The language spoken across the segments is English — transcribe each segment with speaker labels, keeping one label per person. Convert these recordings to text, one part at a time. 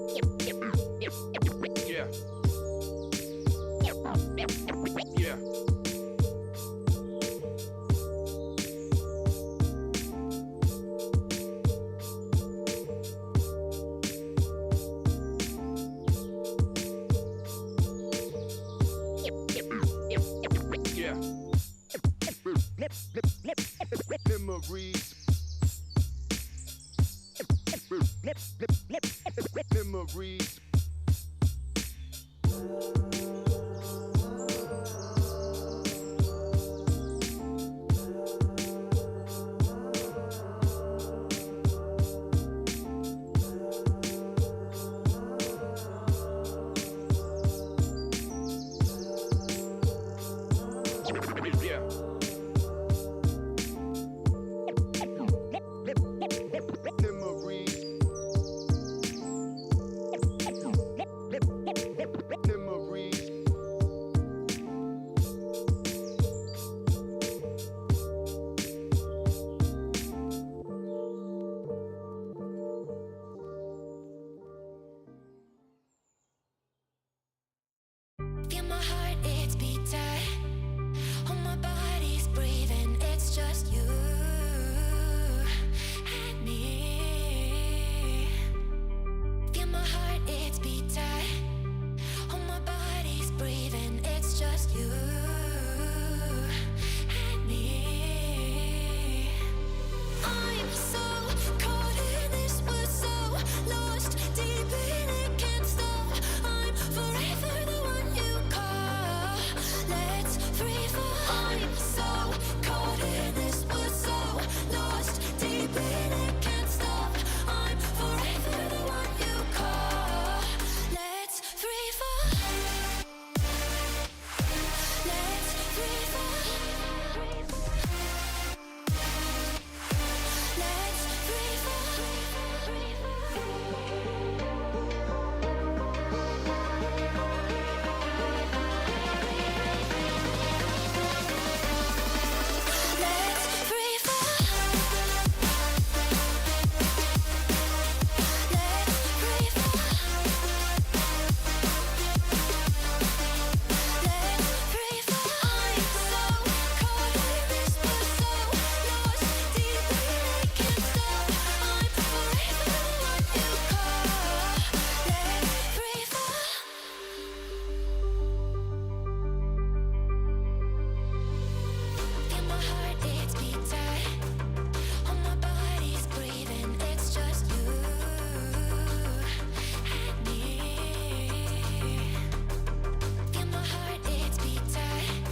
Speaker 1: Yeah. Yeah. Yeah. Memories. Memories. Yeah. Memories. Memories.
Speaker 2: Feel my heart, it's beating. Oh, my body's breathing. It's just you and me. Feel my heart, it's beating. Oh, my body's breathing. It's just you and me. I'm so caught in this, we're so lost deep in it, can't stop. I'm forever the one you call. Let's free fall. I'm so caught in this, we're so lost deep in it, can't stop. I'm forever the one you call. Let's free fall. Let's free fall. Let's free fall. Let's free fall. Let's free fall. Let's free fall. I'm so caught in this, we're so lost deep in it, can't stop. I'm forever the one you call. Let's free fall. Feel my heart, it's beating. Oh, my body's breathing. It's just you and me. Feel my heart, it's beating.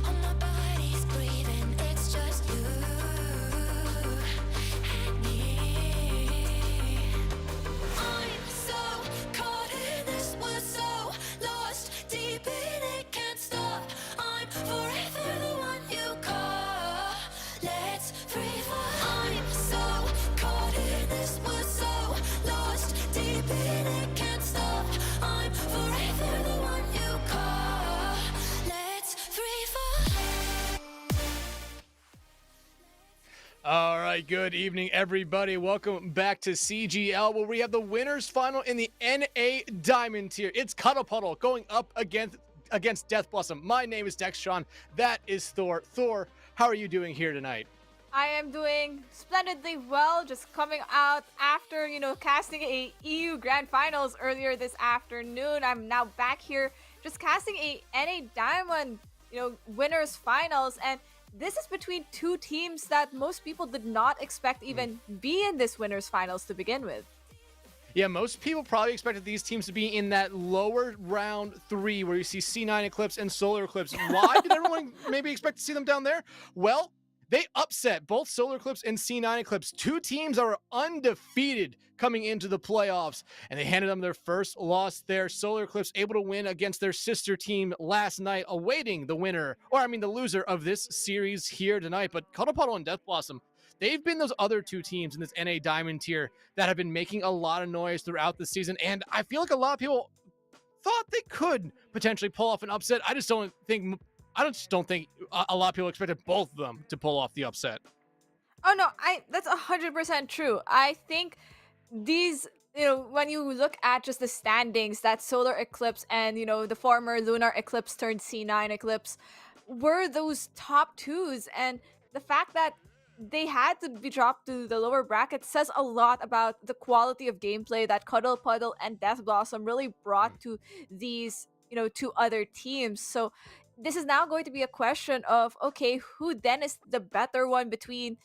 Speaker 2: Oh, my body's breathing. It's just you and me. I'm so caught in this, we're so lost deep in it, can't stop. I'm forever the one you call. Let's free fall. I'm so caught in this, we're so lost deep in it, can't stop. I'm forever the one you call. Let's free fall.
Speaker 3: All right, good evening, everybody. Welcome back to CGL, where we have the winners final in the NA Diamond tier. It's Cuddle Puddle going up against Death Blossom. My name is Dextron. That is Thor. Thor, how are you doing here tonight?
Speaker 4: I am doing splendidly well, just coming out after, casting a EU Grand Finals earlier this afternoon. I'm now back here just casting a NA Diamond, winners finals, and this is between two teams that most people did not expect even be in this winners finals to begin with.
Speaker 3: Yeah, most people probably expected these teams to be in that lower round 3 where you see C9 Eclipse and Solar Eclipse. Why did everyone maybe expect to see them down there? Well, they upset both Solar Eclipse and C9 Eclipse. Two teams are undefeated coming into the playoffs, and they handed them their first loss there. Solar Eclipse able to win against their sister team last night, awaiting the loser of this series here tonight. But Cuddle Puddle and Death Blossom, they've been those other two teams in this NA Diamond tier that have been making a lot of noise throughout the season, and I feel like a lot of people thought they could potentially pull off an upset. I just don't think a lot of people expected both of them to pull off the upset.
Speaker 4: Oh no, that's 100% true. I think these when you look at just the standings, that Solar Eclipse and, the former Lunar Eclipse turned C9 Eclipse were those top twos. And the fact that they had to be dropped to the lower bracket says a lot about the quality of gameplay that Cuddle Puddle and Death Blossom really brought to these, two other teams. So this is now going to be a question of, okay, who then is the better one between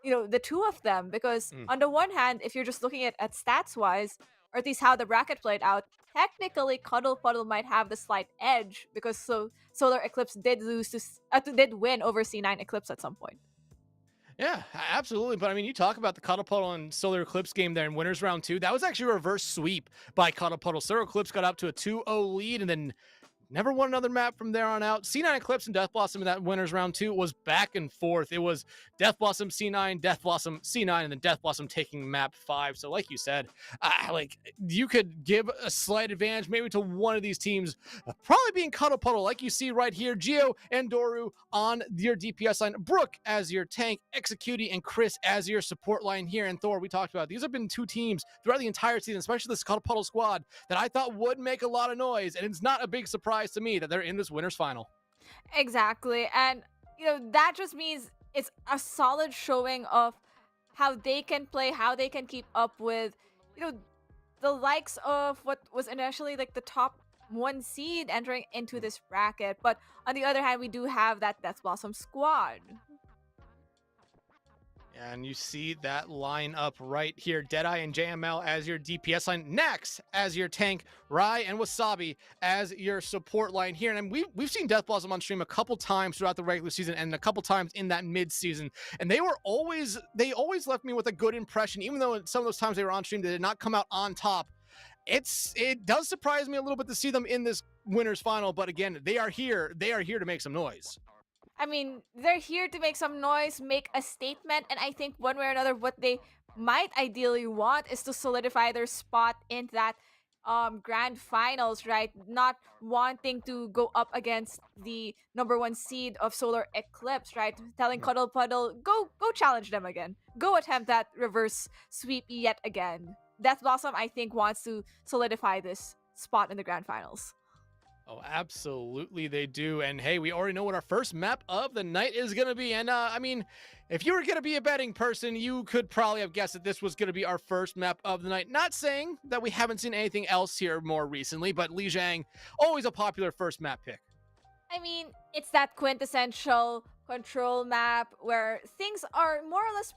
Speaker 4: the two of them, because
Speaker 3: Mm.
Speaker 4: on the one hand, if you're just looking at stats wise, or at least how the bracket played out, technically Cuddle Puddle might have the slight edge because Solar Eclipse did did win over C9 Eclipse at some point.
Speaker 3: Yeah, absolutely. But I mean, you talk about the Cuddle Puddle and Solar Eclipse game there in winners round 2. That was actually a reverse sweep by Cuddle Puddle. Solar Eclipse got up to a 2-0 lead and then never won another map from there on out. C9 Eclipse and Death Blossom in that winners round 2 was back and forth. It was Death Blossom C9, Death Blossom C9, and then Death Blossom taking map 5. So like you said, like you could give a slight advantage maybe to one of these teams, probably being Cuddle Puddle, like you see right here. Geo and Doru on your DPS line, Brooke as your tank, Executi and Chris as your support line here. And Thor, we talked about, these have been two teams throughout the entire season, especially this Cuddle Puddle squad, that I thought would make a lot of noise, and it's not a big surprise to me that they're in this winners final.
Speaker 4: Exactly. And, that just means it's a solid showing of how they can play, how they can keep up with, the likes of what was initially like the top one seed entering into this bracket. But on the other hand, we do have that Death Blossom squad.
Speaker 3: And you see that lineup right here. Deadeye and JML as your DPS line. Nax as your tank. Rai and Wasabi as your support line here. And we've seen Death Blossom on stream a couple times throughout the regular season and a couple times in that mid-season. And they always left me with a good impression, even though some of those times they were on stream, they did not come out on top. It does surprise me a little bit to see them in this winners final. But again, they are here. They are here to make some noise.
Speaker 4: I mean, they're here to make some noise, make a statement, and I think one way or another, what they might ideally want is to solidify their spot in that grand finals, right? Not wanting to go up against the number one seed of Solar Eclipse, right? Telling Cuddle Puddle, go challenge them again. Go attempt that reverse sweep yet again. Death Blossom, I think, wants to solidify this spot in the grand finals.
Speaker 3: Oh, absolutely they do. And hey, we already know what our first map of the night is going to be. And I mean, if you were going to be a betting person, you could probably have guessed that this was going to be our first map of the night. Not saying that we haven't seen anything else here more recently, but Lijiang, always a popular first map pick.
Speaker 4: I mean, it's that quintessential control map where things are more or less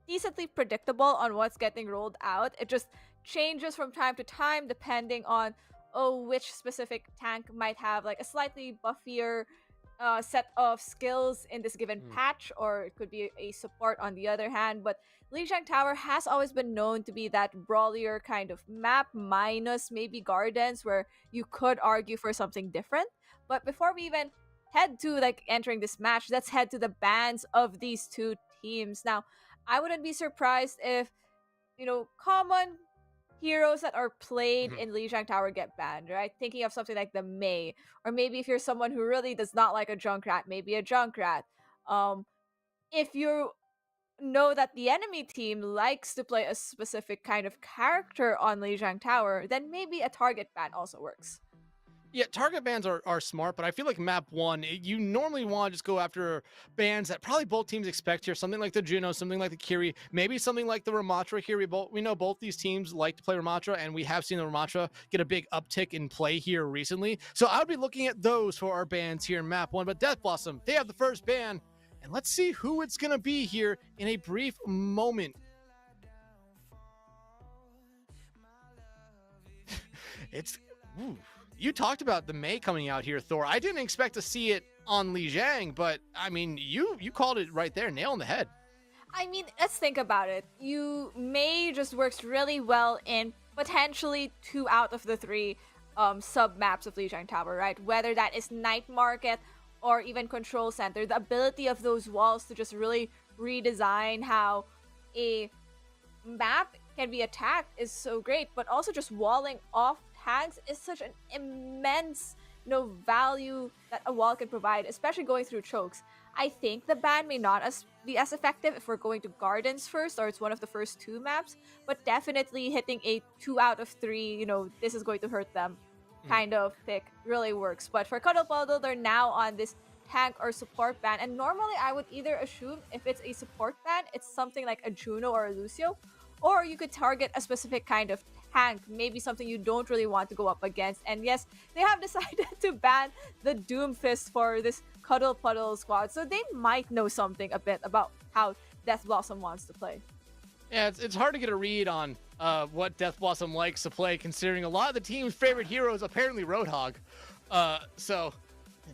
Speaker 4: decently predictable on what's getting rolled out. It just changes from time to time depending on which specific tank might have like a slightly buffier set of skills in this given patch, or it could be a support on the other hand. But Lijiang Tower has always been known to be that brawlier kind of map, minus maybe Gardens, where you could argue for something different. But before we even head to like entering this match, let's head to the bans of these two teams. Now, I wouldn't be surprised if, common heroes that are played in Lijiang Tower get banned, right? Thinking of something like the Mei, or maybe if you're someone who really does not like a Junkrat, maybe a Junkrat. If you know that the enemy team likes to play a specific kind of character on Lijiang Tower, then maybe a target ban also works.
Speaker 3: Yeah, target bans are smart, but I feel like map 1, you normally want to just go after bans that probably both teams expect here. Something like the Juno, something like the Kiri, maybe something like the Ramatra here. We know both these teams like to play Ramatra, and we have seen the Ramatra get a big uptick in play here recently. So I would be looking at those for our bans here in map 1. But Death Blossom, they have the first ban, and let's see who it's going to be here in a brief moment. You talked about the Mei coming out here, Thor. I didn't expect to see it on Lijiang, but I mean, you called it right there, nail on the head.
Speaker 4: I mean, let's think about it. Mei just works really well in potentially 2 out of the 3 sub maps of Lijiang Tower, right? Whether that is Night Market or even Control Center, the ability of those walls to just really redesign how a map can be attacked is so great, but also just walling off tanks is such an immense value that a wall can provide, especially going through chokes. I think the ban may not be as effective if we're going to gardens first, or it's one of the first two maps, but definitely hitting a 2 out of 3, this is going to hurt them
Speaker 3: Mm.
Speaker 4: kind of pick really works. But for Cuddle Puddle, they're now on this tank or support ban, and normally I would either assume if it's a support ban, it's something like a Juno or a Lucio, or you could target a specific kind of tank, maybe something you don't really want to go up against. And yes, they have decided to ban the Doomfist for this Cuddle Puddle squad, so they might know something a bit about how Death Blossom wants to play.
Speaker 3: Yeah, it's hard to get a read on what Death Blossom likes to play, considering a lot of the team's favorite hero is apparently Roadhog. So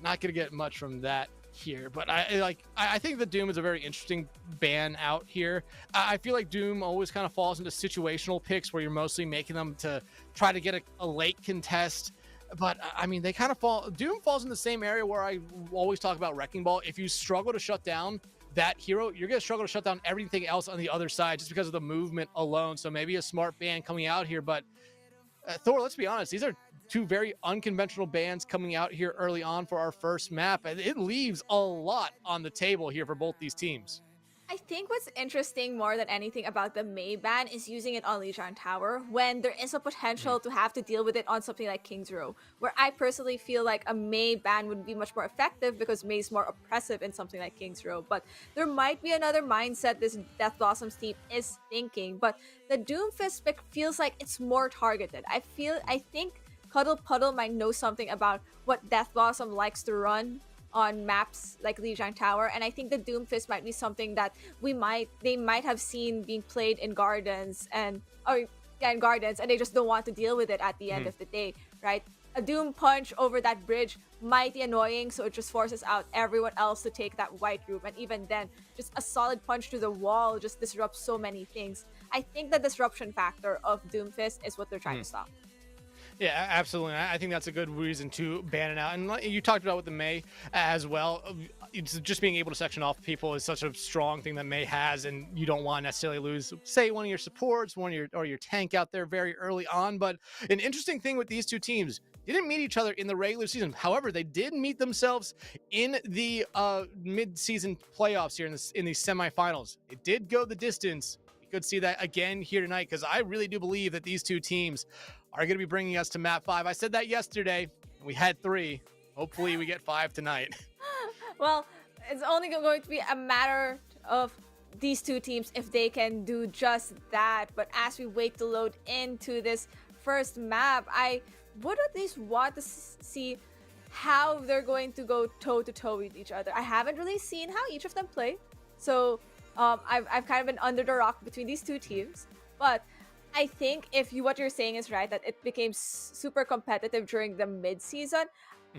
Speaker 3: not gonna get much from that here. But I think the Doom is a very interesting ban out here. I feel like Doom always kind of falls into situational picks where you're mostly making them to try to get a late contest. But I mean, they kind of fall. Doom falls in the same area where I always talk about Wrecking Ball. If you struggle to shut down that hero, you're going to struggle to shut down everything else on the other side just because of the movement alone. So maybe a smart ban coming out here. But Thor, let's be honest, these are two very unconventional bans coming out here early on for our first map. And it leaves a lot on the table here for both these teams.
Speaker 4: I think what's interesting more than anything about the Mei ban is using it on Lijiang Tower when there is a potential to have to deal with it on something like King's Row, where I personally feel like a Mei ban would be much more effective because Mei is more oppressive in something like King's Row. But there might be another mindset this Death Blossoms team is thinking. But the Doomfist pick feels like it's more targeted. I think Cuddle Puddle might know something about what Death Blossom likes to run on maps like Lijiang Tower, and I think the Doomfist might be something that they might have seen being played in gardens and they just don't want to deal with it at the end of the day, right? A Doom punch over that bridge might be annoying, so it just forces out everyone else to take that white room, and even then, just a solid punch to the wall just disrupts so many things. I think the disruption factor of Doomfist is what they're trying to stop.
Speaker 3: Yeah, absolutely. I think that's a good reason to ban it out. And you talked about with the Mei as well. It's just being able to section off people is such a strong thing that Mei has, and you don't want to necessarily lose, say, one of your supports, your tank out there very early on. But an interesting thing with these two teams, they didn't meet each other in the regular season. However, they did meet themselves in the mid-season playoffs here in these semifinals. It did go the distance. We could see that again here tonight, because I really do believe that these two teams are going to be bringing us to map 5. I said that yesterday, and we had 3. Hopefully we get 5 tonight.
Speaker 4: Well, it's only going to be a matter of these two teams if they can do just that. But as we wait to load into this first map, I would at least want to see how they're going to go toe-to-toe with each other. I haven't really seen how each of them play. So I've kind of been under the rock between these two teams. But I think what you're saying is right, that it became super competitive during the mid-season.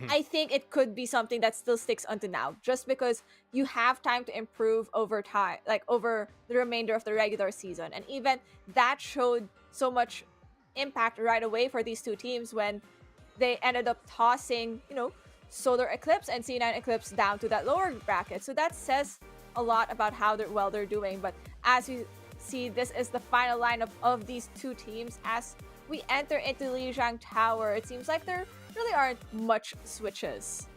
Speaker 4: I think it could be something that still sticks unto now, just because you have time to improve over time, like over the remainder of the regular season. And even that showed so much impact right away for these two teams when they ended up tossing, Solar Eclipse and C9 Eclipse down to that lower bracket. So that says a lot about how they're doing. But as you see, this is the final lineup of these two teams as we enter into Lijiang Tower. It seems like there really aren't much switches.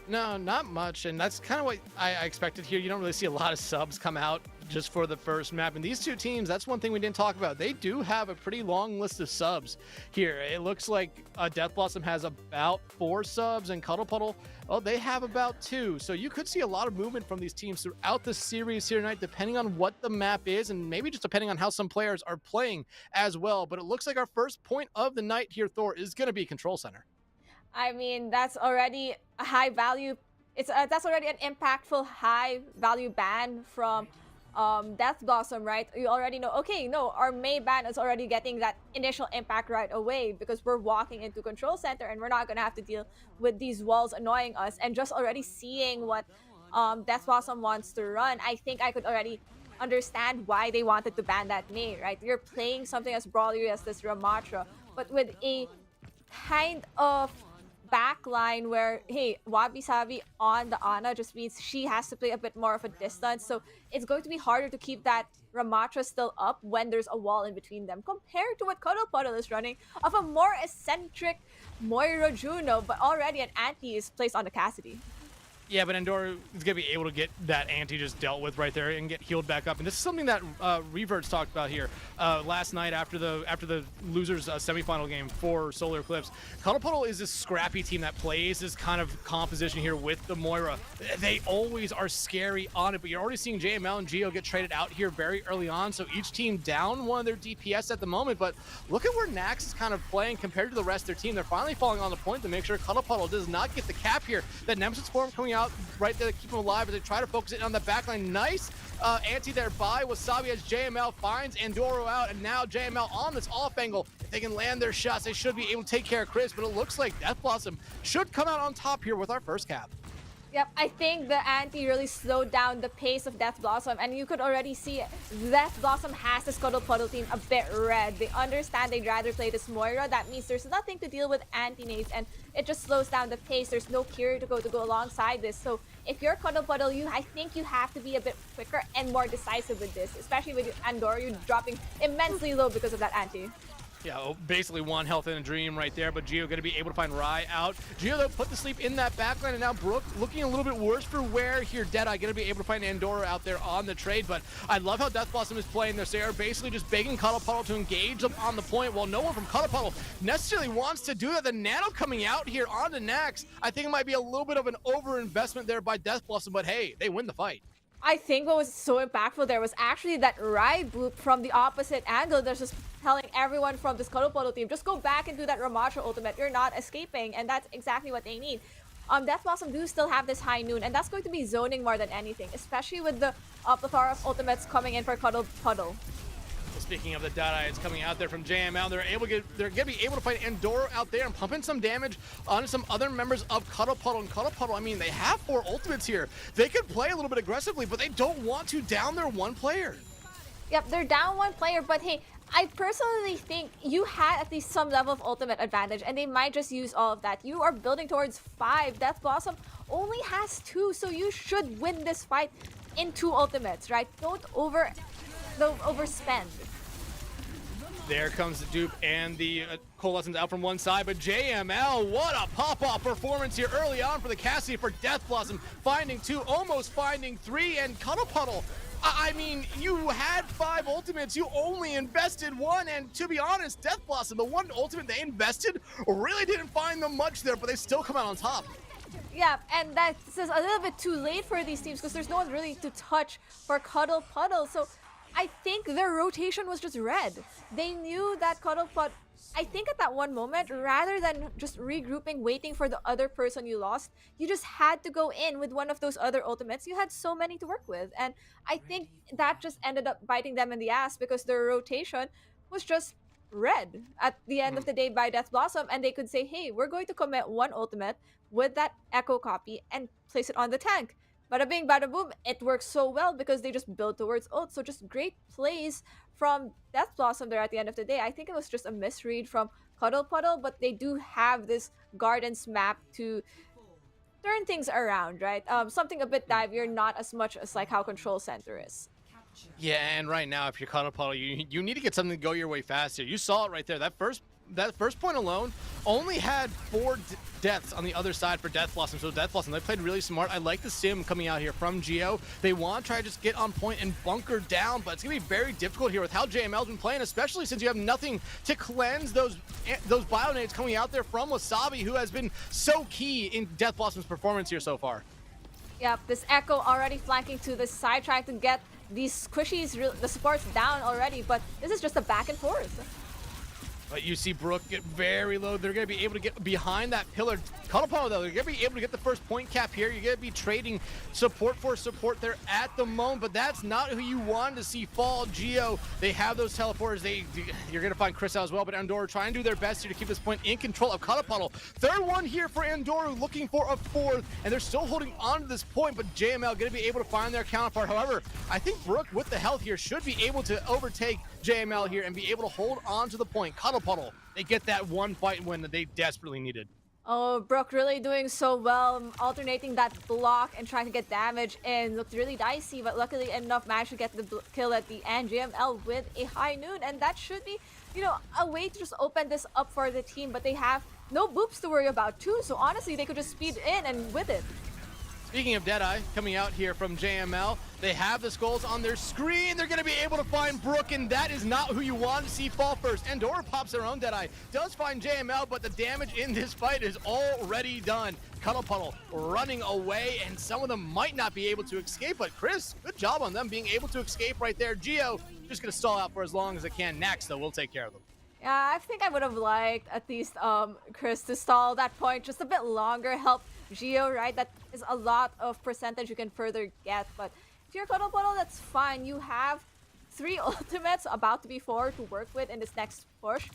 Speaker 3: No, not much, and that's kind of what I expected here. You don't really see a lot of subs come out just for the first map. And these two teams, that's one thing we didn't talk about. They do have a pretty long list of subs here. It looks like Death Blossom has about 4 subs, and Cuddle Puddle, they have about 2. So you could see a lot of movement from these teams throughout the series here tonight, depending on what the map is, and maybe just depending on how some players are playing as well. But it looks like our first point of the night here, Thor, is going to be Control Center.
Speaker 4: I mean, that's already a high value. That's already an impactful high value ban from Death Blossom, right? You already know, okay, no, our Mei ban is already getting that initial impact right away because we're walking into Control Center and we're not going to have to deal with these walls annoying us. And just already seeing what Death Blossom wants to run, I think I could already understand why they wanted to ban that Mei, right? You're playing something as brawly as this Ramatra, but with a kind of backline where, hey, Wabi Sabi on the Ana just means she has to play a bit more of a distance, so it's going to be harder to keep that Ramatra still up when there's a wall in between them, compared to what Cuddle Puddle is running of a more eccentric Moira Juno, but already an anti is placed on the Cassidy.
Speaker 3: Yeah, but Andorra is going to be able to get that anti just dealt with right there and get healed back up. And this is something that Reverts talked about here last night after the losers semifinal game for Solar Eclipse. Cuddle Puddle is this scrappy team that plays this kind of composition here with the Moira. They always are scary on it, but you're already seeing JML and Geo get traded out here very early on, so each team down one of their DPS at the moment. But look at where Nax is kind of playing compared to the rest of their team. They're finally falling on the point to make sure Cuddle Puddle does not get the cap here. That Nemesis form coming out right there to keep him alive as they try to focus it on the backline. Nice anti there by Wasabi as JML finds Andoro out, and now JML on this off angle. If they can land their shots, they should be able to take care of Chris, but it looks like Death Blossom should come out on top here with our first cap.
Speaker 4: Yep, I think the anti really slowed down the pace of Death Blossom, and you could already see Death Blossom has this Cuddle Puddle team a bit red. They understand they'd rather play this Moira. That means there's nothing to deal with anti-nades, and it just slows down the pace. There's no Kiri to go alongside this. So if you're Cuddle Puddle, I think you have to be a bit quicker and more decisive with this, especially with Andorra, you're dropping immensely low because of that anti.
Speaker 3: Yeah, basically one health in a dream right there, but Geo going to be able to find Rai out. Geo, though, put the sleep in that backline, and now Brook looking a little bit worse for wear here. Deadeye going to be able to find Andorra out there on the trade, but I love how Death Blossom is playing this. They are basically just begging Cuddle Puddle to engage them on the point, while no one from Cuddle Puddle necessarily wants to do that. The Nano coming out here on the Nax, I think it might be a little bit of an over-investment there by Death Blossom, but hey, they win the fight.
Speaker 4: I think what was so impactful there was actually that Rai boop from the opposite angle that's just telling everyone from this Cuddle Puddle team, just go back and do that Ramatra ultimate. You're not escaping, and that's exactly what they need. Death Blossom do still have this high noon, and that's going to be zoning more than anything, especially with the plethora of ultimates coming in for Cuddle Puddle.
Speaker 3: Speaking of the data, it's coming out there from JML. They're gonna be able to find Andorra out there and pump in some damage onto some other members of Cuddle Puddle. And Cuddle Puddle, I mean, they have 4 ultimates here. They could play a little bit aggressively, but they don't want to down their one player.
Speaker 4: Yep, they're down one player, but hey, I personally think you had at least some level of ultimate advantage, and they might just use all of that. You are building towards 5. Death Blossom only has 2, so you should win this fight in 2 ultimates, right? Don't overspend.
Speaker 3: There comes the dupe and the Coalescence out from one side, but JML, what a pop-off performance here early on for the Cassidy for Death Blossom, finding 2, almost finding 3, and Cuddle Puddle. I mean, you had 5 ultimates, you only invested 1, and to be honest, Death Blossom, the one ultimate they invested, really didn't find them much there, but they still come out on top.
Speaker 4: Yeah, and that's a little bit too late for these teams because there's no one really to touch for Cuddle Puddle, so I think their rotation was just red. They knew that Cuddle Puddle, I think at that one moment, rather than just regrouping, waiting for the other person you lost, you just had to go in with one of those other ultimates. You had so many to work with, and I think that just ended up biting them in the ass because their rotation was just red at the end of the day by Death Blossom, and they could say, hey, we're going to commit 1 ultimate with that Echo copy and place it on the tank. Bada bing, bada boom, it works so well because they just build towards ult. So just great plays from Death Blossom there at the end of the day. I think it was just a misread from Cuddle Puddle, but they do have this Gardens map to turn things around, right? Something a bit divier, not as much as like how Control Center is.
Speaker 3: Yeah, and right now, if you're Cuddle Puddle, you need to get something to go your way faster. You saw it right there. That first point alone only had 4 deaths on the other side for Death Blossom. So Death Blossom, they played really smart. I like the sim coming out here from Geo. They want to try to just get on point and bunker down, but it's going to be very difficult here with how JML's been playing, especially since you have nothing to cleanse those bionades coming out there from Wasabi, who has been so key in Death Blossom's performance here so far.
Speaker 4: Yep, this Echo already flanking to the side, trying to get these squishies, the supports down already, but this is just a back and forth.
Speaker 3: But you see Brook get very low. They're going to be able to get behind that pillar. Cuddle Puddle, though, they're going to be able to get the first point cap here. You're going to be trading support for support there at the moment, but that's not who you want to see fall. Geo, they have those teleporters. You're going to find Chris out as well, but Andorra trying to do their best here to keep this point in control of Cuddle Puddle. Third one here for Andorra, looking for a 4th, and they're still holding on to this point, but JML going to be able to find their counterpart. However, I think Brook, with the health here, should be able to overtake JML here and be able to hold on to the point. Cuddle Puddle, they get that one fight win that they desperately needed.
Speaker 4: Oh, Brooke really doing so well, alternating that block and trying to get damage in. Looked really dicey, but luckily enough managed to get the kill at the end. JML with a high noon, and that should be, a way to just open this up for the team. But they have no boops to worry about too, so honestly, they could just speed in and with it.
Speaker 3: Speaking of Deadeye, coming out here from JML, they have the skulls on their screen. They're going to be able to find Brook, and that is not who you want to see fall first. Andorra pops their own Deadeye, does find JML, but the damage in this fight is already done. Cuddle Puddle running away, and some of them might not be able to escape, but Chris, good job on them being able to escape right there. Geo just going to stall out for as long as it can. Next, though, we'll take care of them.
Speaker 4: Yeah, I think I would have liked at least Chris to stall that point just a bit longer, help Geo, right? That is a lot of percentage you can further get. But if you're Cuddle Puddle, that's fine. You have 3 ultimates, about to be 4 to work with in this next push.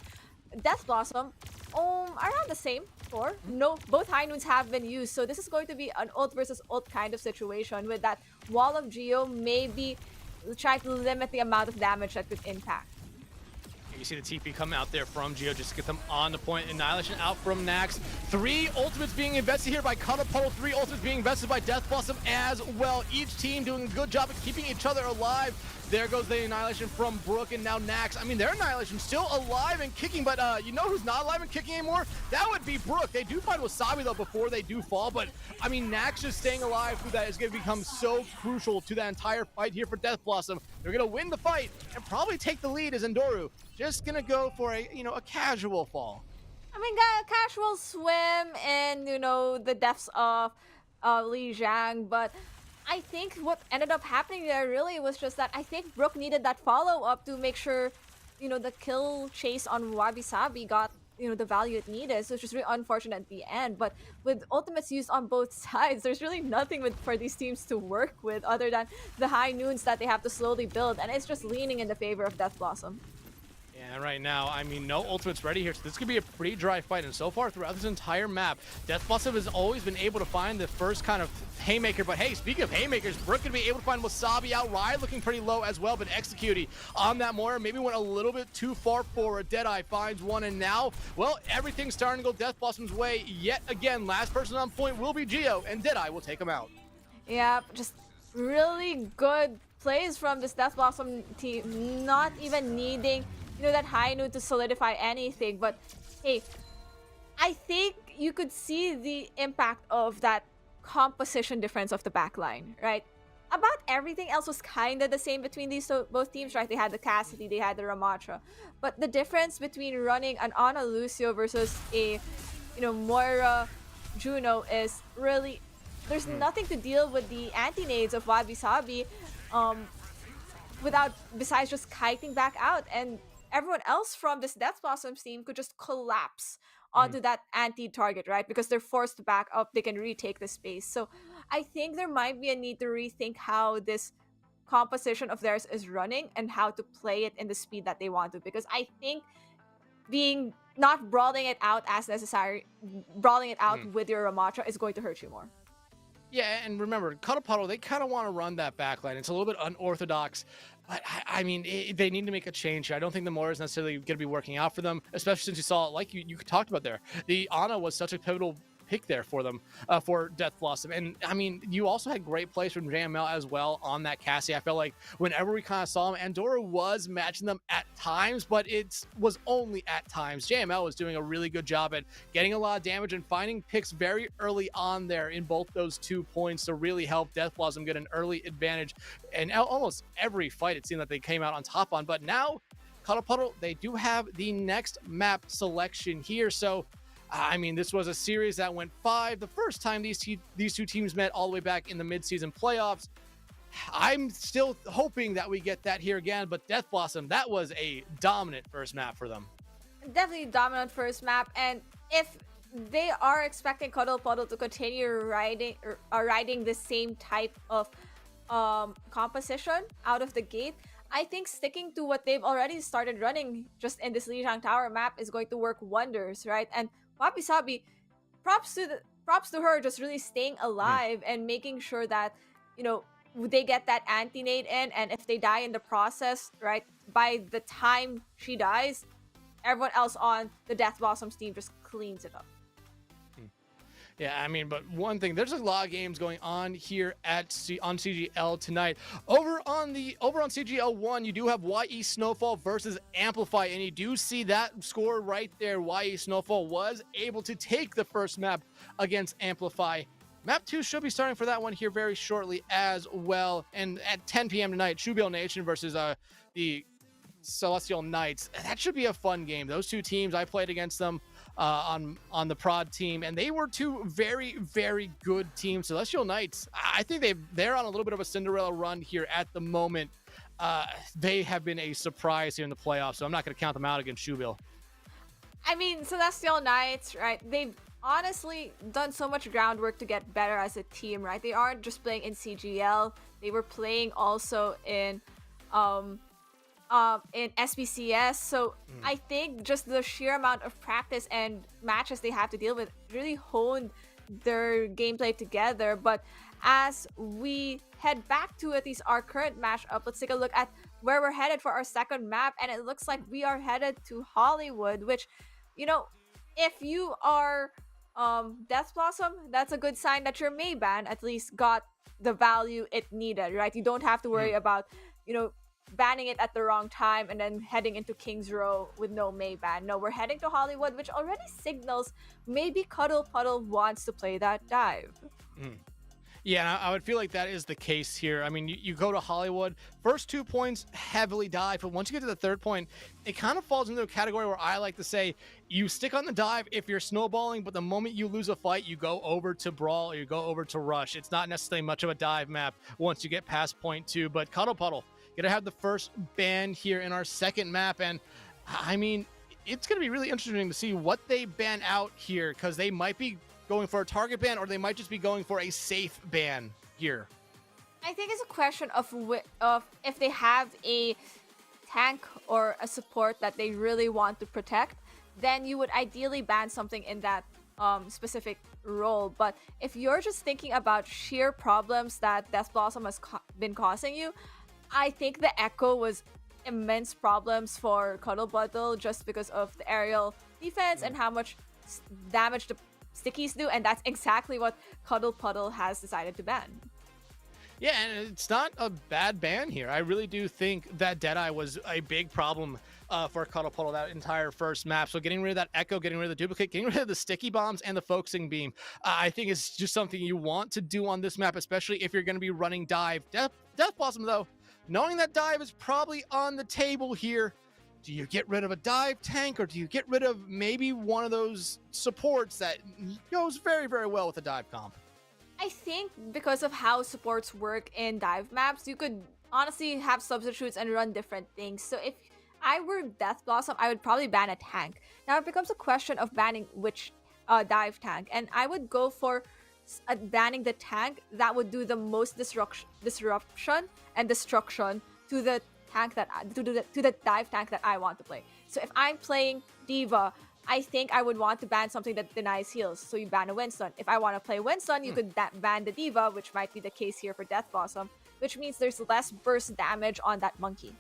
Speaker 4: Death Blossom, around the same 4. No, both high noons have been used, so this is going to be an ult versus ult kind of situation with that wall of Geo maybe try to limit the amount of damage that could impact.
Speaker 3: You see the TP come out there from Geo just to get them on the point. Annihilation out from Nax. 3 ultimates being invested here by Cuddle Puddle. 3 ultimates being invested by Death Blossom as well. Each team doing a good job of keeping each other alive. There goes the Annihilation from Brook and now Nax. I mean, their Annihilation still alive and kicking, but you know who's not alive and kicking anymore? That would be Brook. They do find Wasabi, though, before they do fall, but I mean, Nax just staying alive through that is going to become so crucial to that entire fight here for Death Blossom. They're going to win the fight and probably take the lead as Endoru just going to go for a casual fall.
Speaker 4: I mean, casual swim in, the depths of Li Jiang, but I think what ended up happening there really was just that I think Brook needed that follow-up to make sure, the kill chase on Wabi Sabi got, the value it needed. So it's just really unfortunate at the end. But with ultimates used on both sides, there's really nothing for these teams to work with other than the high noons that they have to slowly build. And it's just leaning in the favor of Death Blossom.
Speaker 3: And right now, I mean, no ultimates ready here, so this could be a pretty dry fight. And so far, throughout this entire map, Death Blossom has always been able to find the first kind of haymaker. But hey, speaking of haymakers, Brook gonna be able to find Wasabi out. Riot looking pretty low as well, but executing on that Moira maybe went a little bit too far forward. Deadeye finds one, and now, well, everything's starting to go Death Blossom's way yet again. Last person on point will be Geo, and Deadeye will take him out.
Speaker 4: Yeah, just really good plays from this Death Blossom team, not even needing that high noon to solidify anything. But hey, I think you could see the impact of that composition difference of the backline, right? About everything else was kind of the same between these both teams, right? They had the Cassidy, they had the Ramatra, but the difference between running an Ana Lucio versus a Moira Juno is really there's nothing to deal with the anti-nades of Wabi Sabi besides just kiting back out, and everyone else from this Death Blossoms team could just collapse onto that anti-target, right? Because they're forced to back up, they can retake the space. So I think there might be a need to rethink how this composition of theirs is running and how to play it in the speed that they want to. Because I think not brawling it out as necessary, brawling it out with your Ramatra is going to hurt you more.
Speaker 3: Yeah, and remember, Cuddle Puddle, they kind of want to run that backline. It's a little bit unorthodox, but I mean, they need to make a change here. I don't think the Moira is necessarily going to be working out for them, especially since you saw, like you talked about there, the Ana was such a pivotal pick there for them, for Death Blossom. And I mean, you also had great plays from JML as well on that Cassie. I felt like whenever we kind of saw him, Andorra was matching them at times, but it was only at times. JML was doing a really good job at getting a lot of damage and finding picks very early on there in both those 2 points to really help Death Blossom get an early advantage. And almost every fight, it seemed that they came out on top on. But now, Cuddle Puddle, they do have the next map selection here. So I mean, this was a series that went 5. The first time these two teams met all the way back in the midseason playoffs. I'm still hoping that we get that here again, but Death Blossom, that was a dominant first map for them.
Speaker 4: Definitely dominant first map, and if they are expecting Cuddle Puddle to continue riding the same type of composition out of the gate, I think sticking to what they've already started running just in this Lijiang Tower map is going to work wonders, right? And Wabi Sabi, props to her just really staying alive and making sure that, they get that anti-nade in, and if they die in the process, right, by the time she dies, everyone else on the Death Blossoms team just cleans it up.
Speaker 3: Yeah, I mean, but one thing, there's a lot of games going on here on CGL tonight. Over on CGL 1, you do have YE Snowfall versus Amplify, and you do see that score right there. YE Snowfall was able to take the first map against Amplify. Map 2 should be starting for that one here very shortly as well. And at 10 p.m. tonight, Shubil Nation versus the Celestial Knights. That should be a fun game. Those two teams, I played against them on the prod team, and they were two very, very good teams. Celestial Knights, I think they're on a little bit of a Cinderella run here at the moment. They have been a surprise here in the playoffs, so I'm not going to count them out against Shubil.
Speaker 4: I mean, Celestial Knights, right? They've honestly done so much groundwork to get better as a team, right? They aren't just playing in CGL. They were playing also in SBCS. So I think just the sheer amount of practice and matches they have to deal with really honed their gameplay together. But as we head back to at least our current matchup, let's take a look at where we're headed for our second map, and it looks like we are headed to Hollywood, which, you know, if you are Death Blossom, that's a good sign that your May ban at least got the value it needed, right? You don't have to worry about, you know, banning it at the wrong time and then heading into King's Row with no May ban. No, we're heading to Hollywood, which already signals maybe Cuddle Puddle wants to play that dive.
Speaker 3: Yeah, I would feel like that is the case here. I mean, you go to Hollywood, first 2 points, heavily dive, but once you get to the third point, it kind of falls into a category where I like to say you stick on the dive if you're snowballing, but the moment you lose a fight, you go over to Brawl or you go over to Rush. It's not necessarily much of a dive map once you get past point 2, but Cuddle Puddle, gonna have the first ban here in our second map, and I mean, it's gonna be really interesting to see what they ban out here, because they might be going for a target ban or they might just be going for a safe ban here.
Speaker 4: I think it's a question of if they have a tank or a support that they really want to protect, then you would ideally ban something in that specific role. But if you're just thinking about sheer problems that Death Blossom has been causing you, I think the Echo was immense problems for Cuddle Puddle just because of the aerial defense and how much damage the stickies do, and that's exactly what Cuddle Puddle has decided to ban.
Speaker 3: Yeah, and it's not a bad ban here. I really do think that Deadeye was a big problem for Cuddle Puddle that entire first map. So getting rid of that Echo, getting rid of the duplicate, getting rid of the sticky bombs and the focusing beam, I think is just something you want to do on this map, especially if you're going to be running dive. Death Blossom, though, knowing that dive is probably on the table here, do you get rid of a dive tank or do you get rid of maybe one of those supports that goes very, very well with a dive comp?
Speaker 4: I think because of how supports work in dive maps, you could honestly have substitutes and run different things. So if I were Death Blossom, I would probably ban a tank. Now it becomes a question of banning which dive tank, and I would go for banning the tank that would do the most disruption and destruction to the tank to the dive tank that I want to play. So if I'm playing D.Va, I think I would want to ban something that denies heals. So you ban a Winston. If I want to play Winston, you could ban the D.Va, which might be the case here for Death Blossom, which means there's less burst damage on that monkey.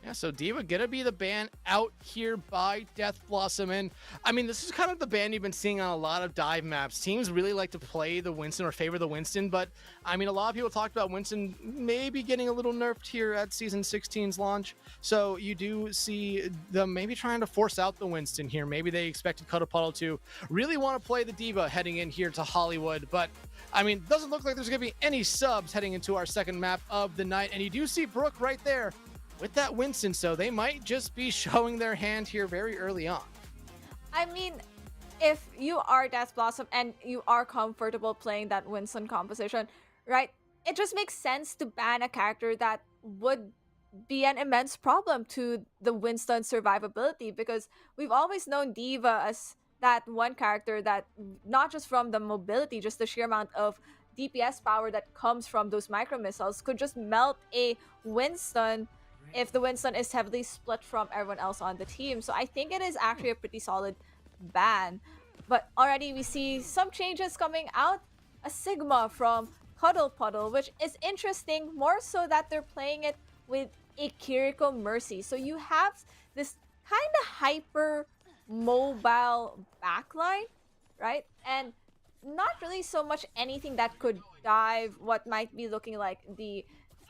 Speaker 3: Yeah, so D.Va gonna be the ban out here by Death Blossom. And I mean, this is kind of the ban you've been seeing on a lot of dive maps. Teams really like to play the Winston or favor the Winston, but I mean, a lot of people talked about Winston maybe getting a little nerfed here at Season 16's launch. So you do see them maybe trying to force out the Winston here. Maybe they expected Cuddle Puddle to really want to play the D.Va heading in here to Hollywood, but I mean, it doesn't look like there's gonna be any subs heading into our second map of the night. And you do see Brooke right there with that Winston, so they might just be showing their hand here very early on.
Speaker 4: I mean, if you are Death Blossom and you are comfortable playing that Winston composition, right, it just makes sense to ban a character that would be an immense problem to the Winston survivability, because we've always known D.Va as that one character that, not just from the mobility, just the sheer amount of DPS power that comes from those micro missiles, could just melt a Winston if the Winston is heavily split from everyone else on the team. So I think it is actually a pretty solid ban. But already we see some changes coming out. A Sigma from Cuddle Puddle, which is interesting, more so that they're playing it with a Kiriko Mercy. So you have this kind of hyper mobile backline, right? And not really so much anything that could dive what might be looking like the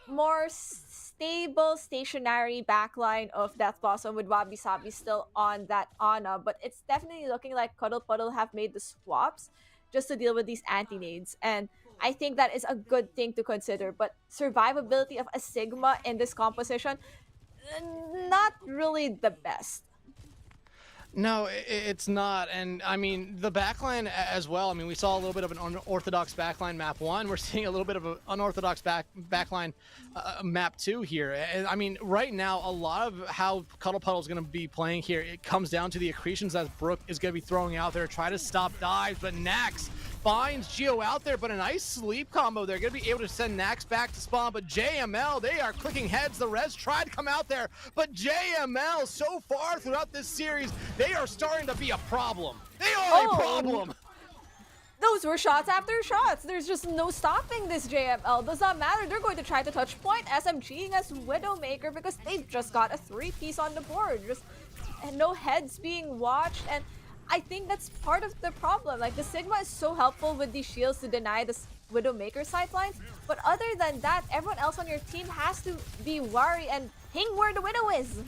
Speaker 4: more stable, stationary backline of Death Blossom with Wabi Sabi still on that Ana, but it's definitely looking like Cuddle Puddle have made the swaps just to deal with these anti-nades. And I think that is a good thing to consider. But survivability of a Sigma in this composition, not really the best.
Speaker 3: No, it's not. And I mean, the backline as well. I mean, we saw a little bit of an unorthodox backline map 1. We're seeing a little bit of an unorthodox backline map 2 here. And I mean, right now, a lot of how Cuddle Puddle is going to be playing here, it comes down to the accretions that Brook is going to be throwing out there, try to stop dives, but Nax finds Geo out there, but a nice sleep combo. They're going to be able to send Nax back to spawn, but JML, they are clicking heads. The res tried to come out there, but JML, so far throughout this series, they are starting to be a problem. They are a problem.
Speaker 4: Those were shots after shots. There's just no stopping this JML. Does not matter. They're going to try to touch point, SMGing as Widowmaker because they've just got a 3-piece on the board. Just and no heads being watched, and I think that's part of the problem. Like, the Sigma is so helpful with these shields to deny the Widowmaker sidelines, but other than that, everyone else on your team has to be worried and ping where the Widow is.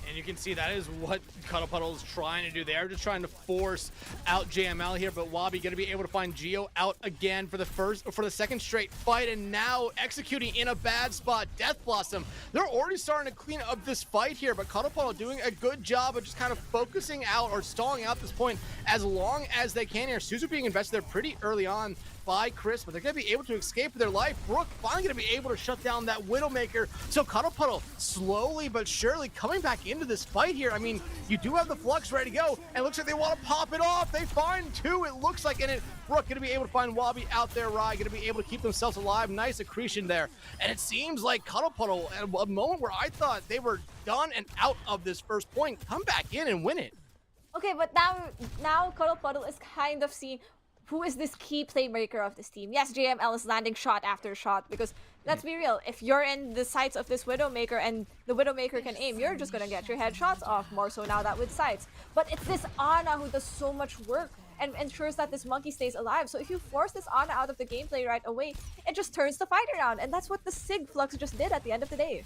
Speaker 3: And you can see that is what Cuddle Puddle is trying to do. They're just trying to force out JML here, but Wabi going to be able to find Geo out again for the second straight fight, and now executing in a bad spot. Death Blossom, they're already starting to clean up this fight here, but Cuddle Puddle doing a good job of just kind of focusing out or stalling out this point as long as they can here. Suzu being invested there pretty early on by Chris, but they're going to be able to escape with their life. Brook finally going to be able to shut down that Widowmaker. So Cuddle Puddle slowly but surely coming back into this fight here. I mean, you do have the Flux ready to go, and it looks like they want to pop it off. They find two, it looks like, and Brook going to be able to find Wabi out there. Rai going to be able to keep themselves alive. Nice accretion there. And it seems like Cuddle Puddle, at a moment where I thought they were done and out of this first point, come back in and win it.
Speaker 4: Okay, but now Cuddle Puddle is kind of seeing who is this key playmaker of this team. Yes, JML is landing shot after shot because, let's be real, if you're in the sights of this Widowmaker and the Widowmaker can aim, you're just gonna get your headshots off, more so now that with sights. But it's this Ana who does so much work and ensures that this monkey stays alive. So if you force this Ana out of the gameplay right away, it just turns the fight around, and that's what the Sig Flux just did at the end of the day.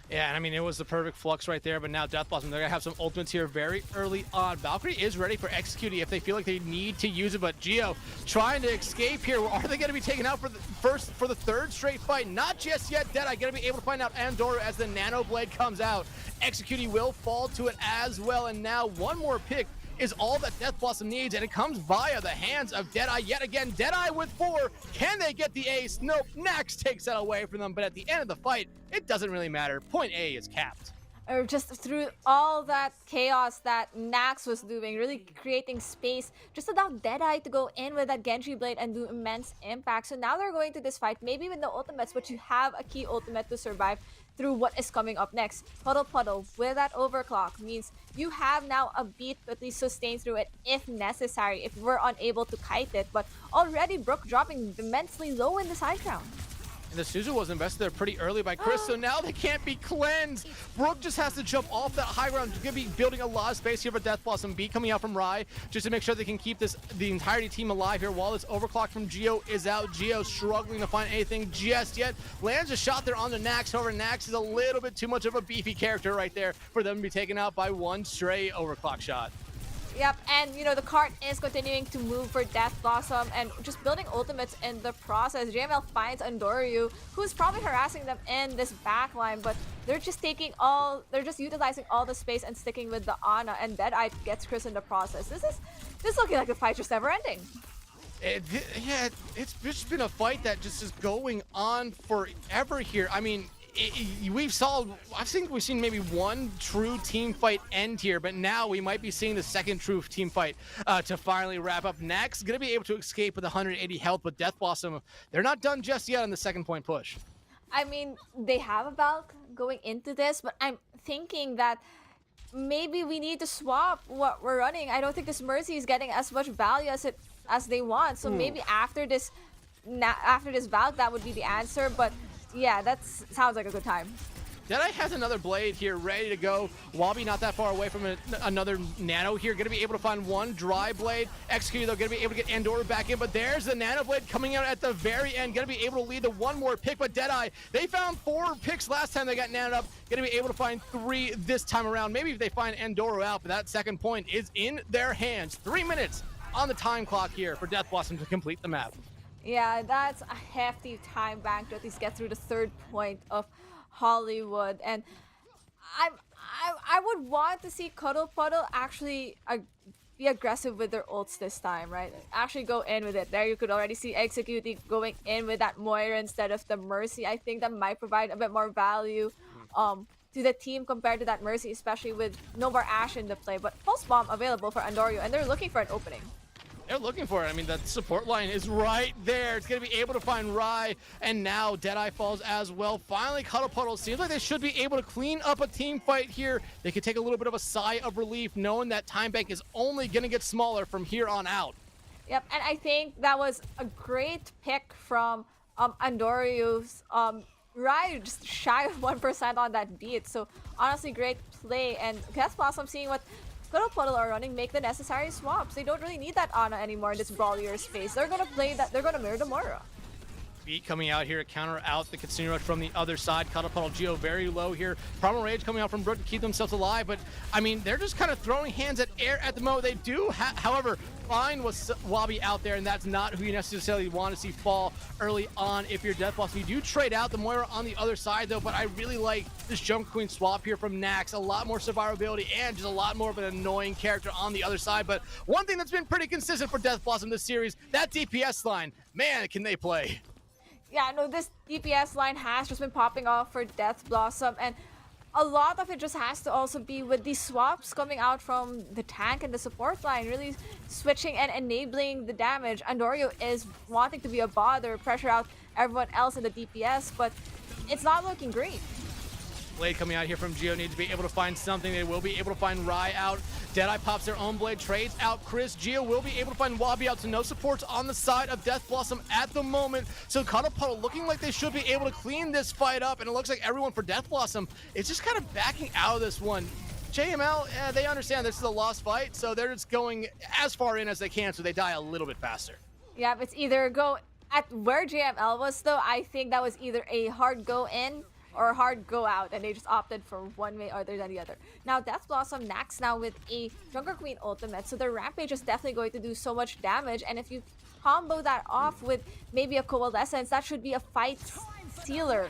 Speaker 3: Yeah, and I mean, it was the perfect flux right there, but now Death Blossom, they're going to have some ultimates here very early on. Valkyrie is ready for executing if they feel like they need to use it, but Geo trying to escape here. Are they going to be taken out for the third straight fight? Not just yet. Deadeye going to be able to find out Andorra as the Nano Blade comes out. Executing will fall to it as well, and now one more pick is all that Death Blossom needs, and it comes via the hands of Deadeye yet again. Deadeye with 4. Can they get the ace? Nope. Nax takes that away from them, but at the end of the fight, it doesn't really matter. Point A is capped.
Speaker 4: Or just through all that chaos that Nax was doing, really creating space, just allowed Deadeye to go in with that Genji Blade and do immense impact. So now they're going to this fight, maybe with no ultimates, but you have a key ultimate to survive through what is coming up next. Cuddle Puddle with that overclock means you have now a beat to at least sustain through it if necessary, if we're unable to kite it. But already Brook dropping immensely low in this high ground.
Speaker 3: And the Suzu was invested there pretty early by Chris, so now they can't be cleansed. Brook just has to jump off that high ground. He's going to be building a lot of space here for Death Blossom. B coming out from Rai just to make sure they can keep the entirety team alive here while this overclock from Geo is out. Geo struggling to find anything just yet. Lands a shot there on the Nax. However, Nax is a little bit too much of a beefy character right there for them to be taken out by one stray overclock shot.
Speaker 4: Yep, and you know, the cart is continuing to move for Death Blossom and just building ultimates in the process. JML finds Andoryu, who's probably harassing them in this backline, but they're just utilizing all the space and sticking with the Ana, and Deadeye gets Chris in the process. This is looking like the fight just never ending.
Speaker 3: Yeah, it's just been a fight that just is going on forever here. I mean, we've seen maybe one true team fight end here, but now we might be seeing the second true team fight to finally wrap up. Next, gonna be able to escape with 180 health, but Death Blossom, they're not done just yet on the second point push.
Speaker 4: I mean, they have a bulk going into this, but I'm thinking that maybe we need to swap what we're running. I don't think this Mercy is getting as much value as they want, so maybe after this Valk, that would be the answer, but yeah, that sounds like a good time.
Speaker 3: Deadeye has another blade here ready to go. Wabi not that far away from another nano here. Going to be able to find one dry blade. Execute, though, going to be able to get Andorra back in. But there's the nano blade coming out at the very end. Going to be able to lead to one more pick. But Deadeye, they found 4 picks last time they got nanoed up. Going to be able to find 3 this time around. Maybe if they find Andorra out, but that second point is in their hands. 3 minutes on the time clock here for Death Blossom to complete the map.
Speaker 4: Yeah, that's a hefty time bank to at least get through the 3rd point of Hollywood. And I would want to see Cuddle Puddle actually be aggressive with their ults this time, right? Actually go in with it. There you could already see Executing going in with that Moira instead of the Mercy. I think that might provide a bit more value to the team compared to that Mercy, especially with no more Ashe in the play. But Pulse Bomb available for Andorio, and they're looking for an opening.
Speaker 3: They're looking for it. I mean, that support line is right there. It's going to be able to find Rai, and now Deadeye falls as well. Finally, Cuddle Puddle seems like they should be able to clean up a team fight here. They could take a little bit of a sigh of relief knowing that time bank is only going to get smaller from here on out.
Speaker 4: Yep, and I think that was a great pick from Andorio's. Rai just shy of 1% on that beat. So honestly, great play. And Death Blossom seeing what Cuddle Puddle are running make the necessary swaps. They don't really need that Ana anymore in this brawlier space. They're gonna play that. They're gonna mirror the Moira.
Speaker 3: Beat coming out here to counter out the Kitsune Rush from the other side. Cuddle Puddle Geo very low here. Primal Rage coming out from Brook to keep themselves alive, but I mean, they're just kind of throwing hands at air at the moment. They do, however, fine with Wabi out there, and that's not who you necessarily want to see fall early on if you're Death Blossom. You do trade out the Moira on the other side, though, but I really like this Jungle Queen swap here from Nax. A lot more survivability and just a lot more of an annoying character on the other side. But one thing that's been pretty consistent for Death Blossom this series, that DPS line. Man, can they play.
Speaker 4: Yeah, no, this DPS line has just been popping off for Death Blossom, and a lot of it just has to also be with these swaps coming out from the tank and the support line, really switching and enabling the damage. Andorio is wanting to be a bother, pressure out everyone else in the DPS, but it's not looking great.
Speaker 3: Blade coming out here from Geo needs to be able to find something. They will be able to find Rai out. Deadeye pops their own blade, trades out Chris. Geo will be able to find Wabi out, so no supports on the side of Death Blossom at the moment. So Cuddle Puddle looking like they should be able to clean this fight up, and it looks like everyone for Death Blossom is just kind of backing out of this one. JML, they understand this is a lost fight, so they're just going as far in as they can so they die a little bit faster.
Speaker 4: Yeah, it's either go at where JML was, though. I think that was either a hard go in or hard go out, and they just opted for one way other than the other. Now, Death Blossom Nax now with a Jungle Queen ultimate, so their Rampage is definitely going to do so much damage, and if you combo that off with maybe a Coalescence, that should be a fight sealer.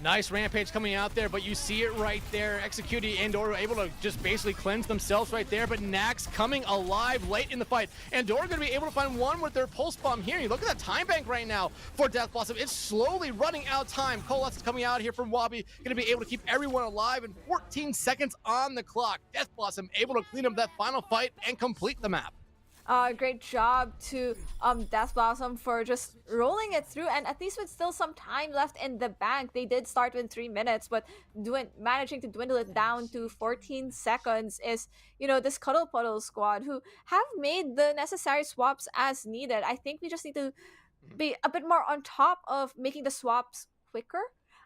Speaker 3: Nice Rampage coming out there, but you see it right there. Executing Andorra able to just basically cleanse themselves right there, but Nax coming alive late in the fight. Andorra going to be able to find one with their Pulse Bomb here. You look at that time bank right now for Death Blossom. It's slowly running out of time. Coalescence is coming out here from Wabi, going to be able to keep everyone alive, and 14 seconds on the clock. Death Blossom able to clean up that final fight and complete the map.
Speaker 4: Great job to Death Blossom for just rolling it through, and at least with still some time left in the bank. They did start with 3 minutes, but managing to dwindle it down to 14 seconds is, you know, this Cuddle Puddle squad who have made the necessary swaps as needed. I think we just need to be a bit more on top of making the swaps quicker.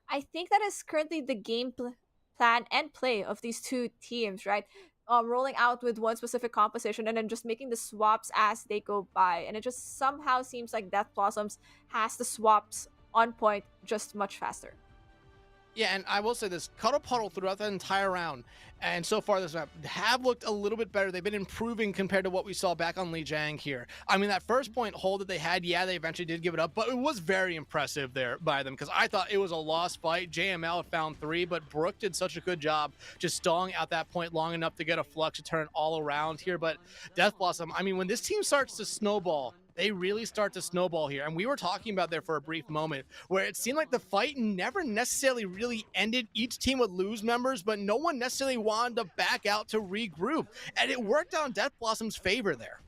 Speaker 4: I think that is currently the game plan and play of these two teams, right? Rolling out with one specific composition and then just making the swaps as they go by. And it just somehow seems like Death Blossoms has the swaps on point just much faster.
Speaker 3: Yeah, and I will say this, Cuddle Puddle throughout the entire round, and so far this map, have looked a little bit better. They've been improving compared to what we saw back on Lijiang here. I mean, that first point hold that they had, yeah, they eventually did give it up, but it was very impressive there by them, because I thought it was a lost fight. JML found 3, but Brook did such a good job just stalling out that point long enough to get a flux to turn all around here. But Death Blossom, I mean, when this team starts to snowball, they really start to snowball here. And we were talking about there for a brief moment where it seemed like the fight never necessarily really ended. Each team would lose members, but no one necessarily wanted to back out to regroup. And it worked out in Death Blossom's favor there.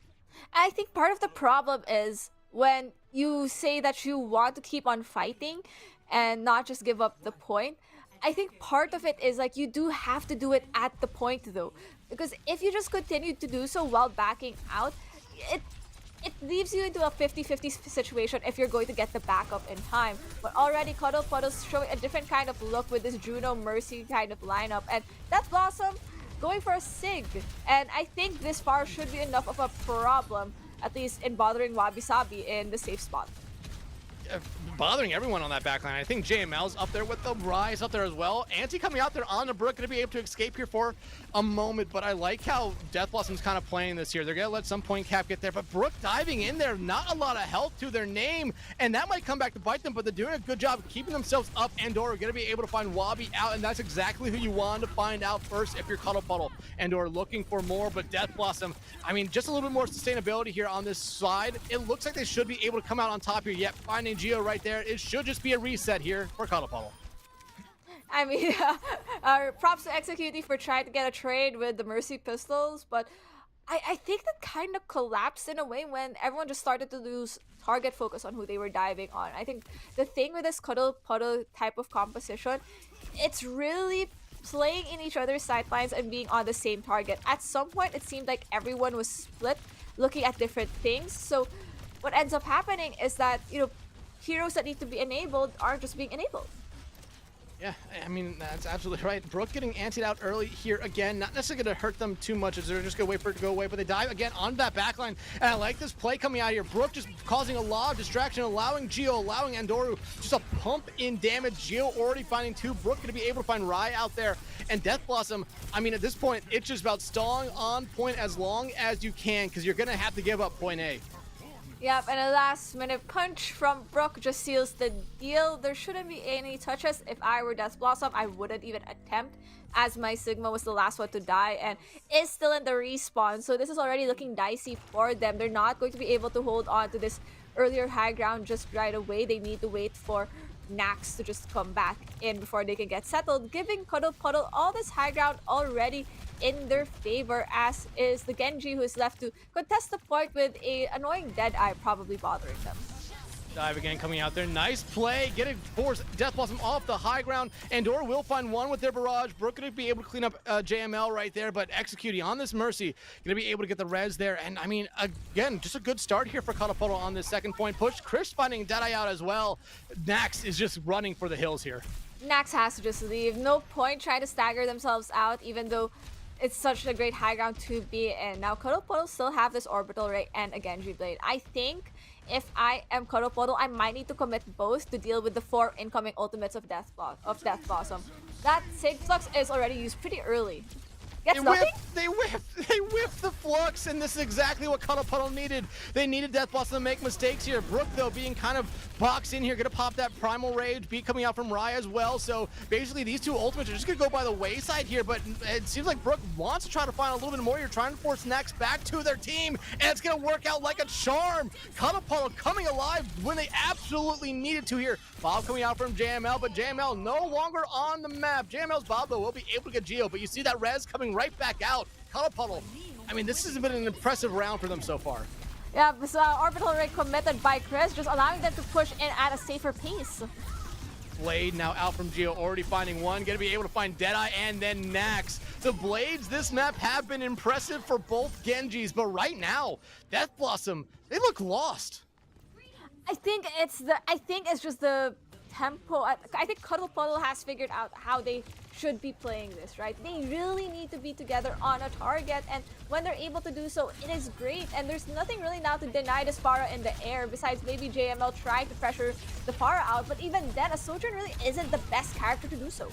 Speaker 4: I think part of the problem is when you say that you want to keep on fighting and not just give up the point. I think part of it is like you do have to do it at the point though. Because if you just continue to do so while backing out, it leaves you into a 50-50 situation if you're going to get the backup in time. But already Cuddle Puddle's showing a different kind of look with this Juno Mercy kind of lineup. And Death Blossom going for a Sig. And I think this far should be enough of a problem, at least in bothering Wabi Sabi in the safe spot.
Speaker 3: Bothering everyone on that backline. I think JML's up there with the Rise up there as well. Anti coming out there on the Brook, going to be able to escape here for a moment, but I like how Death Blossom's kind of playing this here. They're going to let some point cap get there, but Brook diving in there, not a lot of health to their name, and that might come back to bite them, but they're doing a good job keeping themselves up. Andorra going to be able to find Wabi out, and that's exactly who you want to find out first if you're Cuddle Puddle. Andorra looking for more, but Death Blossom, I mean, just a little bit more sustainability here on this side. It looks like they should be able to come out on top here, yet finding Geo right there. It should just be a reset here for Cuddle Puddle.
Speaker 4: I mean, props to Executing for trying to get a trade with the Mercy pistols, but I think that kind of collapsed in a way when everyone just started to lose target focus on who they were diving on. I think the thing with this Cuddle Puddle type of composition, it's really playing in each other's sidelines and being on the same target. At some point, it seemed like everyone was split, looking at different things. So what ends up happening is that, you know, heroes that need to be enabled aren't just being enabled.
Speaker 3: Yeah, I mean, that's absolutely right. Brook getting antied out early here again. Not necessarily going to hurt them too much as they're just going to wait for it to go away, but they dive again onto that backline. And I like this play coming out here. Brook just causing a lot of distraction, allowing Geo, allowing Andoru just a pump in damage. Geo already finding two. Brook going to be able to find Rai out there. And Death Blossom, I mean, at this point, it's just about stalling on point as long as you can because you're going to have to give up point A.
Speaker 4: Yep, and a last-minute punch from Brook just seals the deal. There shouldn't be any touches. If I were Death Blossom, I wouldn't even attempt, as my Sigma was the last one to die and is still in the respawn. So this is already looking dicey for them. They're not going to be able to hold on to this earlier high ground just right away. They need to wait for Nax to just come back in before they can get settled, giving Cuddle Puddle all this high ground already in their favor, as is the Genji, who is left to contest the point with a annoying Deadeye probably bothering them.
Speaker 3: Dive again coming out there. Nice play. Getting force Death Blossom off the high ground. Andorra will find one with their barrage. Brook going to be able to clean up JML right there, but Executing on this Mercy. Going to be able to get the res there. And I mean, again, just a good start here for Cuddle Puddle on this second point push. Chris finding Deadeye out as well. Nax is just running for the hills here.
Speaker 4: Nax has to just leave. No point trying to stagger themselves out, even though it's such a great high ground to be in. Now, Cuddle Puddle still have this Orbital Ray and a Genji Blade. I think if I am Cuddle Puddle, I might need to commit both to deal with the 4 incoming ultimates of Death Blossom. That Sig Flux is already used pretty early. Gets nothing?
Speaker 3: They whiffed the Flux, and this is exactly what Cuddle Puddle needed. They needed Death Blossom to make mistakes here. Brook, though, being kind of boxed in here, gonna pop that Primal Rage, beat coming out from Rai as well. So basically, these two ultimates are just gonna go by the wayside here, but it seems like Brook wants to try to find a little bit more. You're trying to force Nax back to their team, and it's gonna work out like a charm. Cuddle Puddle coming alive when they absolutely needed to here. Bob coming out from JML, but JML no longer on the map. JML's Bob, though, will be able to get Geo, but you see that res coming right back out. Cuddle Puddle, I mean, this has been an impressive round for them so far.
Speaker 4: Yeah, this Orbital Ray committed by Chris, just allowing them to push in at a safer pace.
Speaker 3: Blade now out from Geo, already finding one. Gonna be able to find Deadeye and then Nax. The Blades this map have been impressive for both Genjis, but right now, Death Blossom, they look lost.
Speaker 4: I think it's just the tempo. I think Cuddle Puddle has figured out how they should be playing this, right? They really need to be together on a target, and when they're able to do so, it is great. And there's nothing really now to deny this Pharah in the air, besides maybe JML trying to pressure the Pharah out, but even then, a Sojourn really isn't the best character to do so.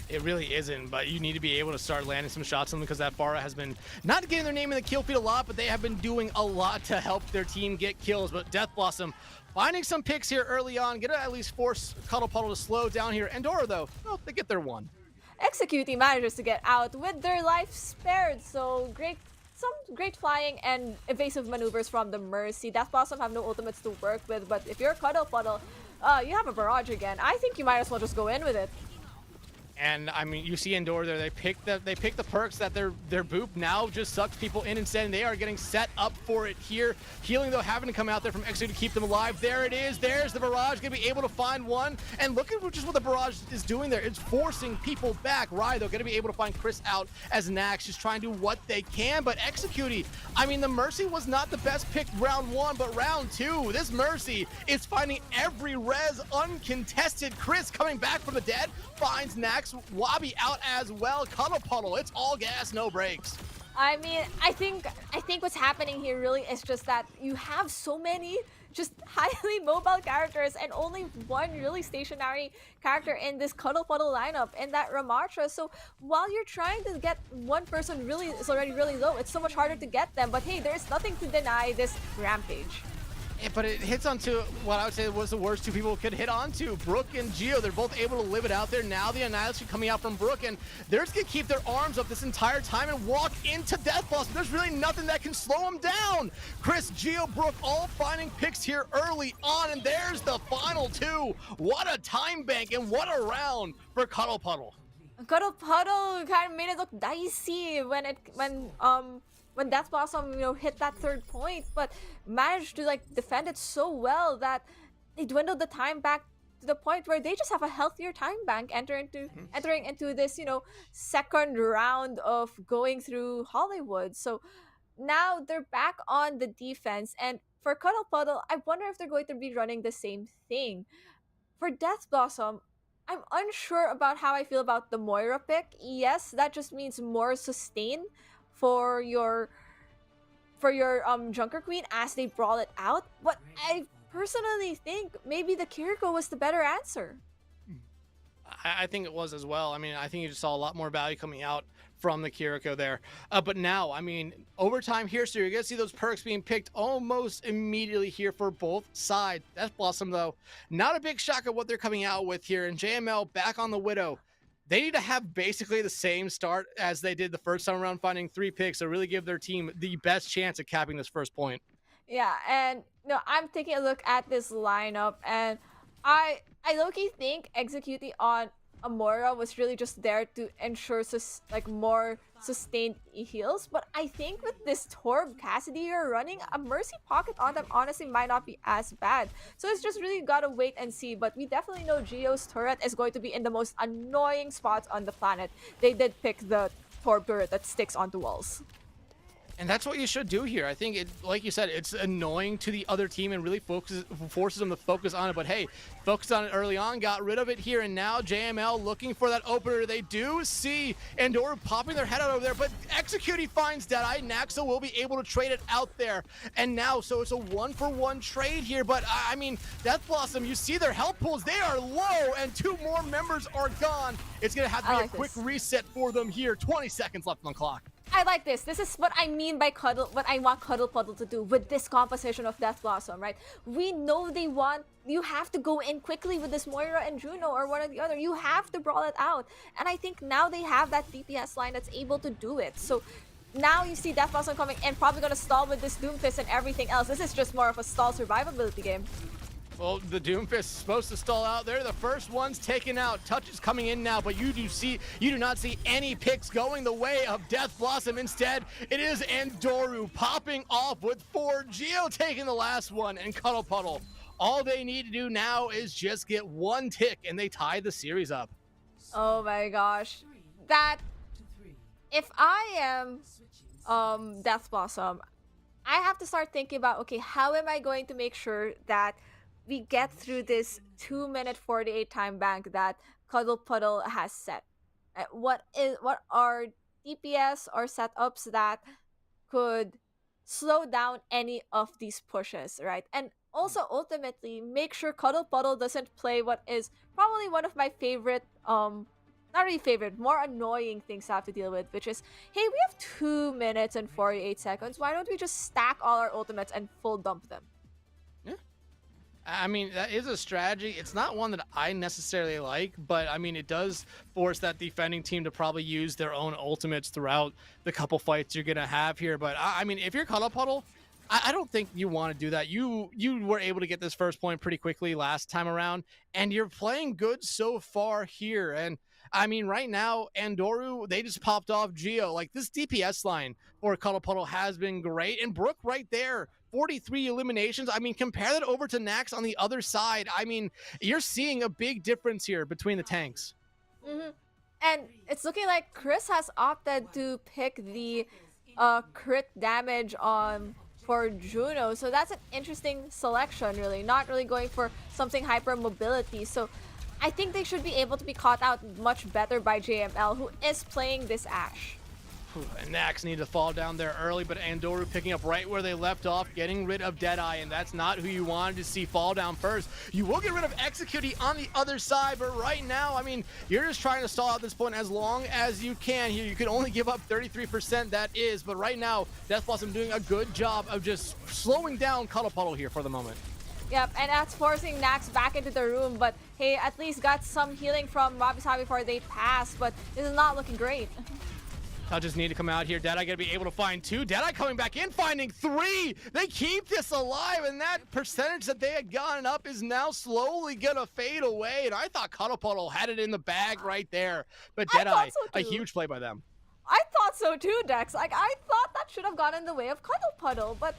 Speaker 3: It really isn't, but you need to be able to start landing some shots on them because that Pharah has been not getting their name in the kill feed a lot, but they have been doing a lot to help their team get kills. But Death Blossom finding some picks here early on, gonna at least force Cuddle Puddle to slow down here. Andorra, though, well, they get their one.
Speaker 4: Executing manages to get out with their life spared, so some great flying and evasive maneuvers from the Mercy. Death Blossom have no ultimates to work with, but if you're Cuddle Puddle, you have a barrage again. I think you might as well just go in with it.
Speaker 3: And I mean, you see Endor there. They pick the perks that their boop now just sucks people in instead, and they are getting set up for it here. Healing though having to come out there from Exo to keep them alive. There it is. There's the barrage. Gonna be able to find one. And look at just what the barrage is doing there. It's forcing people back. Rai though gonna be able to find Chris out as Nax just trying to do what they can. But Execute, I mean, the Mercy was not the best pick round 1, but round 2, this Mercy is finding every res uncontested. Chris coming back from the dead finds Nax. Wabi out as well. Cuddle Puddle. It's all gas, no brakes.
Speaker 4: I mean, I think what's happening here really is just that you have so many just highly mobile characters and only one really stationary character in this Cuddle Puddle lineup, and that Ramattra. So while you're trying to get one person really is already really low, it's so much harder to get them. But hey, there's nothing to deny this Rampage.
Speaker 3: Yeah, but it hits onto what I would say was the worst two people could hit onto. Brook and Geo, they're both able to live it out there. Now the Annihilation coming out from Brook, and they're just gonna keep their arms up this entire time and walk into Death Blossom. There's really nothing that can slow them down. Chris, Geo, Brook all finding picks here early on, and there's the final 2. What a time bank and what a round for Cuddle Puddle.
Speaker 4: Cuddle Puddle kind of made it look dicey when Death Blossom, hit that 3rd point, but managed to defend it so well that they dwindled the time back to the point where they just have a healthier time bank entering into this, 2nd round of going through Hollywood. So now they're back on the defense, and for Cuddle Puddle, I wonder if they're going to be running the same thing. For Death Blossom, I'm unsure about how I feel about the Moira pick. Yes, that just means more sustain for your Junker Queen as they brawl it out, but I personally think maybe the Kiriko was the better answer.
Speaker 3: I think it was as well. I mean, I think you just saw a lot more value coming out from the Kiriko there. But now, I mean, overtime here, so you're going to see those perks being picked almost immediately here for both sides. Death Blossom, though, not a big shock at what they're coming out with here. And JML back on the Widow. They need to have basically the same start as they did the first time around, finding 3 picks to really give their team the best chance at capping this first point.
Speaker 4: Yeah, and I'm taking a look at this lineup, and I low-key think executing on Amora was really just there to ensure more sustained heals. But I think with this Torb Cassidy you're running, a Mercy Pocket on them honestly might not be as bad. So it's just really gotta wait and see. But we definitely know Geo's turret is going to be in the most annoying spots on the planet. They did pick the Torb turret that sticks onto walls.
Speaker 3: And that's what you should do here. I think it, like you said, it's annoying to the other team and really forces them to focus on it. But hey, focused on it early on, got rid of it here, and now JML looking for that opener. They do see Endor popping their head out over there, but Execute finds Deadeye. Naxo will be able to trade it out there. And now, so it's a 1-for-1 trade here. But I mean, Death Blossom, you see their health pools, they are low, and 2 more members are gone. It's gonna have to be a quick reset for them here. 20 seconds left on the clock.
Speaker 4: I like this. This is what I mean by what I want Cuddle Puddle to do with this composition of Death Blossom, right? We know you have to go in quickly with this Moira and Juno or one or the other. You have to brawl it out. And I think now they have that DPS line that's able to do it. So now you see Death Blossom coming in, probably gonna stall with this Doomfist and everything else. This is just more of a stall survivability game.
Speaker 3: Well, the Doomfist is supposed to stall out there. The first one's taken out. Touch is coming in now, but you do not see any picks going the way of Death Blossom. Instead, it is Andoru popping off with 4. Geo taking the last one, and Cuddle Puddle. All they need to do now is just get 1 tick, and they tie the series up.
Speaker 4: Oh my gosh. That, if I am Death Blossom, I have to start thinking about, okay, how am I going to make sure that we get through this 2-minute 48 time bank that Cuddle Puddle has set? What are DPS or setups that could slow down any of these pushes, right? And also ultimately make sure Cuddle Puddle doesn't play what is probably one of my favorite, not really favorite, more annoying things to have to deal with, which is, hey, we have 2 minutes and 48 seconds. Why don't we just stack all our ultimates and full dump them?
Speaker 3: I mean, that is a strategy. It's not one that I necessarily like, but I mean, it does force that defending team to probably use their own ultimates throughout the couple fights you're going to have here. But I mean, if you're Cuddle Puddle, I don't think you want to do that. You were able to get this first point pretty quickly last time around, and you're playing good so far here. And I mean, right now, Andoru, they just popped off Geo. Like, this DPS line for Cuddle Puddle has been great. And Brook right there, 43 eliminations. I mean, compare that over to Nax on the other side. I mean, you're seeing a big difference here between the tanks.
Speaker 4: Hmm. And it's looking like Chris has opted to pick the crit damage on for Juno. So that's an interesting selection, really. Not really going for something hyper mobility. So I think they should be able to be caught out much better by JML, who is playing this Ashe.
Speaker 3: And Nax needed to fall down there early, but Andoru picking up right where they left off, getting rid of Deadeye, and that's not who you wanted to see fall down first. You will get rid of Execute on the other side, but right now, I mean, you're just trying to stall at this point as long as you can here. You can only give up 33%, that is, but right now, Death Blossom doing a good job of just slowing down Cuddle Puddle here for the moment.
Speaker 4: Yep, and that's forcing Nax back into the room, but hey, at least got some healing from Robbie before they pass, but this is not looking great.
Speaker 3: I'll just need to come out here. Deadeye gonna be able to find 2. Deadeye coming back in, finding 3. They keep this alive, and that percentage that they had gotten up is now slowly gonna fade away. And I thought Cuddle Puddle had it in the bag right there. But Deadeye, a huge play by them.
Speaker 4: I thought so too, Dex. Like, I thought that should have gone in the way of Cuddle Puddle, but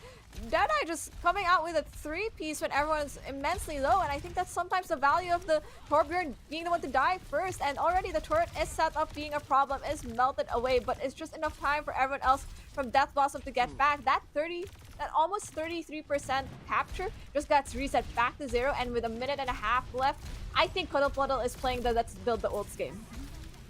Speaker 4: Deadeye just coming out with a 3-piece when everyone's immensely low, and I think that's sometimes the value of the Torbjorn being the one to die first, and already the turret is set up being a problem, is melted away, but it's just enough time for everyone else from Death Blossom to get back. That almost 33% capture just got reset back to 0, and with a minute and a half left, I think Cuddle Puddle is playing the let's build the ults game.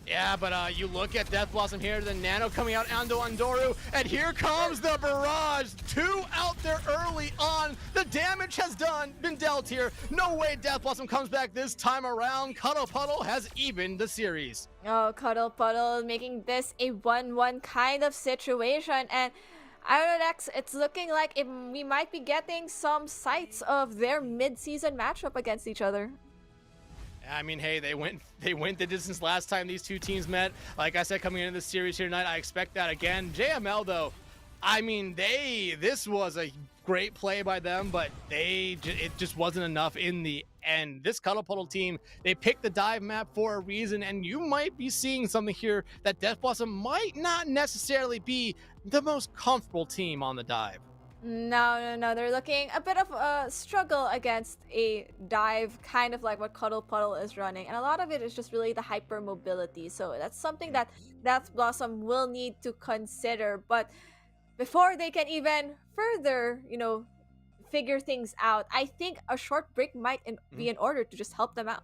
Speaker 3: Yeah, but you look at Death Blossom here, the Nano coming out onto Andoru, and here comes the barrage. 2 out there early on. The damage has been dealt here. No way Death Blossom comes back this time around. Cuddle Puddle has evened the series.
Speaker 4: Oh, Cuddle Puddle making this a 1-1 kind of situation, and I don't know, Dex, it's looking like we might be getting some sights of their mid-season matchup against each other.
Speaker 3: I mean, hey, they went the distance last time these two teams met. Like I said, coming into this series here tonight, I expect that again. JML, though, I mean, this was a great play by them, but it just wasn't enough in the end. This Cuddle Puddle team, they picked the dive map for a reason, and you might be seeing something here that Death Blossom might not necessarily be the most comfortable team on the dive.
Speaker 4: No. They're looking a bit of a struggle against a dive, kind of like what Cuddle Puddle is running. And a lot of it is just really the hyper mobility. So that's something that Death Blossom will need to consider. But before they can even further, figure things out, I think a short break might be in order to just help them out.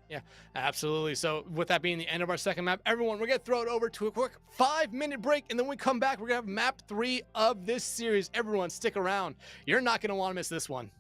Speaker 3: Yeah, absolutely. So with that being the end of our second map, everyone, we're going to throw it over to a quick 5-minute break. And then when we come back, we're going to have map 3 of this series. Everyone, stick around. You're not going to want to miss this one.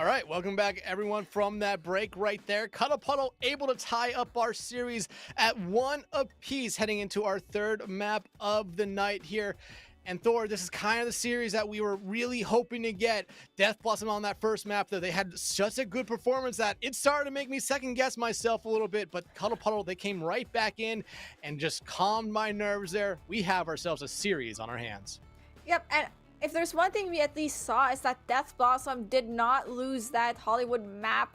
Speaker 3: All right, welcome back, everyone, from that break right there. Cuddle Puddle able to tie up our series at 1 apiece, heading into our third map of the night here. And Thor, this is kind of the series that we were really hoping to get. Death Blossom on that first map, though, they had such a good performance that it started to make me second guess myself a little bit. But Cuddle Puddle, they came right back in and just calmed my nerves there. We have ourselves a series on our hands.
Speaker 4: Yep, and if there's one thing we at least saw is that Death Blossom did not lose that Hollywood map,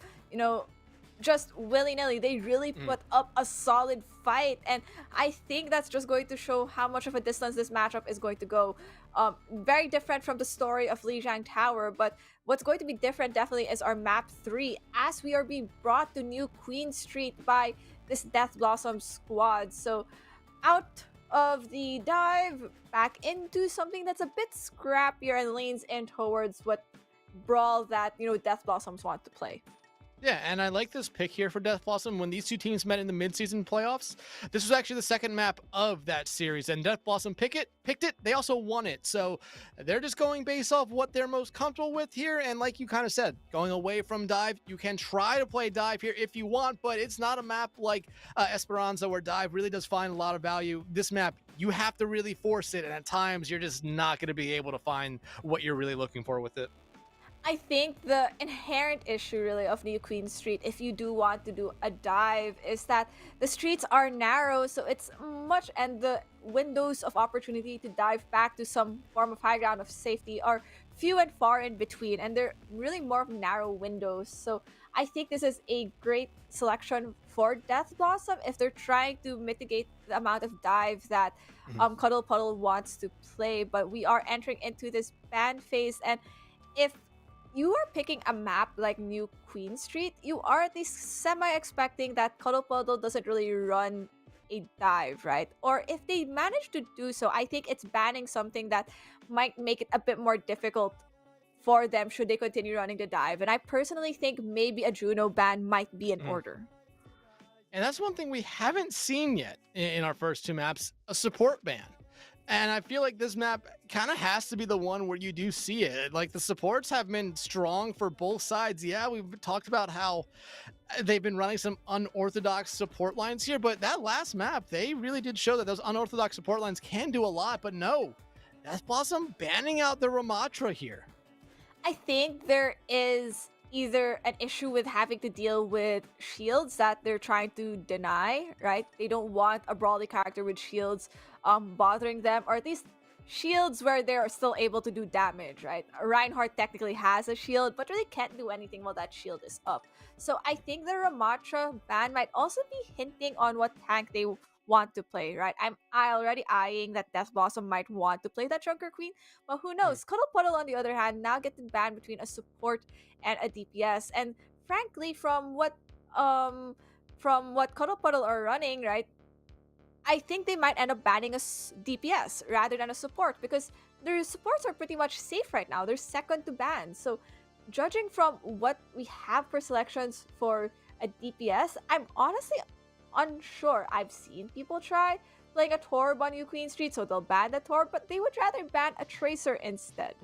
Speaker 4: just willy-nilly. They really put up a solid fight, and I think that's just going to show how much of a distance this matchup is going to go. Very different from the story of Lijiang Tower, but what's going to be different definitely is our map 3, as we are being brought to New Queen Street by this Death Blossom squad. So out of the dive, back into something that's a bit scrappier and leans in towards what brawl that Death Blossoms want to play.
Speaker 3: Yeah, and I like this pick here for Death Blossom. When these two teams met in the midseason playoffs, this was actually the second map of that series, and Death Blossom picked it. They also won it, so they're just going based off what they're most comfortable with here. And like you kind of said, going away from dive, you can try to play dive here if you want, but it's not a map like Esperanza where dive really does find a lot of value. This map, you have to really force it, and at times you're just not going to be able to find what you're really looking for with it.
Speaker 4: I think the inherent issue really of New Queen Street, if you do want to do a dive, is that the streets are narrow, so it's much, and the windows of opportunity to dive back to some form of high ground of safety are few and far in between, and they're really more of narrow windows. So I think this is a great selection for Death Blossom if they're trying to mitigate the amount of dive that Cuddle Puddle wants to play. But we are entering into this ban phase, and if you are picking a map like New Queen Street, you are at least semi-expecting that Cuddle Puddle doesn't really run a dive, right? Or if they manage to do so, I think it's banning something that might make it a bit more difficult for them should they continue running the dive. And I personally think maybe a Juno ban might be in order.
Speaker 3: And that's one thing we haven't seen yet in our first two maps, a support ban. And I feel like this map kind of has to be the one where you do see it. Like, the supports have been strong for both sides. Yeah, we've talked about how they've been running some unorthodox support lines here, but that last map, they really did show that those unorthodox support lines can do a lot. But no, Death Blossom banning out the Ramatra here.
Speaker 4: I think there is either an issue with having to deal with shields that they're trying to deny, right? They don't want a brawly character with shields bothering them, or at least shields where they're still able to do damage, right? Reinhardt technically has a shield, but really can't do anything while that shield is up. So I think the Ramatra ban might also be hinting on what tank they want to play, right? I already eyeing that Death Blossom might want to play that Junker Queen, but who knows? Cuddle Puddle, on the other hand, now gets banned between a support and a DPS, and frankly, from what Cuddle Puddle are running, right? I think they might end up banning a DPS rather than a support, because their supports are pretty much safe right now. They're second to ban. So judging from what we have for selections for a DPS, I'm honestly unsure. I've seen people try playing a Torb on New Queen Street, so they'll ban the Torb, but they would rather ban a Tracer instead.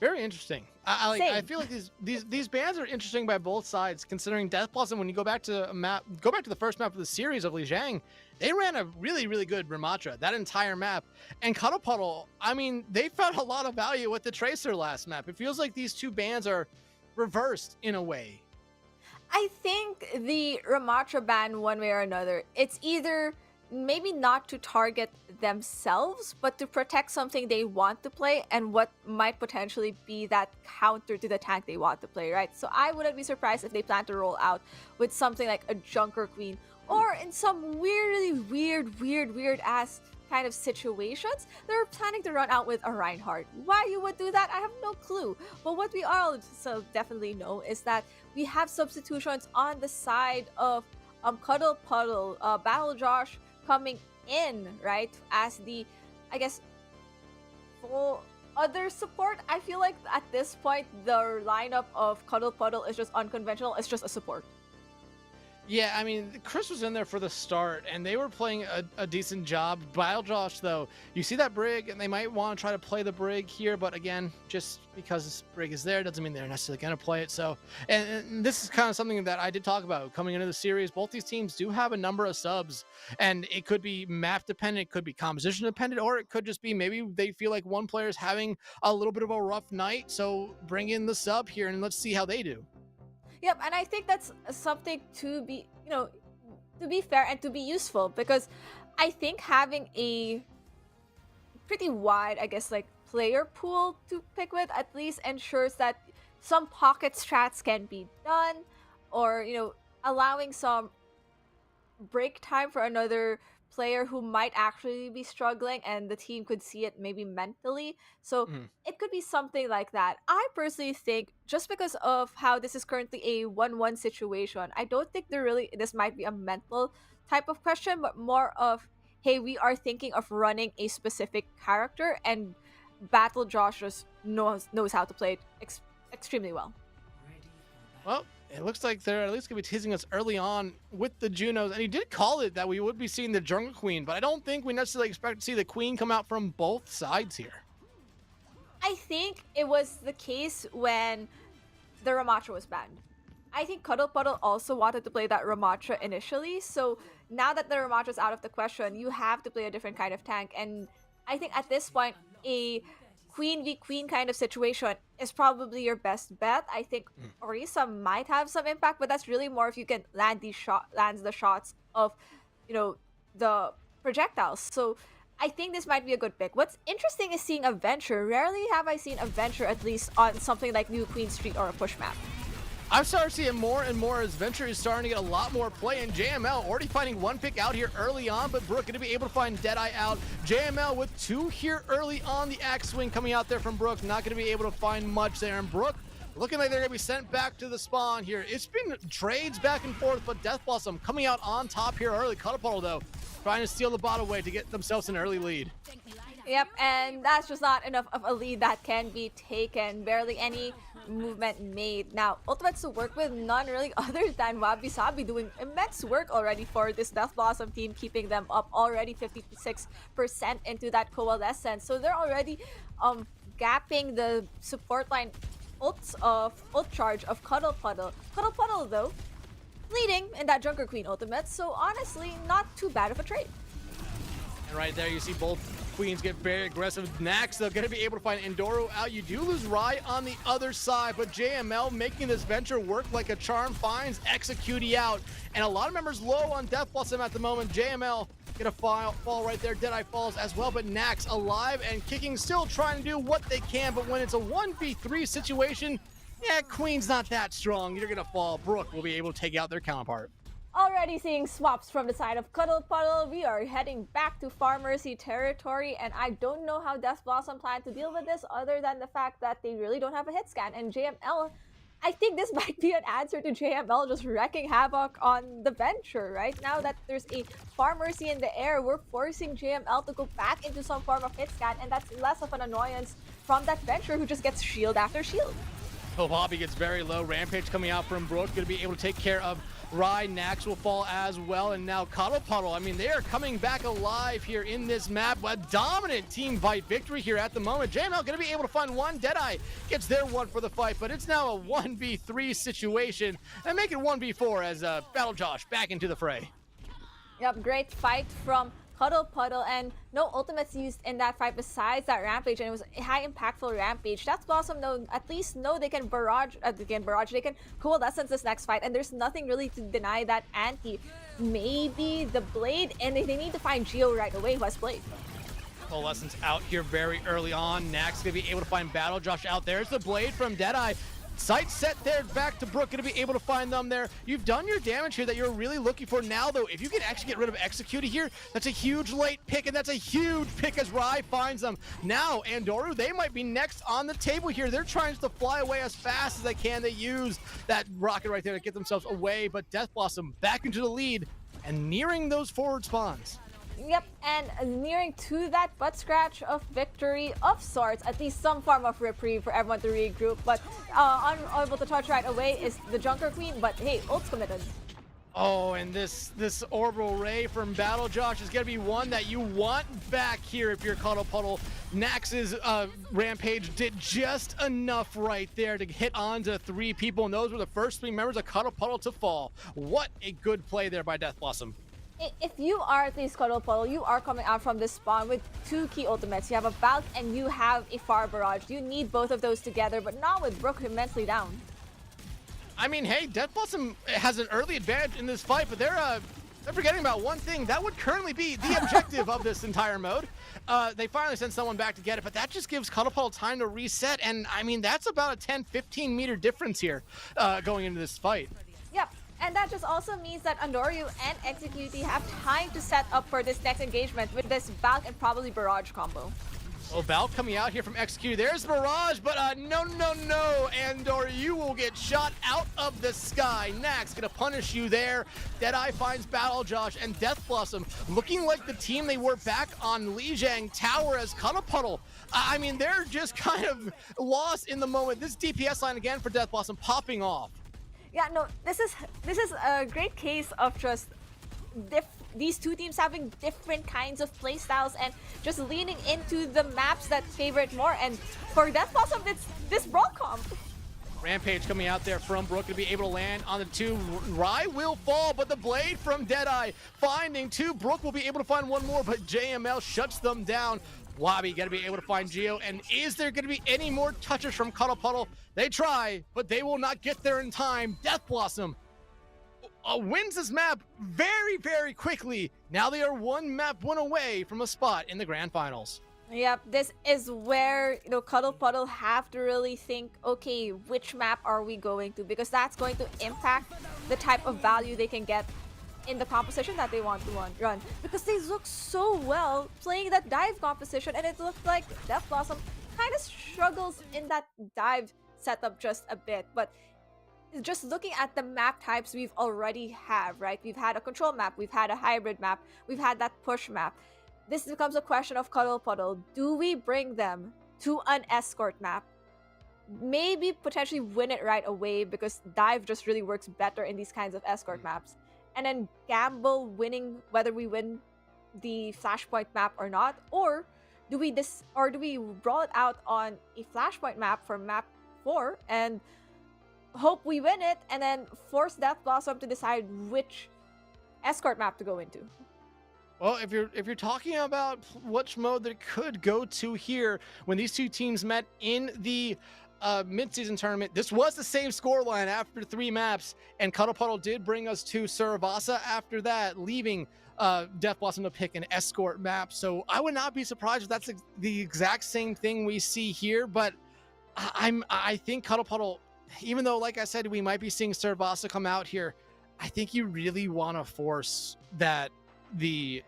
Speaker 3: Very interesting. I feel like these bans are interesting by both sides, considering Death Blossom, when you go back to the first map of the series of Lijiang, they ran a really, really good Ramatra, that entire map. And Cuddle Puddle, I mean, they found a lot of value with the Tracer last map. It feels like these two bans are reversed in a way.
Speaker 4: I think the Ramatra ban, one way or another, it's either maybe not to target themselves, but to protect something they want to play and what might potentially be that counter to the tank they want to play, right? So I wouldn't be surprised if they plan to roll out with something like a Junker Queen, or in some really weird ass kind of situations, they're planning to run out with a Reinhardt. Why you would do that, I have no clue. But what we also definitely know is that we have substitutions on the side of Cuddle Puddle, Battle Josh coming in, right, as the, I guess, full other support. I feel like at this point, the lineup of Cuddle Puddle is just unconventional. It's just a support.
Speaker 3: Yeah, I mean, Chris was in there for the start, and they were playing a decent job. Bile Josh, though, you see that Brig, and they might want to try to play the Brig here, but again, just because this Brig is there doesn't mean they're necessarily going to play it. So, and this is kind of something that I did talk about coming into the series. Both these teams do have a number of subs, and it could be map dependent, it could be composition dependent, or it could just be maybe they feel like one player is having a little bit of a rough night, so bring in the sub here and let's see how they do.
Speaker 4: Yep, and I think that's something to be, to be fair and to be useful, because I think having a pretty wide, I guess, like player pool to pick with at least ensures that some pocket strats can be done, or allowing some break time for another player who might actually be struggling and the team could see it maybe mentally. So
Speaker 3: Mhm.
Speaker 4: it could be something like that. I personally think just because of how this is currently a 1-1 situation, I don't think this might be a mental type of question, but more of, hey, we are thinking of running a specific character, and Battle Josh just knows how to play it extremely well.
Speaker 3: Well, it looks like they're at least going to be teasing us early on with the Junos. And he did call it that we would be seeing the Jungle Queen, but I don't think we necessarily expect to see the Queen come out from both sides here.
Speaker 4: I think it was the case when the Ramattra was banned. I think Cuddle Puddle also wanted to play that Ramattra initially, so now that the Ramattra is out of the question, you have to play a different kind of tank. And I think at this point, a Queen v Queen kind of situation is probably your best bet. I think Orisa might have some impact, but that's really more if you can lands the shots of, the projectiles. So I think this might be a good pick. What's interesting is seeing a Venture. Rarely have I seen a Venture, at least on something like New Queen Street or a push map.
Speaker 3: I've started seeing more and more as Venture is starting to get a lot more play, and JML already finding one pick out here early on, but Brook going to be able to find Deadeye out. JML with two here early on, the axe swing coming out there from Brook, not going to be able to find much there, and Brook looking like they're going to be sent back to the spawn here. It's been trades back and forth, but Death Blossom coming out on top here early. Cuddle Puddle, though, trying to steal the bot away to get themselves an early lead.
Speaker 4: Yep, and that's just not enough of a lead that can be taken. Barely any movement made. Now, Ultimates to work with none really other than Wabi Sabi doing immense work already for this Death Blossom team, keeping them up already 56% into that coalescence. So they're already gapping the support line ult charge of Cuddle Puddle. Cuddle Puddle, though, leading in that Junker Queen ultimate, so honestly, not too bad of a trade.
Speaker 3: And right there, you see both Queens get very aggressive. Nax, though, going to be able to find Endoro out. You do lose Rai on the other side, but JML making this Venture work like a charm, finds Executey out. And a lot of members low on Death Blossom at the moment. JML gonna fall right there. Deadeye falls as well, but Nax alive and kicking, still trying to do what they can. But when it's a 1v3 situation, yeah, Queen's not that strong. You're gonna fall. Brook will be able to take out their counterpart.
Speaker 4: Already seeing swaps from the side of Cuddle Puddle. We are heading back to Pharmacy territory, and I don't know how Death Blossom plan to deal with this other than the fact that they really don't have a hit scan. And JML, I think this might be an answer to JML just wrecking havoc on the Venture. Right now that there's a Pharmacy in the air, we're forcing JML to go back into some form of hit scan, and that's less of an annoyance from that Venture who just gets shield after shield.
Speaker 3: Oh, Bobby gets very low. Rampage coming out from Brook, gonna be able to take care of Rai. Nax will fall as well, and now Cuddle Puddle. I mean, they are coming back alive here in this map. A dominant team fight victory here at the moment. JML going to be able to find one. Deadeye gets their one for the fight, but it's now a 1v3 situation, and make it 1v4 as Battle Josh back into the fray.
Speaker 4: Yep, great fight from Cuddle Puddle, and no ultimates used in that fight besides that Rampage, and it was a high impactful Rampage. Death Blossom at least know they can they can coalescence this next fight, and there's nothing really to deny that anti. Maybe the Blade, and they need to find Geo right away who has Blade.
Speaker 3: Coalescence out here very early on. Nax going to be able to find Battle Josh out. There's the Blade from Deadeye. Sight set there back to Brook, going to be able to find them there. You've done your damage here that you're really looking for now, though. If you can actually get rid of Executey here, that's a huge late pick, and that's a huge pick as Rai finds them. Now, Andoru, they might be next on the table here. They're trying to fly away as fast as they can. They use that rocket right there to get themselves away, but Death Blossom back into the lead and nearing those forward spawns.
Speaker 4: Yep, and nearing to that butt scratch of victory of sorts, at least some form of reprieve for everyone to regroup, but unable to touch right away is the Junker Queen, but hey, ult's committed.
Speaker 3: Oh, and this orbital ray from Battle Josh is gonna be one that you want back here if you're Cuddle Puddle. Nax's Rampage did just enough right there to hit onto 3 people, and those were the first 3 members of Cuddle Puddle to fall. What a good play there by Death Blossom.
Speaker 4: If you are at least Cuddle Puddle, you are coming out from this spawn with 2 key ultimates. You have a Valk and you have a Far Barrage. You need both of those together, but not with Brook immensely down.
Speaker 3: I mean, hey, Death Blossom has an early advantage in this fight, but they're forgetting about one thing. That would currently be the objective of this entire mode. They finally sent someone back to get it, but that just gives Cuddle Puddle time to reset, and I mean, that's about a 10-15 meter difference here going into this fight.
Speaker 4: Yep. And that just also means that Andoryu and Executi have time to set up for this next engagement with this Valk and probably Barrage combo.
Speaker 3: Oh, Valk coming out here from Execute. There's Barrage, but no. Andor, you will get shot out of the sky. Nax gonna punish you there. Deadeye finds Battle Josh, and Death Blossom looking like the team they were back on Lijiang Tower as Cuddle Puddle. I mean, they're just kind of lost in the moment. This DPS line again for Death Blossom popping off.
Speaker 4: Yeah, no, this is a great case of just these 2 teams having different kinds of playstyles and just leaning into the maps that favor it more. And for Death Blossom, it's this Brawl comp.
Speaker 3: Rampage coming out there from Brook to be able to land on the 2. Rai will fall, but the blade from Deadeye finding 2. Brook will be able to find 1 more, but JML shuts them down. Wabi gotta be able to find Geo, and is there gonna be any more touches from Cuddle Puddle? They try, but they will not get there in time. Death Blossom wins this map very quickly. Now they are 1 map win away from a spot in the grand finals.
Speaker 4: Yep, this is where Cuddle Puddle have to really think, okay, which map are we going to? Because that's going to impact the type of value they can get in the composition that they want to run. Because they look so well playing that dive composition, and it looked like Death Blossom kind of struggles in that dive setup just a bit. But just looking at the map types we've already have, right? We've had a control map, we've had a hybrid map, we've had that push map. This becomes a question of Cuddle Puddle. Do we bring them to an escort map? Maybe potentially win it right away because dive just really works better in these kinds of escort maps. And then gamble winning whether we win the Flashpoint map or not, or do we roll it out on a Flashpoint map for map 4 and hope we win it, and then force Death Blossom to decide which escort map to go into?
Speaker 3: Well, if you're talking about which mode they could go to here, when these 2 teams met in the mid-season tournament, this was the same scoreline after 3 maps, and Cuddle Puddle did bring us to Surabasa after that, leaving Death Blossom to pick an escort map. So I would not be surprised if that's the exact same thing we see here, but I think Cuddle Puddle, even though, like I said, we might be seeing Surabasa come out here, I think you really want to force that the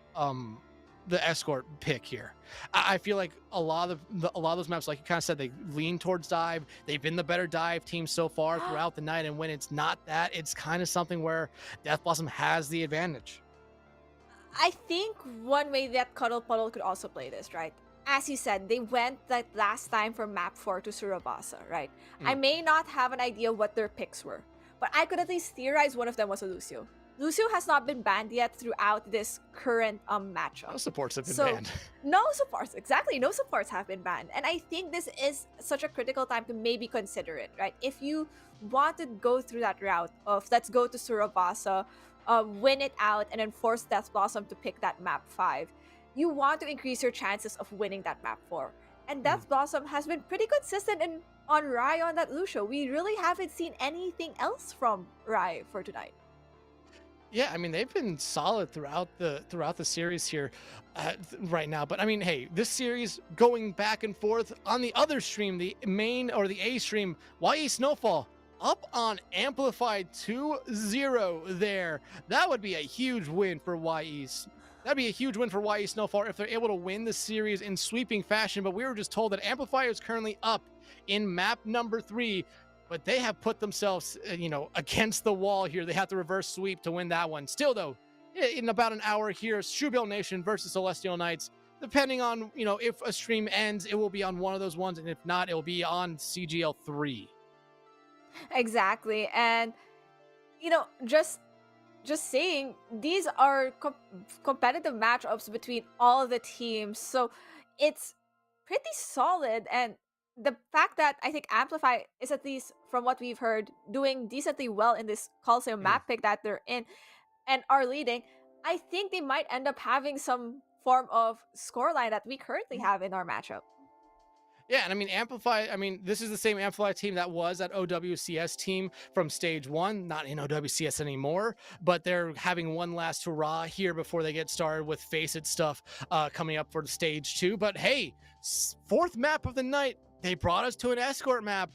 Speaker 3: escort pick here. I feel like a lot of those maps, like you kind of said, they lean towards dive. They've been the better dive team so far throughout the night, and when it's not that, it's kind of something where Death Blossom has the advantage.
Speaker 4: I think one way that Cuddle Puddle could also play this, right? As you said, they went that last time from map 4 to Surabasa, right? I may not have an idea what their picks were, but I could at least theorize one of them was a Lucio. Lucio has not been banned yet throughout this current matchup.
Speaker 3: No supports have been banned.
Speaker 4: No supports, exactly. No supports have been banned. And I think this is such a critical time to maybe consider it, right? If you want to go through that route of let's go to Surabasa, win it out, and then force Death Blossom to pick that map 5, you want to increase your chances of winning that map 4. And Death Blossom has been pretty consistent on Rai on that Lucio. We really haven't seen anything else from Rai for tonight.
Speaker 3: Yeah, I mean, they've been solid throughout the series here right now. But I mean, hey, this series going back and forth on the other stream, the main or the A stream, YE Snowfall up on Amplified 2-0 there. That would be a huge win for YE's. That'd be a huge win for YE Snowfall if they're able to win the series in sweeping fashion. But we were just told that Amplifier is currently up in map number 3. But they have put themselves, against the wall here. They have to reverse sweep to win that one. Still, though, in about an hour here, Shoebill Nation versus Celestial Knights. Depending on, if a stream ends, it will be on one of those ones. And if not, it will be on CGL 3.
Speaker 4: Exactly. And, just just saying, these are competitive matchups between all of the teams. So it's pretty solid. And the fact that I think Amplify is, at least from what we've heard, doing decently well in this Coliseum
Speaker 3: Mhm.
Speaker 4: map pick that they're in and are leading, I think they might end up having some form of scoreline that we currently have in our matchup.
Speaker 3: Yeah, and I mean, Amplify, I mean, this is the same Amplify team that was at OWCS team from stage one, not in OWCS anymore, but they're having one last hurrah here before they get started with Face It stuff coming up for the stage two. But hey, fourth map of the night, they brought us to an escort map,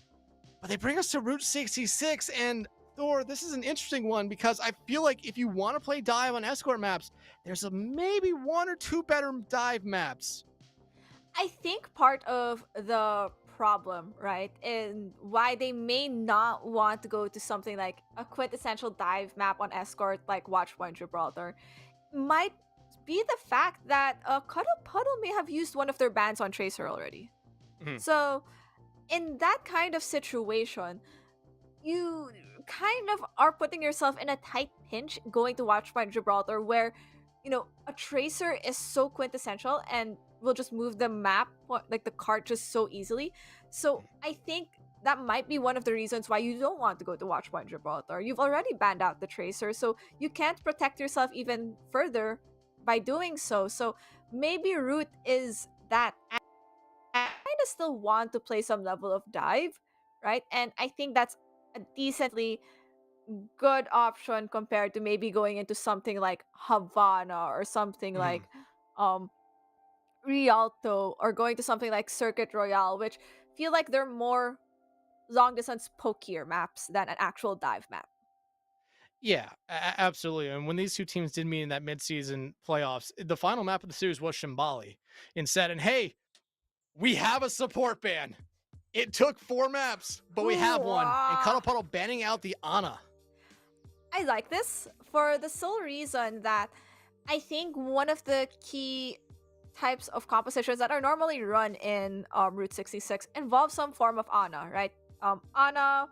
Speaker 3: but they bring us to Route 66. And Thor, this is an interesting one because I feel like if you want to play dive on escort maps, there's maybe one or two better dive maps.
Speaker 4: I think part of the problem, right, and why they may not want to go to something like a quintessential dive map on escort like Watchpoint Gibraltar might be the fact that Cuddle Puddle may have used one of their bans on Tracer already.
Speaker 3: Mhm.
Speaker 4: So, in that kind of situation, you kind of are putting yourself in a tight pinch going to Watchpoint Gibraltar where, a tracer is so quintessential and will just move the map, like the cart, just so easily. So I think that might be one of the reasons why you don't want to go to Watchpoint Gibraltar. You've already banned out the tracer, so you can't protect yourself even further by doing so. So maybe route is that. I kind of still want to play some level of dive, right? And I think that's a decently good option compared to maybe going into something like Havana or something
Speaker 3: Mhm.
Speaker 4: like um Rialto, or going to something like Circuit Royale, which feel like they're more long distance pokier maps than an actual dive map.
Speaker 3: Yeah, absolutely. And when these two teams did meet in that midseason playoffs, the final map of the series was Shimbali instead. And hey, we have a support ban. It took 4 maps, but we have one. And Cuddle
Speaker 4: Ooh,
Speaker 3: Puddle banning out the Ana.
Speaker 4: I like this for the sole reason that I think one of the key types of compositions that are normally run in Route 66 involves some form of Ana, right? Ana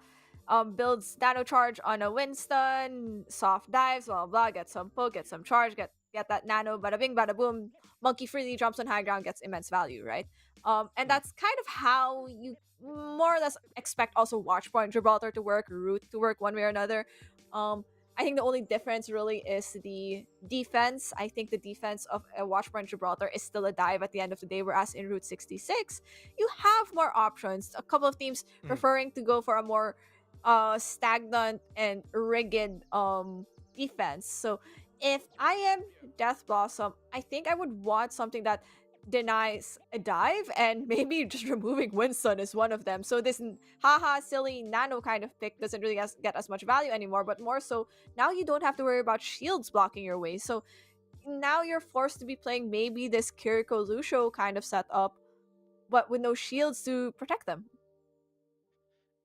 Speaker 4: builds nano charge on a Winston, soft dives, blah, blah, blah, get some poke, get some charge, get that nano, bada bing, bada boom, monkey freely jumps on high ground, gets immense value, right? And that's kind of how you more or less expect also Watchpoint Gibraltar to work, Route to work one way or another. Um, I think the only difference really is the defense. I think the defense of a Watchpoint Gibraltar is still a dive at the end of the day, whereas in Route 66, you have more options. A couple of teams
Speaker 3: Mhm.
Speaker 4: preferring to go for a more stagnant and rigid defense. So if I am Death Blossom, I think I would want something that denies a dive, and maybe just removing Winston is one of them. So this haha silly nano kind of pick doesn't really get as much value anymore, but more so now you don't have to worry about shields blocking your way. So now you're forced to be playing maybe this Kiriko Lucio kind of setup, but with no shields to protect them.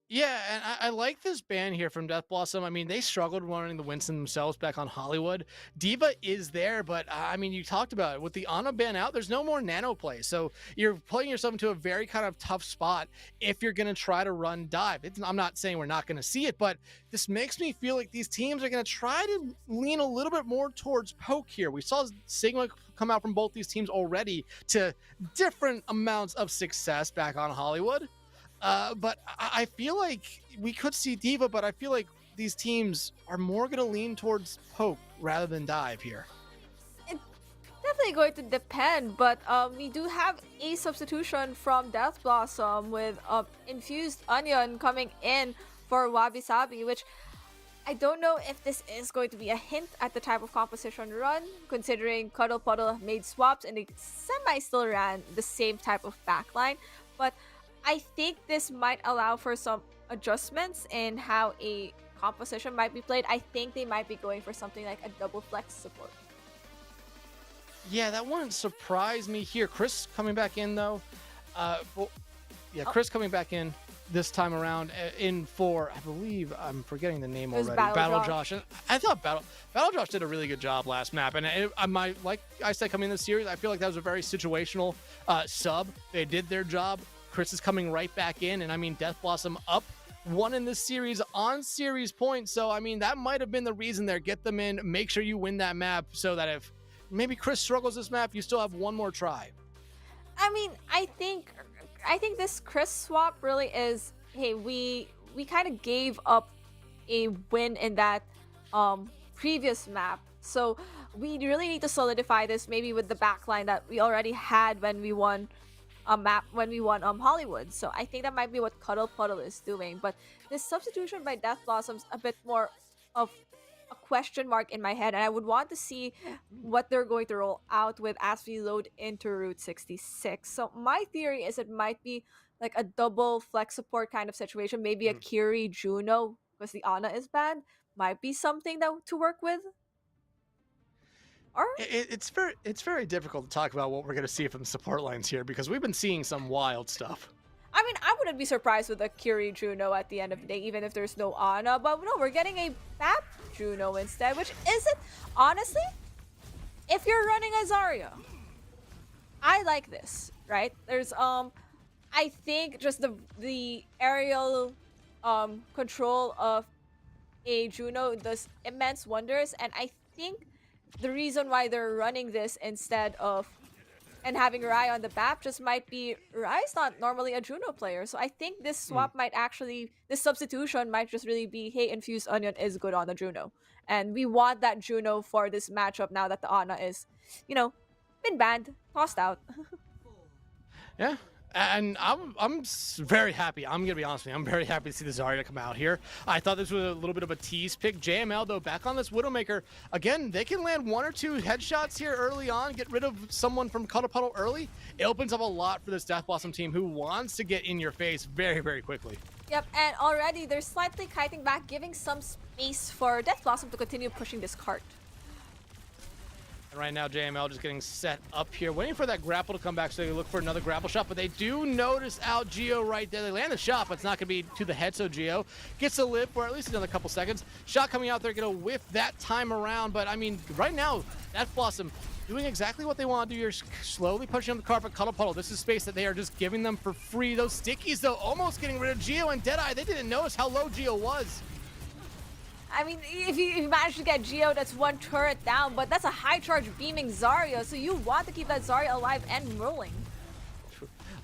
Speaker 3: Yeah, and I like this ban here from Death Blossom. I mean, they struggled running the Winston themselves back on Hollywood. Diva is there, but I mean, you talked about it. With the Ana ban out, there's no more nano play. So you're putting yourself into a very kind of tough spot if you're going to try to run dive. I'm not saying we're not going to see it, but this makes me feel like these teams are going to try to lean a little bit more towards poke here. We saw Sigma come out from both these teams already to different amounts of success back on Hollywood. But I feel like we could see Diva, but I feel like these teams are more going to lean towards poke rather than dive here.
Speaker 4: It's definitely going to depend, but we do have a substitution from Death Blossom with Infused Onion coming in for Wabi Sabi, which I don't know if this is going to be a hint at the type of composition run, considering Cuddle Puddle made swaps and they semi still ran the same type of backline. But I think this might allow for some adjustments in how a composition might be played. I think they might be going for something like a double flex support.
Speaker 3: Yeah, that wouldn't surprise me here. Chris coming back in though. Well, yeah,
Speaker 4: Oh,
Speaker 3: Chris coming back in this time around in for, I believe, I'm forgetting the name
Speaker 4: it was
Speaker 3: already.
Speaker 4: Battle
Speaker 3: Josh. And I thought Battle Josh did a really good job last map, and I might, like I said, coming in this series, I feel like that was a very situational sub. They did their job. Chris is coming right back in, and I mean, Death Blossom up won in this series on series points. So, I mean, that might have been the reason there. Get them in, make sure you win that map so that if maybe Chris struggles this map, you still have one more try.
Speaker 4: I mean, I think this Chris swap really is, hey, we kind of gave up a win in that previous map. So we really need to solidify this maybe with the backline that we already had when we won a map Hollywood. So I think that might be what Cuddle Puddle is doing. But this substitution by Death Blossom's a bit more of a question mark in my head, and I would want to see what they're going to roll out with as we load into Route 66. So my theory is it might be like a double flex support kind of situation, maybe a Kiri Juno because the Ana is banned, might be something that to work with. Or
Speaker 3: It's very difficult to talk about what we're going to see from the support lines here because we've been seeing some wild stuff.
Speaker 4: I mean, I wouldn't be surprised with a Kiri Juno at the end of the day, even if there's no Ana. But no, we're getting a Bap Juno instead, which isn't, honestly, if you're running a Zarya, I like this, right? There's, I think just the aerial control of a Juno does immense wonders, and I think the reason why they're running this instead of and having Rai on the BAP just might be Rai's not normally a Juno player. So I think this swap might actually, this substitution might just really be, hey, Infused Onion is good on the Juno. And we want that Juno for this matchup now that the Ana is, been banned, tossed out.
Speaker 3: Yeah. And I'm very happy. I'm going to be honest with you. I'm very happy to see the Zarya come out here. I thought this was a little bit of a tease pick. JML, though, back on this Widowmaker. Again, they can land 1 or 2 headshots here early on, get rid of someone from Cuddle Puddle early. It opens up a lot for this Death Blossom team who wants to get in your face very, very quickly.
Speaker 4: Yep, and already they're slightly kiting back, giving some space for Death Blossom to continue pushing this cart.
Speaker 3: And right now, JML just getting set up here, waiting for that grapple to come back so they look for another grapple shot, but they do notice out Geo right there. They land the shot, but it's not going to be to the head, so Geo gets to live for at least another couple seconds. Shot coming out there, going to whiff that time around, but I mean, right now, Death Blossom doing exactly what they want to do here, slowly pushing on the carpet. Cuddle Puddle, this is space that they are just giving them for free. Those stickies, though, almost getting rid of Geo and Deadeye. They didn't notice how low Geo was.
Speaker 4: I mean, if you manage to get Geo, that's 1 turret down, but that's a high charge beaming Zarya, so you want to keep that Zarya alive and rolling.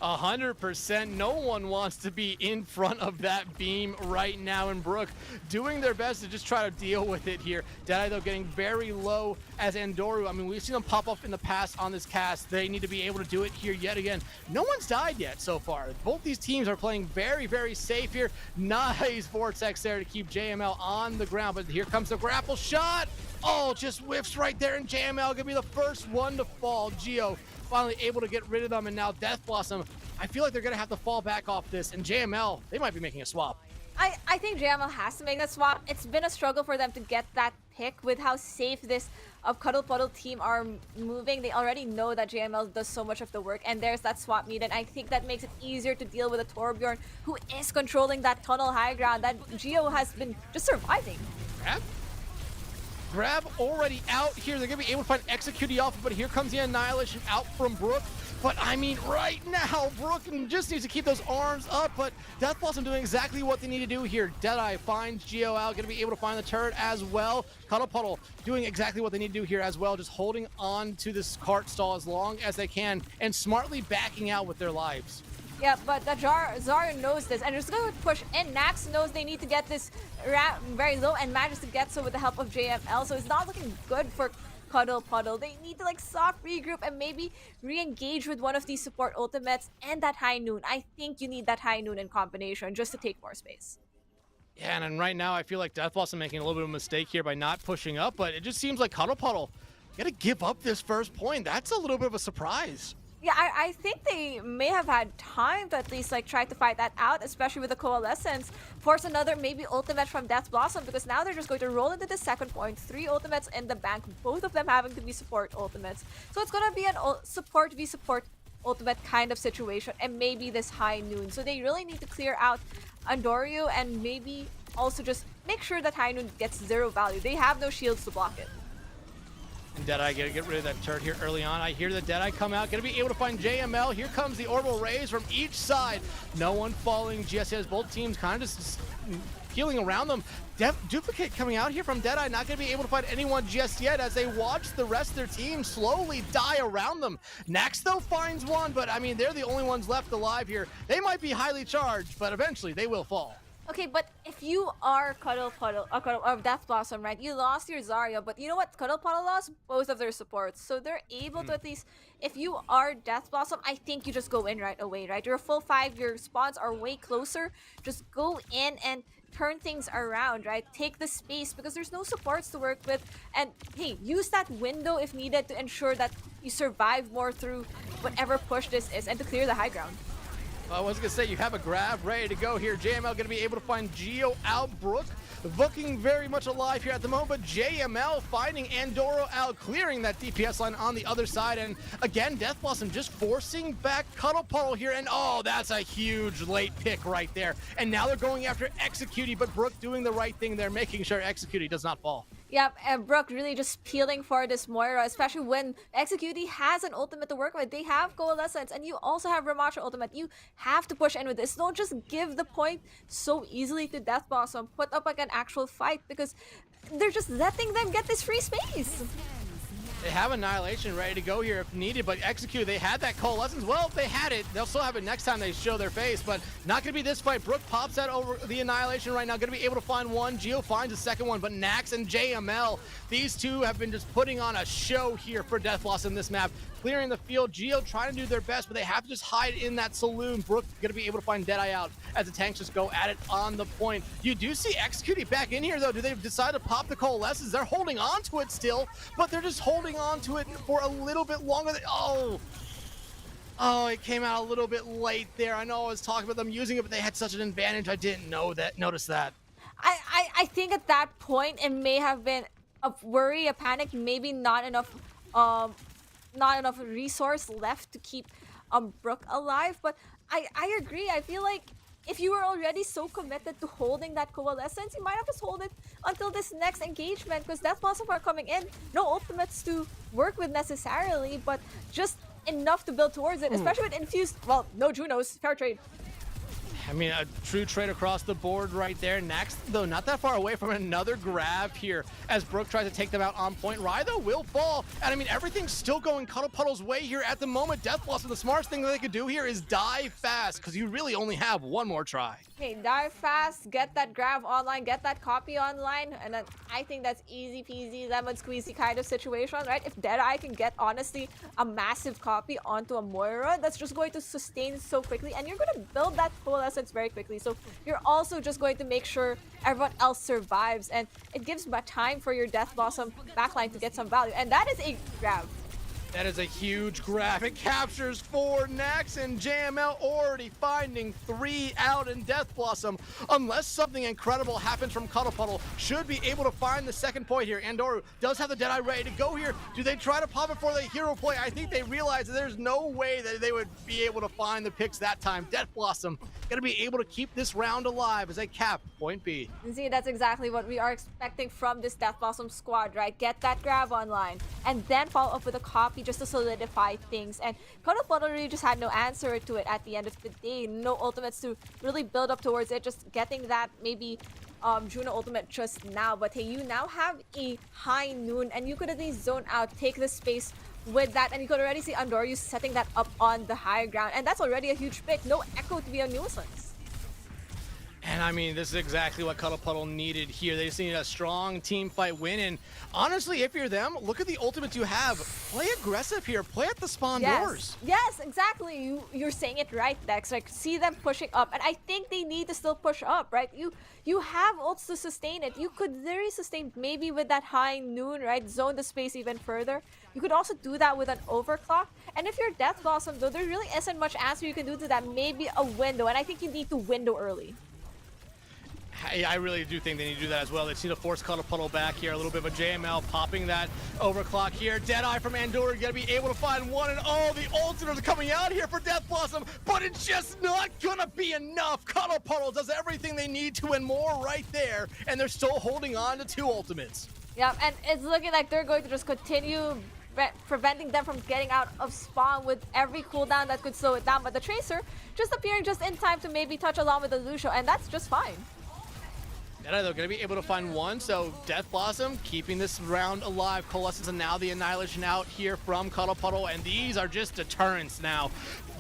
Speaker 3: 100%. No one wants to be in front of that beam right now. And Brook doing their best to just try to deal with it here. Deadeye, though, getting very low as Andoru. I mean, we've seen them pop up in the past on this cast. They need to be able to do it here yet again. No one's died yet so far. Both these teams are playing very, very safe here. Nice Vortex there to keep JML on the ground. But here comes the grapple shot. Oh, just whiffs right there. And JML gonna be the first one to fall. Geo finally able to get rid of them, and now Death Blossom, I feel like they're gonna have to fall back off this, and JML, they might be making a swap.
Speaker 4: I think JML has to make that swap. It's been a struggle for them to get that pick with how safe this Cuddle Puddle team are moving. They already know that JML does so much of the work, and there's that swap need, and I think that makes it easier to deal with a Torbjorn who is controlling that tunnel high ground that Geo has been just surviving.
Speaker 3: Grab already out here. They're gonna be able to find Execute off, but here comes the Annihilation out from Brook. But I mean, right now, Brook just needs to keep those arms up, but Death Blossom doing exactly what they need to do here. Deadeye finds Geo out, gonna be able to find the turret as well. Cuddle Puddle doing exactly what they need to do here as well, just holding on to this cart stall as long as they can and smartly backing out with their lives.
Speaker 4: Yeah, but the Zarya knows this, and just going to push in. Nax knows they need to get this very low and manages to get so with the help of JML, so it's not looking good for Cuddle Puddle. They need to soft regroup and maybe re-engage with one of these support ultimates and that High Noon. I think you need that High Noon in combination just to take more space.
Speaker 3: Yeah, and right now I feel like Death Blossom making a little bit of a mistake here by not pushing up, but it just seems like Cuddle Puddle gotta give up this first point. That's a little bit of a surprise.
Speaker 4: Yeah, I think they may have had time to at least try to fight that out, especially with the Coalescence. Force another maybe ultimate from Death Blossom, because now they're just going to roll into the second point. 3 ultimates in the bank, both of them having to be support ultimates. So it's going to be an support v support ultimate kind of situation, and maybe this High Noon. So they really need to clear out Andoryu and maybe also just make sure that High Noon gets 0 value. They have no shields to block it.
Speaker 3: And Deadeye gonna get rid of that turret here early on. I hear the Deadeye come out, gonna be able to find JML. Here comes the orbital rays from each side. No one falling GSC as both teams kind of just healing around them. Duplicate coming out here from Deadeye, not gonna be able to find anyone just yet as they watch the rest of their team slowly die around them. Nax though finds one, but I mean, they're the only ones left alive here. They might be highly charged, but eventually they will fall.
Speaker 4: Okay, but if you are Cuddle Puddle, or Death Blossom, right? You lost your Zarya, but you know what? Cuddle Puddle lost both of their supports, so they're able to at least. If you are Death Blossom, I think you just go in right away, right? You're a full 5, your spawns are way closer. Just go in and turn things around, right? Take the space because there's no supports to work with, and hey, use that window if needed to ensure that you survive more through whatever push this is and to clear the high ground.
Speaker 3: I was gonna say you have a grab ready to go here. JML gonna be able to find Geo out. Brook looking very much alive here at the moment, but JML finding Andoro out, clearing that DPS line on the other side. And again, Death Blossom just forcing back Cuddle Puddle here. And oh, that's a huge late pick right there. And now they're going after Executy, but Brook doing the right thing there, making sure Executy does not fall.
Speaker 4: Yep, and Brook really just peeling for this Moira, especially when Executy has an ultimate to work with. They have Coalescence, and you also have Ramasha ultimate. You have to push in with this. Don't just give the point so easily to Death Blossom. Put up like an actual fight because they're just letting them get this free space.
Speaker 3: They have Annihilation ready to go here if needed, but Execute, they had that Coalescence. Well, if they had it, they'll still have it next time they show their face, but not going to be this fight. Brook pops that over the Annihilation right now, going to be able to find one. Geo finds a second one, but Nax and JML, these two have been just putting on a show here for Death Blossom this map. Clearing the field, Geo trying to do their best, but they have to just hide in that saloon. Brook gonna be able to find Deadeye out as the tanks just go at it on the point. You do see Executing back in here though. Do they decide to pop the Coalescence? They're holding on to it still, but they're just holding on to it for a little bit longer. Oh, it came out a little bit late there. I know I was talking about them using it, but they had such an advantage. I didn't notice that.
Speaker 4: I think at that point it may have been a worry, a panic, maybe not enough resource left to keep Brook alive, but I agree. I feel like if you were already so committed to holding that Coalescence, you might have just hold it until this next engagement because Death Blossom are coming in. No ultimates to work with necessarily, but just enough to build towards it, especially with infused, well, no Junos, fair trade.
Speaker 3: I mean, a true trade across the board right there. Next, though, not that far away from another grab here as Brook tries to take them out on point. Rai, though, will fall. And I mean, everything's still going Cuddle Puddle's way here at the moment. Death Blossom, the smartest thing that they could do here is die fast because you really only have one more try.
Speaker 4: Okay, die fast, get that grab online, get that copy online, and then I think that's easy peasy, lemon squeezy kind of situation, right? If Deadeye can get, honestly, a massive copy onto a Moira, that's just going to sustain so quickly, and you're going to build that Coalescence very quickly. So you're also just going to make sure everyone else survives, and it gives time for your Death Blossom backline to get some value, and that is a grab.
Speaker 3: That is a huge grab. It captures 4. Nax and JML already finding 3 out, in Death Blossom, unless something incredible happens from Cuddle Puddle, should be able to find the second point here. Andoru does have the Deadeye ready to go here. Do they try to pop it for the hero play? I think they realize that there's no way that they would be able to find the picks that time. Death Blossom gonna be able to keep this round alive as they cap point B.
Speaker 4: And see, that's exactly what we are expecting from this Death Blossom squad, right? Get that grab online, and then follow up with a copy just to solidify things. And Cuddle Puddle really just had no answer to it at the end of the day. No ultimates to really build up towards it. Just getting that maybe Juno ultimate just now. But hey, you now have a high noon, and you could at least zone out, take the space with that, and you could already see Andoryu setting that up on the high ground, and that's already a huge pick. No Echo to be a nuisance.
Speaker 3: And I mean, this is exactly what Cuddle Puddle needed here. They just needed a strong team fight win. And honestly, if you're them, look at the ultimates you have. Play aggressive here. Play at the spawn doors.
Speaker 4: Yes, exactly. You're saying it right, Dex. Like, see them pushing up. And I think they need to still push up, right? You have ults to sustain it. You could literally sustain maybe with that high noon, right? Zone the space even further. You could also do that with an overclock. And if you're Death Blossom, though, there really isn't much answer you can do to that. Maybe a window. And I think you need to window early.
Speaker 3: I really do think they need to do that as well. They just need to force Cuddle Puddle back here. A little bit of a JML popping that overclock here. Deadeye from Andor, you gotta be able to find one, and oh, the ultimates are coming out here for Death Blossom, but it's just not gonna be enough. Cuddle Puddle does everything they need to and more right there, and they're still holding on to 2 ultimates.
Speaker 4: Yeah, and it's looking like they're going to just continue preventing them from getting out of spawn with every cooldown that could slow it down. But the Tracer just appearing just in time to maybe touch along with the Lucio, and that's just fine.
Speaker 3: Deadeye, though, going to be able to find one, so Death Blossom keeping this round alive. Coalescence and now the Annihilation out here from Cuddle Puddle, and these are just deterrents now.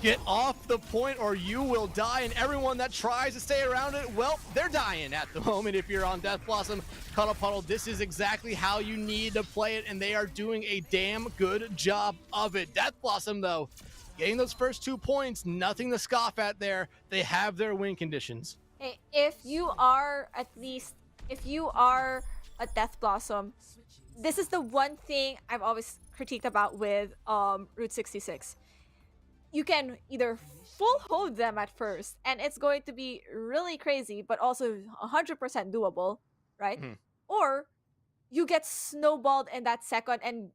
Speaker 3: Get off the point or you will die, and everyone that tries to stay around it, well, they're dying at the moment. If you're on Death Blossom, Cuddle Puddle, this is exactly how you need to play it, and they are doing a damn good job of it. Death Blossom, though, getting those first 2 points, nothing to scoff at there. They have their win conditions.
Speaker 4: Hey, if you are a Death Blossom, this is the one thing I've always critiqued about with Route 66. You can either full hold them at first, and it's going to be really crazy, but also 100% doable, right? Or you get snowballed in that second, and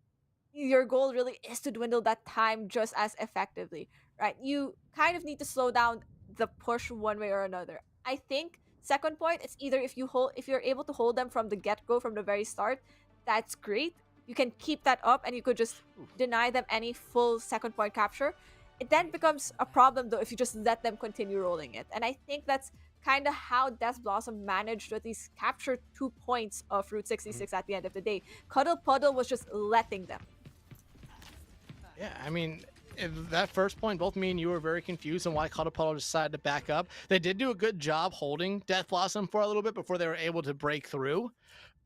Speaker 4: your goal really is to dwindle that time just as effectively, right? You kind of need to slow down the push one way or another. I think second point, it's either if you're able to hold them from the get-go, from the very start, that's great. You can keep that up and you could just deny them any full second point capture. It then becomes a problem though if you just let them continue rolling it. And I think that's kind of how Death Blossom managed to at least capture 2 points of Route 66 at the end of the day. Cuddle Puddle was just letting them.
Speaker 3: Yeah, I mean, that first point, both me and you were very confused on why Cuddle Puddle decided to back up. They did do a good job holding Death Blossom for a little bit before they were able to break through.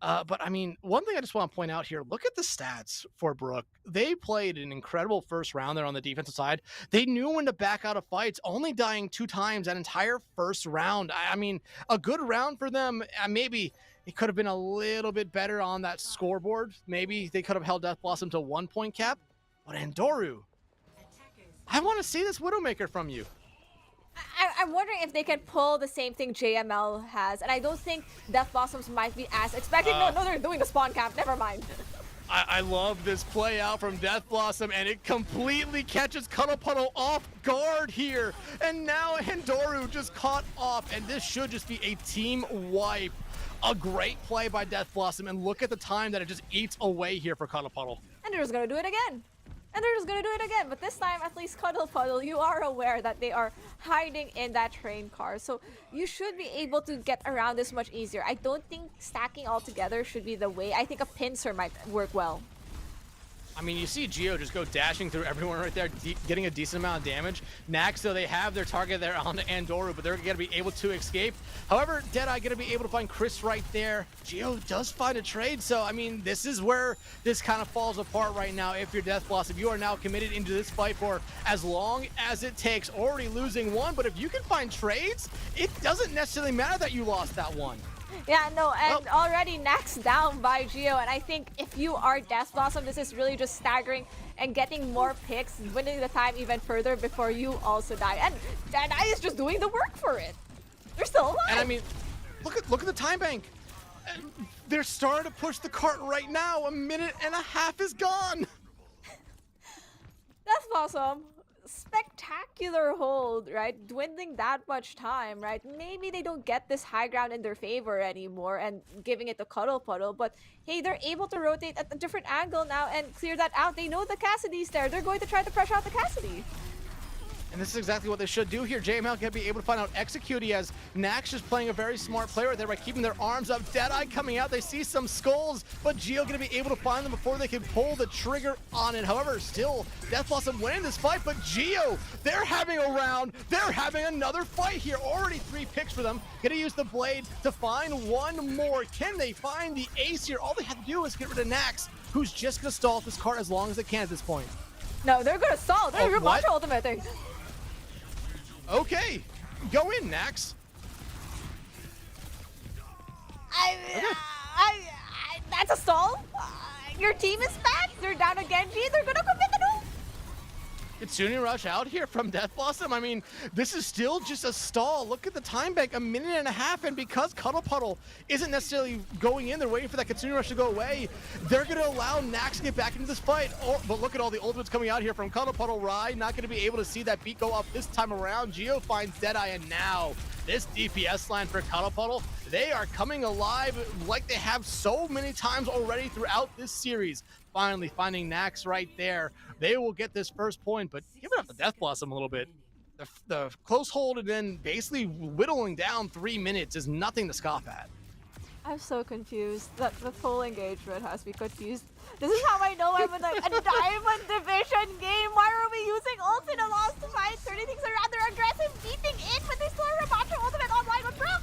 Speaker 3: But I mean, one thing I just want to point out here, look at the stats for Brook. They played an incredible first round there on the defensive side. They knew when to back out of fights, only dying 2 times that entire first round. I mean, a good round for them. Maybe it could have been a little bit better on that scoreboard. Maybe they could have held Death Blossom to 1 point cap. But Andoru, I want to see this Widowmaker from you.
Speaker 4: I'm wondering if they can pull the same thing JML has, and I don't think Death Blossoms might be as expected. No, they're doing the spawn camp. Never mind.
Speaker 3: I love this play out from Death Blossom, and it completely catches Cuddle Puddle off guard here. And now Andoru just caught off, and this should just be a team wipe. A great play by Death Blossom, and look at the time that it just eats away here for Cuddle Puddle.
Speaker 4: And they're just gonna do it again. And they're just gonna do it again, but this time, at least Cuddle Puddle, you are aware that they are hiding in that train car. So you should be able to get around this much easier. I don't think stacking all together should be the way. I think a pincer might work well.
Speaker 3: I mean, you see Geo just go dashing through everyone right there, getting a decent amount of damage. Nax, though, they have their target there on Andoru, but they're going to be able to escape. However, Deadeye going to be able to find Chris right there. Geo does find a trade, so, I mean, this is where this kind of falls apart right now. If you're Death Blossom, you are now committed into this fight for as long as it takes, already losing one. But if you can find trades, it doesn't necessarily matter that you lost that one.
Speaker 4: Yeah, no, and already Nax down by Geo, and I think if you are Death Blossom, this is really just staggering and getting more picks, winning the time even further before you also die. And Deadeye is just doing the work for it. They're still alive.
Speaker 3: And I mean, look at the time bank. They're starting to push the cart right now. 1.5 minutes is gone.
Speaker 4: Death Blossom, spectacular hold, right? Dwindling that much time, right? Maybe they don't get this high ground in their favor anymore and giving it to Cuddle Puddle, but hey, they're able to rotate at a different angle now and clear that out. They know the Cassidy's there. They're going to try to pressure out the Cassidy.
Speaker 3: And this is exactly what they should do here. JML can be able to find out Execute as Nax is playing a very smart player right there by keeping their arms up. Deadeye coming out. They see some skulls, but Geo going to be able to find them before they can pull the trigger on it. However, still, Death Blossom winning this fight, but Geo, they're having a round. They're having another fight here. Already 3 picks for them. Going to use the blade to find one more. Can they find the ace here? All they have to do is get rid of Nax, who's just going to stall this cart as long as they can at this point.
Speaker 4: No, they're going to stall. They're going to ultimate thing.
Speaker 3: Okay, go in, Nax.
Speaker 4: That's a stall. Your team is back. They're down to Genji. They're gonna commit the
Speaker 3: Kitsune Rush out here from Death Blossom. I mean, this is still just a stall. Look at the time bank, 1.5 minutes, and because Cuddle Puddle isn't necessarily going in, they're waiting for that Kitsune Rush to go away. They're gonna allow Nax to get back into this fight. Oh, but look at all the ultimates coming out here from Cuddle Puddle. Rai not gonna be able to see that beat go up this time around. Geo finds Deadeye, and now this DPS line for Cuddle Puddle, they are coming alive like they have so many times already throughout this series. Finally finding Nax right there. They will get this first point, but give it up to Death Blossom a little bit. The close hold and then basically whittling down 3 minutes is nothing to scoff at.
Speaker 4: I'm so confused that the full engagement has me confused. This is how I know I'm in like a Diamond Division game. Why are we using ult in a lost fight? Turning things are rather aggressive, beating in, but they still have a Macho ultimate online with Brook.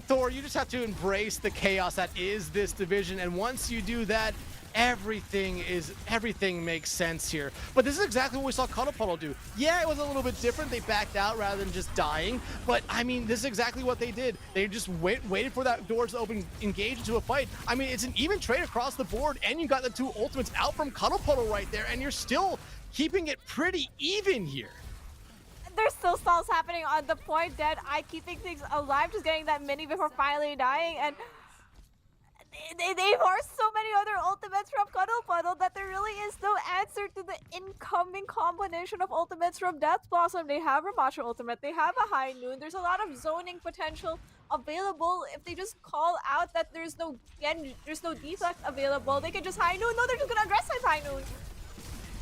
Speaker 3: Thor, you just have to embrace the chaos that is this division, and once you do that, everything makes sense here. But this is exactly what we saw Cuddle Puddle do. Yeah, it was a little bit different. They backed out rather than just dying, but I mean, this is exactly what they did. They just waited for that door to open, engage into a fight. I mean, it's an even trade across the board, and you got the 2 ultimates out from Cuddle Puddle right there, and you're still keeping it pretty even here.
Speaker 4: There's still stalls happening on the point. Deadeye keeping things alive, just getting that mini before finally dying, and they forced so many other ultimates from Cuddle Puddle that there really is no answer to the incoming combination of ultimates from Death Blossom. They have a Macho ultimate, they have a High Noon, there's a lot of zoning potential available. If they just call out that there's no deflect available, they can just High Noon. No, they're just gonna aggressive High Noon.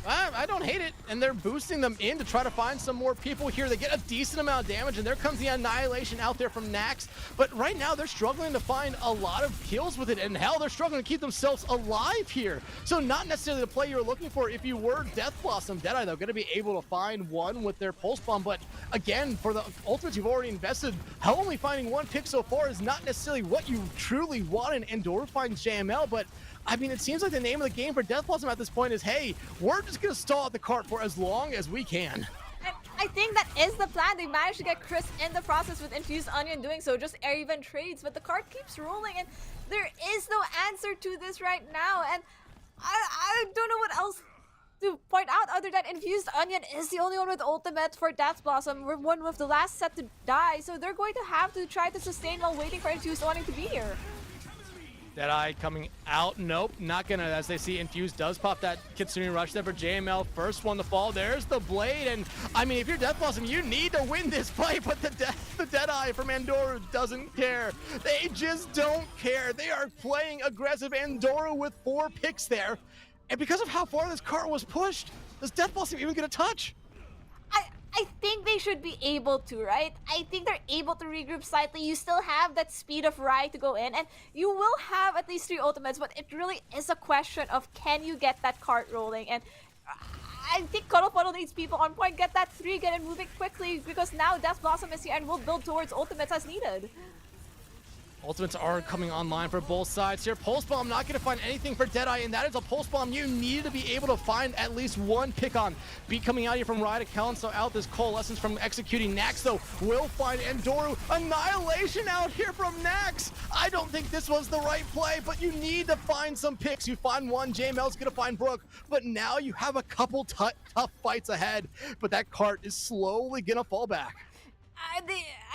Speaker 3: I don't hate it, and they're boosting them in to try to find some more people here. They get a decent amount of damage, and there comes the Annihilation out there from Nax. But right now, they're struggling to find a lot of kills with it, and hell, they're struggling to keep themselves alive here. So not necessarily the play you're looking for if you were Death Blossom. Deadeye, though, going to be able to find one with their Pulse Bomb, but again, for the ultimates you've already invested, only finding 1 pick so far is not necessarily what you truly want, and Endor finds JML, but I mean, it seems like the name of the game for Death Blossom at this point is, hey, we're just going to stall at the cart for as long as we can.
Speaker 4: I think that is the plan. They managed to get Chris in the process with Infused Onion doing so, just even trades, but the cart keeps rolling, and there is no answer to this right now, and I don't know what else to point out other than Infused Onion is the only one with ultimate for Death Blossom. We're one of the last set to die, so they're going to have to try to sustain while waiting for Infused Onion to be here.
Speaker 3: Deadeye coming out. Nope, not gonna, as they see Infused does pop that Kitsune Rush there for JML. First one to fall. There's the Blade, and I mean, if you're Death Blossom, you need to win this fight, but the Deadeye from Andoru doesn't care. They just don't care. They are playing aggressive. Andoru with 4 picks there, and because of how far this cart was pushed, does Death Blossom even get a touch?
Speaker 4: I think they should be able to, right? I think they're able to regroup slightly. You still have that speed of Rai to go in, and you will have at least 3 ultimates, but it really is a question of can you get that cart rolling, and I think Cuddle Puddle needs people on point. Get that 3, get it moving quickly, because now Death Blossom is here and will build towards ultimates as needed.
Speaker 3: Ultimates are coming online for both sides here. Pulse Bomb not going to find anything for Deadeye, and that is a Pulse Bomb you need to be able to find at least 1 pick on. Beat coming out here from Rai to cancel out this Coalescence from executing Nax, though will find Andoru. Annihilation out here from Nax. I don't think this was the right play, but you need to find some picks. You find one, JML's going to find Brook, but now you have a couple tough fights ahead, but that cart is slowly going to fall back.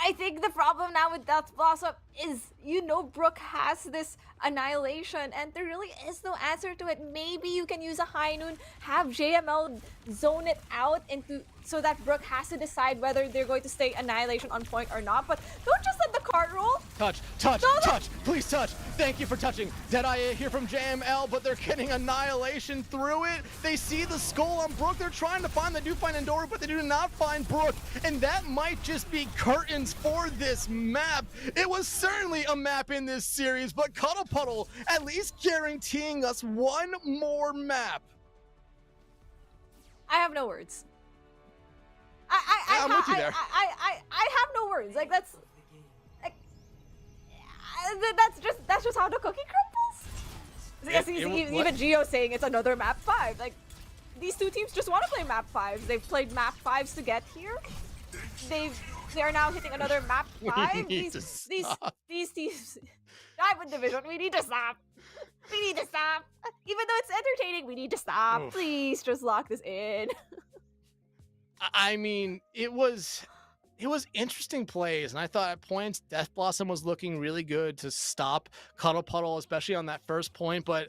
Speaker 4: I think the problem now with Death Blossom is, you know, Brook has this Annihilation, and there really is no answer to it. Maybe you can use a High Noon, have JML zone it out into so that Brook has to decide whether they're going to stay Annihilation on point or not, but don't just let the cart roll.
Speaker 3: Touch, please touch. Thank you for touching. Deadeye here from JML, but they're getting Annihilation through it. They see the skull on Brook. They're trying to find, they do find Andoru, but they do not find Brook, and that might just be curtains for this map. It was certainly a map in this series, but Cuddle Puddle at least guaranteeing us 1 more map.
Speaker 4: I have no words.
Speaker 3: I'm with you there.
Speaker 4: I have no words. Like, that's just how the cookie crumbles. Even Geo saying it's another map 5. Like, these 2 teams just want to play map 5s. They've played map 5s to get here. They've They are now hitting another map
Speaker 3: We
Speaker 4: 5.
Speaker 3: need to
Speaker 4: These
Speaker 3: stop.
Speaker 4: these teams. Diamond Division, we need to stop. We need to stop. Even though it's entertaining, we need to stop.
Speaker 3: Oof.
Speaker 4: Please just lock this in.
Speaker 3: I mean, it was interesting plays, and I thought at points Death Blossom was looking really good to stop Cuddle Puddle, especially on that first point. But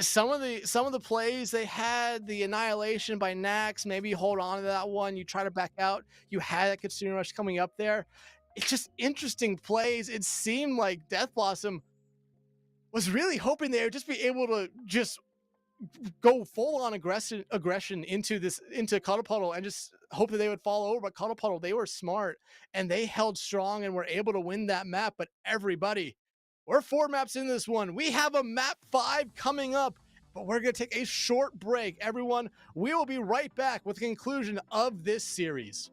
Speaker 3: some of the plays they had, the annihilation by Nax, maybe hold on to that one. You try to back out. You had that Kitsune Rush coming up there. It's just interesting plays. It seemed like Death Blossom was really hoping they would just be able to just go full on aggression into Cuddle Puddle and just hope that they would fall over. But Cuddle Puddle, they were smart and they held strong and were able to win that map. But everybody, we're 4 maps in this one. We have a map 5 coming up, but we're gonna take a short break. Everyone, we will be right back with the conclusion of this series.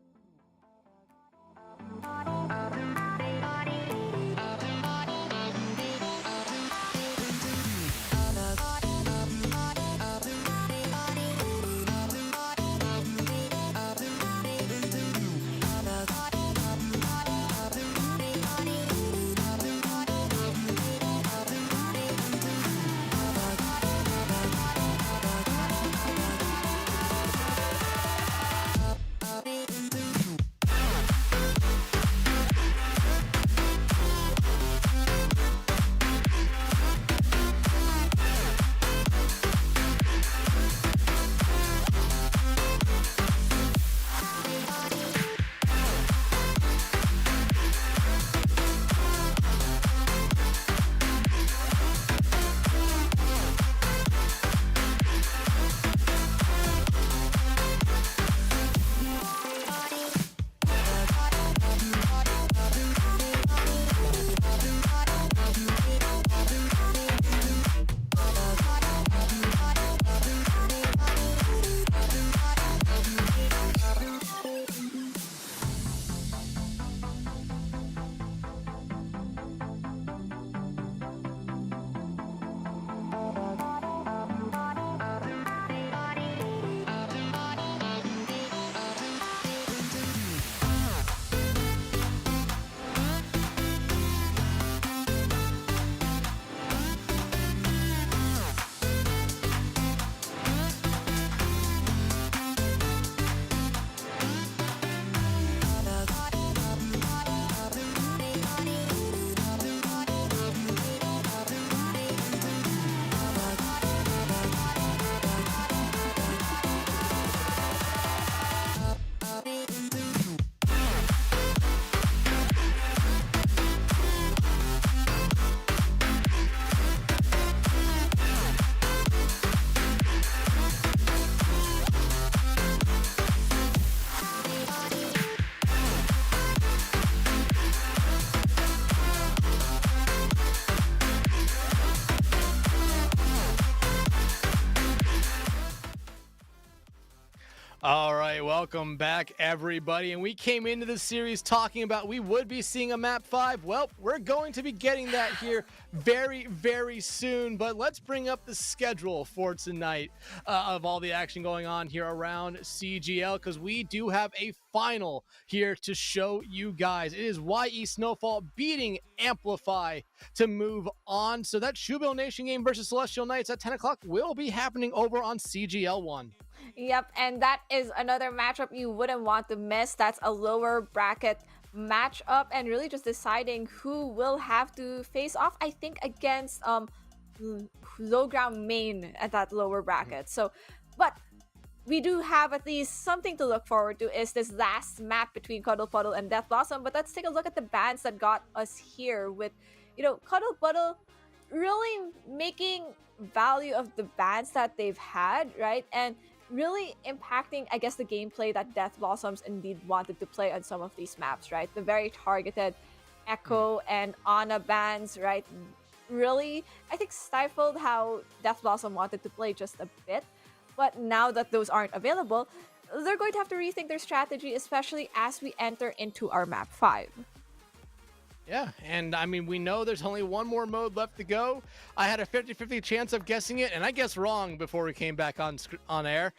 Speaker 3: All right, welcome back, everybody. And we came into the series talking about we would be seeing a map 5. Well, we're going to be getting that here very, very soon. But let's bring up the schedule for tonight of all the action going on here around CGL, because we do have a final here to show you guys. It is YE Snowfall beating Amplify to move on. So that Shubil Nation game versus Celestial Knights at 10 o'clock will be happening over on CGL 1.
Speaker 4: Yep, and that is another matchup you wouldn't want to miss. That's a lower bracket matchup and really just deciding who will have to face off, I think, against low ground main at that lower bracket. So, but we do have at least something to look forward to is this last map between Cuddle Puddle and Death Blossom. But let's take a look at the bans that got us here with, Cuddle Puddle really making value of the bans that they've had, right? And really impacting, I guess, the gameplay that Death Blossoms indeed wanted to play on some of these maps, right? The very targeted Echo and Ana bans, right? Really, I think, stifled how Death Blossom wanted to play just a bit. But now that those aren't available, they're going to have to rethink their strategy, especially as we enter into our map 5.
Speaker 3: Yeah, and I mean, we know there's only one more mode left to go. I had a 50-50 chance of guessing it, and I guessed wrong before we came back on air.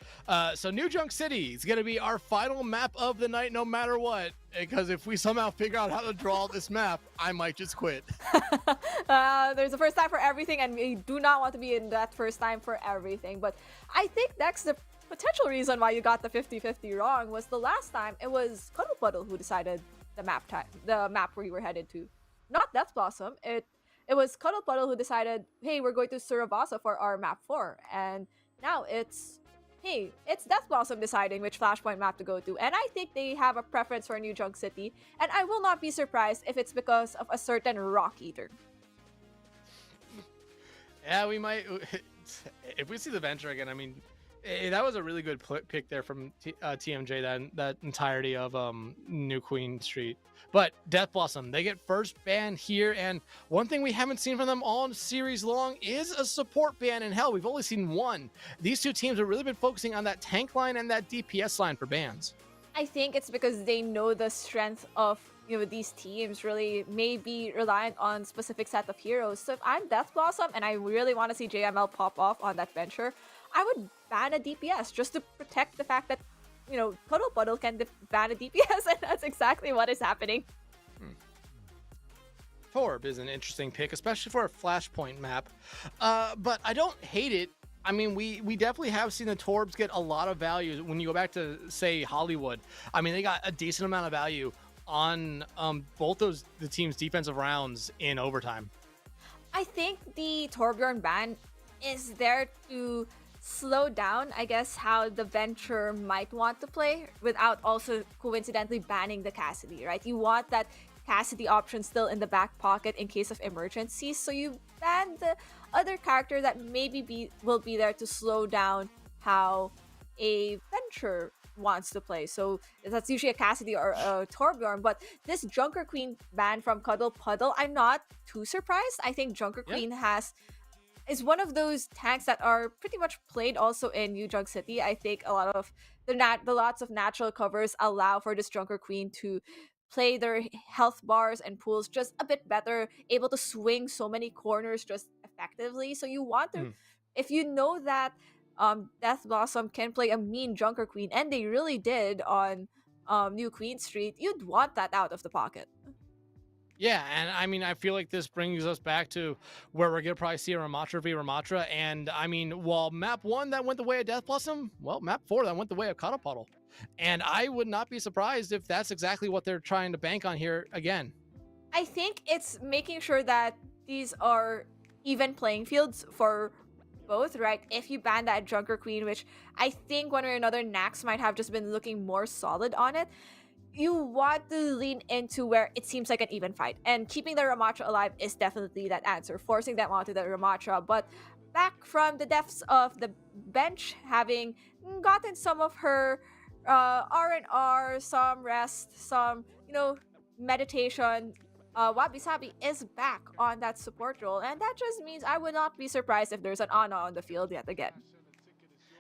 Speaker 3: So New Junk City is going to be our final map of the night, no matter what. Because if we somehow figure out how to draw this map, I might just quit.
Speaker 4: There's a first time for everything, and we do not want to be in that first time for everything. But I think that's the potential reason why you got the 50-50 wrong was the last time it was Cuddle Puddle who decided the map where you were headed to, not Death Blossom. It was Cuddle Puddle who decided, hey, we're going to Surabasa for our map 4, and now it's Death Blossom deciding which Flashpoint map to go to, and I think they have a preference for New Junk City, and I will not be surprised if it's because of a certain Rock Eater.
Speaker 3: Yeah, we might. If we see the Venture again, I mean, that was a really good pick there from TMJ. That entirety of New Queen Street, but Death Blossom, they get first ban here, and one thing we haven't seen from them all series long is a support ban. And hell, we've only seen one. These two teams have really been focusing on that tank line and that DPS line for bans.
Speaker 4: I think it's because they know the strength of these teams really may be reliant on specific set of heroes. So if I'm Death Blossom and I really want to see JML pop off on that venture, I would ban a DPS just to protect the fact that Cuddle Puddle can ban a DPS, and that's exactly what is happening.
Speaker 3: Torb is an interesting pick, especially for a Flashpoint map, but I don't hate it. I mean, we definitely have seen the Torbs get a lot of value. When you go back to, say, Hollywood, I mean, they got a decent amount of value on both the team's defensive rounds in overtime.
Speaker 4: I think the Torbjorn ban is there to slow down, I guess, how the Venture might want to play without also coincidentally banning the Cassidy, right? You want that Cassidy option still in the back pocket in case of emergencies, so you ban the other character that maybe will be there to slow down how a Venture wants to play. So that's usually a Cassidy or a Torbjorn. But this Junker Queen ban from Cuddle Puddle, I'm not too surprised. I think Junker Queen is one of those tanks that are pretty much played also in New Junk City. I think a lot of the lots of natural covers allow for this Junker Queen to play their health bars and pools just a bit better, able to swing so many corners just effectively. So you want to, if you know that Death Blossom can play a mean Junker Queen, and they really did on New Queen Street, you'd want that out of the pocket.
Speaker 3: Yeah, and I mean, I feel like this brings us back to where we're gonna probably see a Ramatra v Ramatra. And I mean, while map 1 that went the way of Death Blossom, well, map 4 that went the way of Cuddle Puddle. And I would not be surprised if that's exactly what they're trying to bank on here again.
Speaker 4: I think it's making sure that these are even playing fields for both, right? If you ban that Junker Queen, which I think one or another Nax might have just been looking more solid on it, you want to lean into where it seems like an even fight. And keeping the Ramatra alive is definitely that answer, forcing them onto the Ramatra. But back from the depths of the bench, having gotten some of her R&R, some rest, some, meditation, Wabi Sabi is back on that support role. And that just means I would not be surprised if there's an Ana on the field yet again.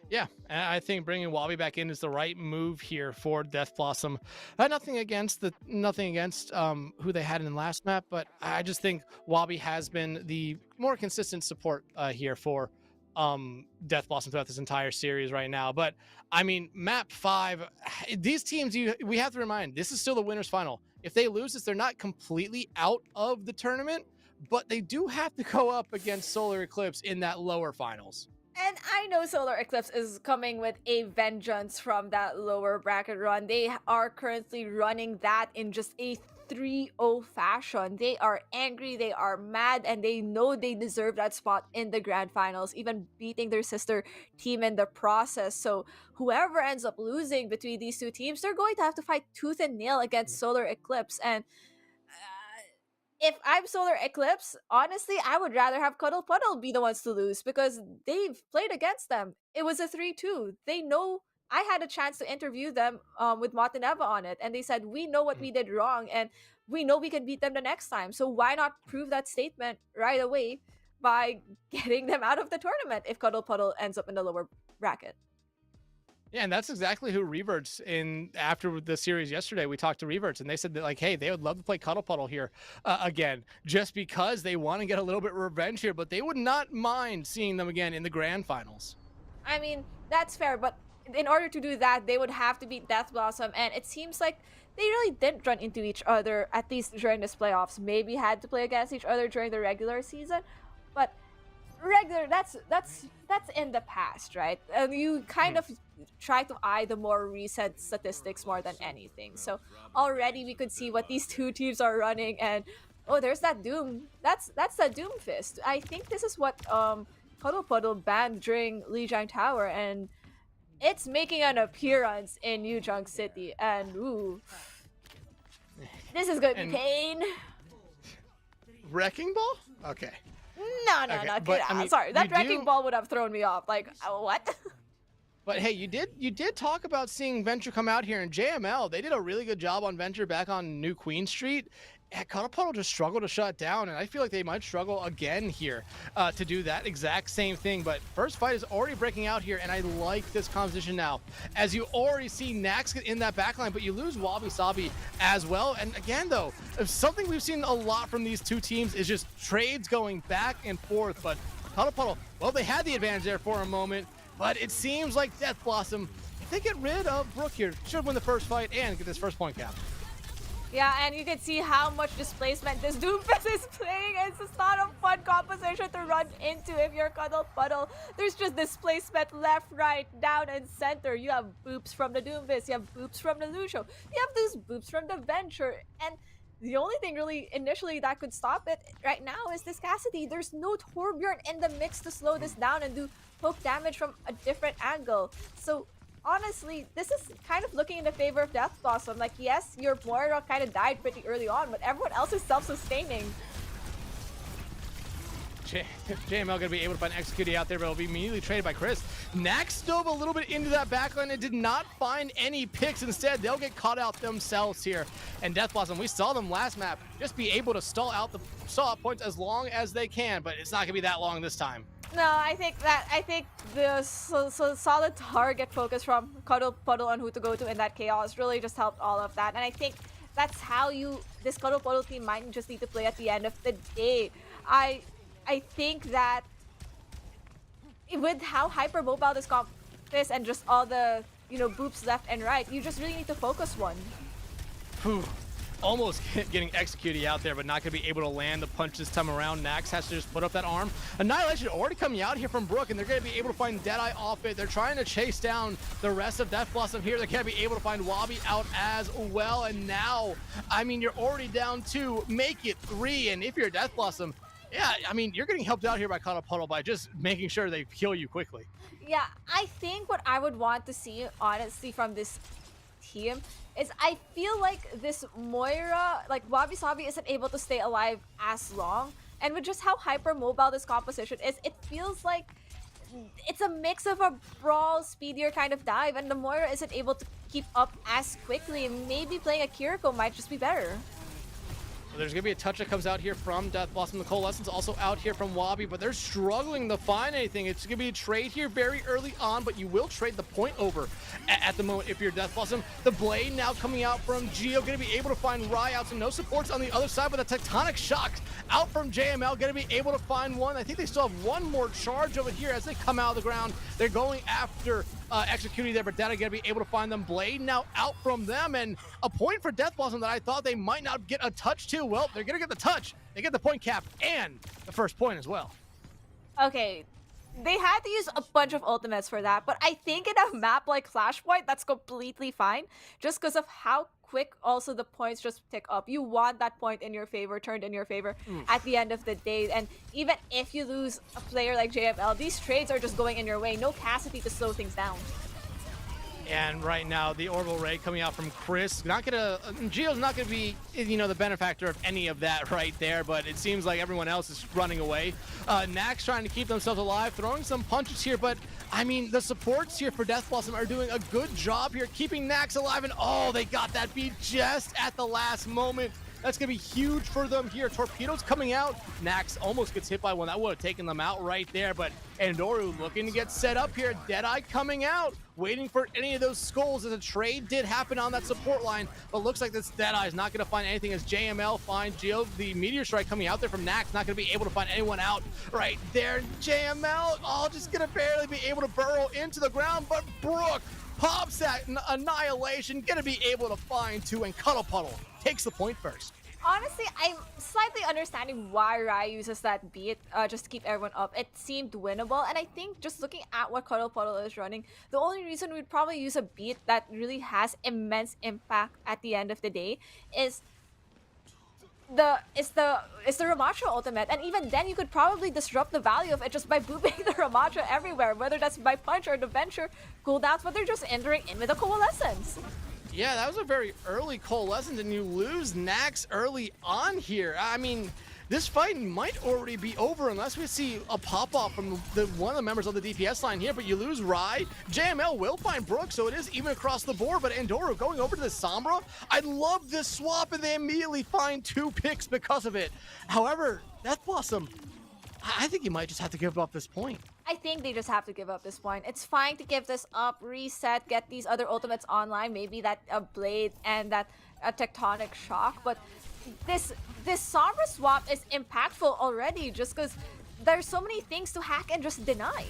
Speaker 3: Yeah, and I think bringing Wabi back in is the right move here for Death Blossom. Nothing against who they had in the last map, but I just think Wabi has been the more consistent support here for Death Blossom throughout this entire series right now. But I mean, map 5, these teams, we have to remind, this is still the winners final. If they lose this, they're not completely out of the tournament, but they do have to go up against Solar Eclipse in that lower finals.
Speaker 4: And I know Solar Eclipse is coming with a vengeance from that lower bracket run. They are currently running that in just a 3-0 fashion. They are angry, they are mad, and they know they deserve that spot in the grand finals, even beating their sister team in the process. So whoever ends up losing between these two teams, they're going to have to fight tooth and nail against Solar Eclipse. And if I'm Solar Eclipse, honestly, I would rather have Cuddle Puddle be the ones to lose because they've played against them. It was a 3-2. They know. I had a chance to interview them with Monteneva on it, and they said, we know what we did wrong, and we know we can beat them the next time. So why not prove that statement right away by getting them out of the tournament if Cuddle Puddle ends up in the lower bracket?
Speaker 3: Yeah, and that's exactly who Reverts in after the series yesterday. We talked to Reverts and they said that like, hey, they would love to play Cuddle Puddle here again, just because they want to get a little bit of revenge here, but they would not mind seeing them again in the grand finals.
Speaker 4: I mean, that's fair, but in order to do that, they would have to beat Death Blossom, and it seems like they really didn't run into each other, at least during this playoffs. Maybe had to play against each other during the regular season, but regular that's in the past, right? And you kind of try to eye the more recent statistics more than anything. So already we could see what these two teams are running, and oh, there's that Doom. That's the Doom Fist. I think this is what Cuddle Puddle banned during Lijiang Tower, and it's making an appearance in Yuzhong City. And ooh, this is gonna be
Speaker 3: And
Speaker 4: pain.
Speaker 3: Wrecking Ball? Okay.
Speaker 4: No,
Speaker 3: Okay,
Speaker 4: get
Speaker 3: but,
Speaker 4: out.
Speaker 3: I mean,
Speaker 4: Sorry, that
Speaker 3: you
Speaker 4: wrecking
Speaker 3: do-
Speaker 4: ball would have thrown me off. Like, what?
Speaker 3: But hey, you did talk about seeing Venture come out here, and JML, they did a really good job on Venture back on New Queen Street. Cuddle Puddle just struggled to shut down, and I feel like they might struggle again here to do that exact same thing. But first fight is already breaking out here, and I like this composition now. As you already see Nax get in that backline, but you lose Wabi Sabi as well. And again, though, if something we've seen a lot from these two teams is just trades going back and forth. But Cuddle Puddle, well, they had the advantage there for a moment, but it seems like Death Blossom, if they get rid of Brook here, should win the first fight and get this first point cap.
Speaker 4: Yeah, and you can see how much displacement this Doomfist is playing. It's just not a fun composition to run into if you're Cuddle Puddle. There's just displacement left, right, down, and center. You have boops from the Doomfist. You have boops from the Lucio. You have those boops from the Venture. And the only thing really initially that could stop it right now is this Cassidy. There's no Torbjorn in the mix to slow this down and do poke damage from a different angle. So honestly, this is kind of looking in the favor of Death Blossom. Like, yes, your Moira kind of died pretty early on, but everyone else is self-sustaining.
Speaker 3: JML gonna be able to find Executing out there, but it'll be immediately traded by Chris. Nax dove a little bit into that backline and did not find any picks. Instead, they'll get caught out themselves here. And Death Blossom, we saw them last map just be able to stall out points as long as they can, but it's not gonna be that long this time.
Speaker 4: No, I think the solid target focus from Cuddle Puddle on who to go to in that chaos really just helped all of that. And I think that's how this Cuddle Puddle team might just need to play at the end of the day. I think that with how hypermobile this comp is and just all the boops left and right, you just really need to focus one.
Speaker 3: Whew. Almost getting Executing out there, but not going to be able to land the punch this time around. Nax has to just put up that arm. Annihilation already coming out here from Brook, and they're going to be able to find Deadeye off it. They're trying to chase down the rest of Death Blossom here. They're going to be able to find Wabi out as well. And now, I mean, you're already down 2. Make it 3. And if you're Death Blossom, yeah, I mean, you're getting helped out here by Cuddle Puddle by just making sure they kill you quickly.
Speaker 4: Yeah, I think what I would want to see, honestly, from this team is I feel like this Moira, like Wabi Sabi isn't able to stay alive as long. And with just how hypermobile this composition is, it feels like it's a mix of a brawl, speedier kind of dive, and the Moira isn't able to keep up as quickly. Maybe playing a Kiriko might just be better.
Speaker 3: There's going to be a touch that comes out here from Death Blossom. The Coalescence also out here from Wabi, but they're struggling to find anything. It's going to be a trade here very early on, but you will trade the point over at the moment if you're Death Blossom. The Blade now coming out from Geo, going to be able to find Rai out, so no supports on the other side, but the Tectonic Shock out from JML, going to be able to find one. I think they still have one more charge over here as they come out of the ground. They're going after Executing there, but Data going to be able to find them. Blade now out from them, and a point for Death Blossom that I thought they might not get a touch to. Well, they're going to get the touch. They get the point cap and the first point as well.
Speaker 4: Okay, they had to use a bunch of ultimates for that, but I think in a map like Flashpoint, that's completely fine, just because of how quick also the points just tick up. You want that point in your favor, turned in your favor at the end of the day. And even if you lose a player like JFL, these trades are just going in your way. No Cassidy to slow things down.
Speaker 3: And right now, the Orbital Ray coming out from Chris. Geo's not gonna be, the benefactor of any of that right there, but it seems like everyone else is running away. Nax trying to keep themselves alive, throwing some punches here, but I mean, the supports here for Death Blossom are doing a good job here, keeping Nax alive, and oh, they got that beat just at the last moment. That's going to be huge for them here. Torpedoes coming out. Nax almost gets hit by one. That would have taken them out right there. But Andoru looking to get set up here. Deadeye coming out. waiting for any of those skulls, as a trade did happen on that support line, but looks like this Deadeye is not going to find anything as JML finds Geo. The Meteor Strike coming out there from Nax, not going to be able to find anyone out right there. JML, just going to barely be able to burrow into the ground, but Brook pops that annihilation, going to be able to find two, and Cuddle Puddle takes the point first.
Speaker 4: Honestly, I'm slightly understanding why Rai uses that beat just to keep everyone up. It seemed winnable, and I think just looking at what Cuddle Puddle is running, the only reason we'd probably use a beat that really has immense impact at the end of the day is the Ramatra ultimate, and even then you could probably disrupt the value of it just by booping the Ramatra everywhere, whether that's by punch or the venture cooldowns, but they're just entering in with a coalescence.
Speaker 3: Yeah, that was a very early coalescence, and you lose Nax early on here. I mean, this fight might already be over unless we see a pop-off from one of the members of the DPS line here, but you lose Rai. JML will find Brook, so it is even across the board, but Andoro going over to the Sombra. I love this swap, and they immediately find two picks because of it. However, Death Blossom, I think you might just have to give up this point.
Speaker 4: I think they just have to give up this point. It's fine to give this up, reset, get these other ultimates online, maybe that Blade and that Tectonic Shock, but this Sombra swap is impactful already just because there's so many things to hack and just deny.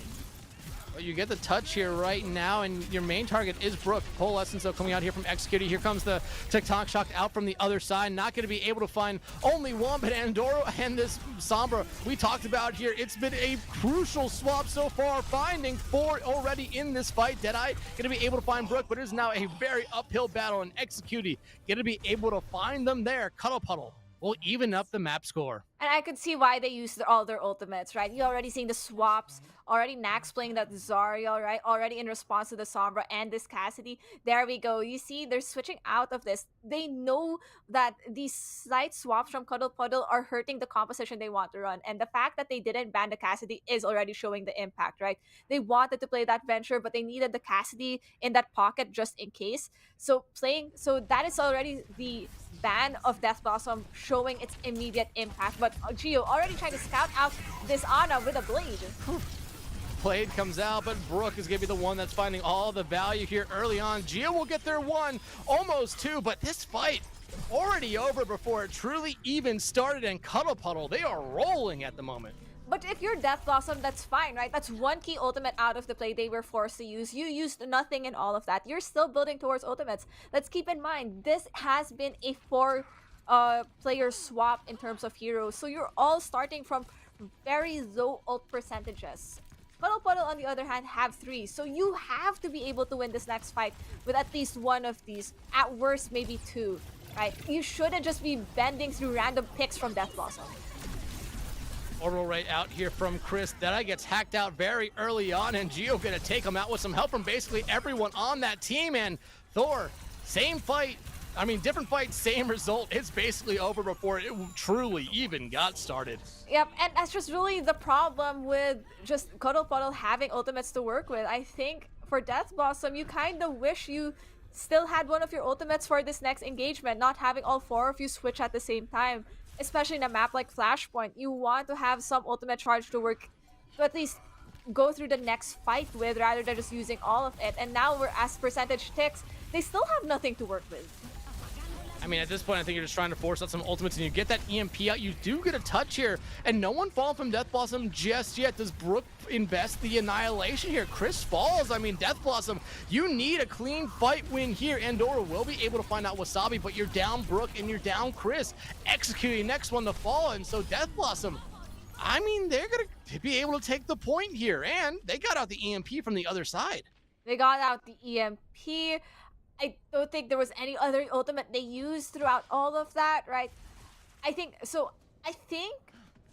Speaker 3: Well, you get the touch here right now, and your main target is Brook. Coalescence, though, coming out here from Executed. Here comes the Tectonic Shock out from the other side. Not going to be able to find only one, but Andoro and this Sombra we talked about here. It's been a crucial swap so far, finding 4 already in this fight. Deadeye going to be able to find Brook, but it is now a very uphill battle, and Executed going to be able to find them there. Cuddle Puddle will even up the map score.
Speaker 4: And I could see why they used all their ultimates, right? You're already seeing the swaps, already Nax playing that Zariel, right? Already in response to the Sombra and this Cassidy. There we go. You see, they're switching out of this. They know that these slight swaps from Cuddle Puddle are hurting the composition they want to run. And the fact that they didn't ban the Cassidy is already showing the impact, right? They wanted to play that Venture, but they needed the Cassidy in that pocket just in case. So that is already the ban of Death Blossom showing its immediate impact. But Geo already trying to scout out this Ana with a Blade.
Speaker 3: Blade comes out, but Brook is going to be the one that's finding all the value here early on. Geo will get their 1, almost 2, but this fight already over before it truly even started, and Cuddle Puddle, they are rolling at the moment.
Speaker 4: But if you're Death Blossom, that's fine, right? That's one key ultimate out of the play they were forced to use. You used nothing in all of that. You're still building towards ultimates. Let's keep in mind, this has been a 4 player swap in terms of heroes. So you're all starting from very low ult percentages. Cuddle Puddle, on the other hand, have 3. So you have to be able to win this next fight with at least one of these. At worst, maybe 2, right? You shouldn't just be bending through random picks from Death Blossom.
Speaker 3: Orbital Ray out here from Chris. Deadeye gets hacked out very early on, and Geo gonna take him out with some help from basically everyone on that team. And Thor, same fight. I mean, different fight, same result. It's basically over before it truly even got started.
Speaker 4: Yep, and that's just really the problem with just Cuddle Puddle having ultimates to work with. I think for Death Blossom, you kind of wish you still had one of your ultimates for this next engagement, not having all 4 of you switch at the same time. Especially in a map like Flashpoint, you want to have some ultimate charge to work, to at least go through the next fight with, rather than just using all of it. And now we're as percentage ticks, they still have nothing to work with.
Speaker 3: I mean, at this point, I think you're just trying to force out some ultimates, and you get that EMP out. You do get a touch here, and no one falling from Death Blossom just yet. Does Brook invest the annihilation here? Chris falls. I mean, Death Blossom, you need a clean fight win here. Andorra will be able to find out Wasabi, but you're down Brook and you're down Chris. Executing next one to fall, and so Death Blossom, I mean, they're going to be able to take the point here, and they got out the EMP from the other side.
Speaker 4: They got out the EMP. I don't think there was any other ultimate they used throughout all of that, right? I think